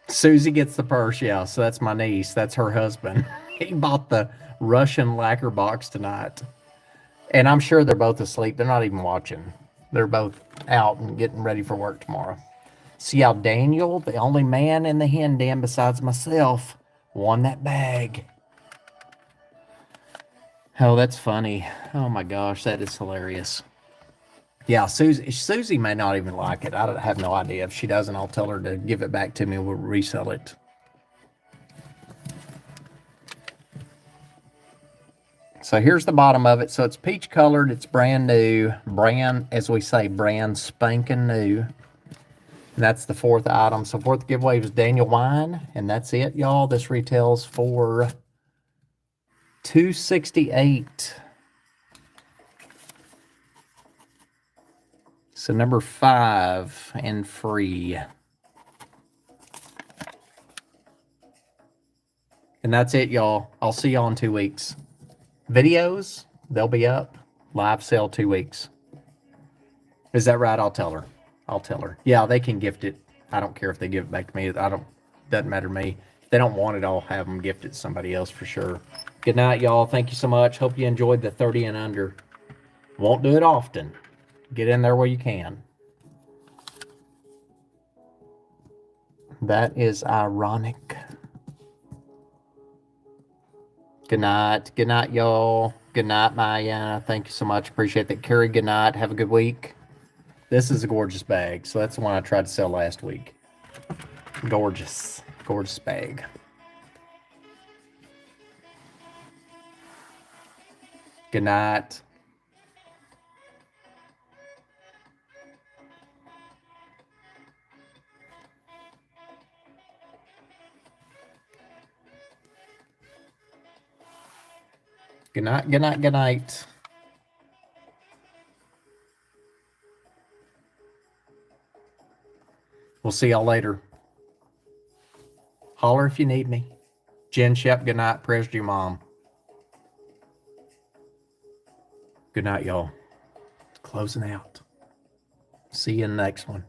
Susie gets the purse, yeah. So that's my niece. That's her husband. He bought the Russian lacquer box tonight. And I'm sure they're both asleep. They're not even watching. They're both out and getting ready for work tomorrow. See how Daniel, the only man in the hen den besides myself, won that bag. Oh, that's funny. Oh my gosh, that is hilarious. Yeah, Susie may not even like it. I have no idea. If she doesn't, I'll tell her to give it back to me. We'll resell it. So here's the bottom of it. So it's peach colored. It's brand new. Brand, as we say, brand spanking new. And that's the fourth item. So fourth giveaway was Daniel Wine. And that's it, y'all. This retails for $268. So number 5 and free. And that's it, y'all. I'll see y'all in 2 weeks. Videos, they'll be up. Live sale 2 weeks. Is that right? I'll tell her. I'll tell her. Yeah, they can gift it. I don't care if they give it back to me. Doesn't matter to me. If they don't want it, I'll have them gift it to somebody else for sure. Good night, y'all. Thank you so much. Hope you enjoyed the 30 and under. Won't do it often. Get in there where you can. That is ironic. Good night. Good night, y'all. Good night, Maya. Thank you so much. Appreciate that. Carrie, good night. Have a good week. This is a gorgeous bag. So that's the one I tried to sell last week. Gorgeous. Gorgeous bag. Good night. Good night, good night, good night. We'll see y'all later. Holler if you need me. Jen Shep, good night. Prayers to your mom. Good night, y'all. Closing out. See you in the next one.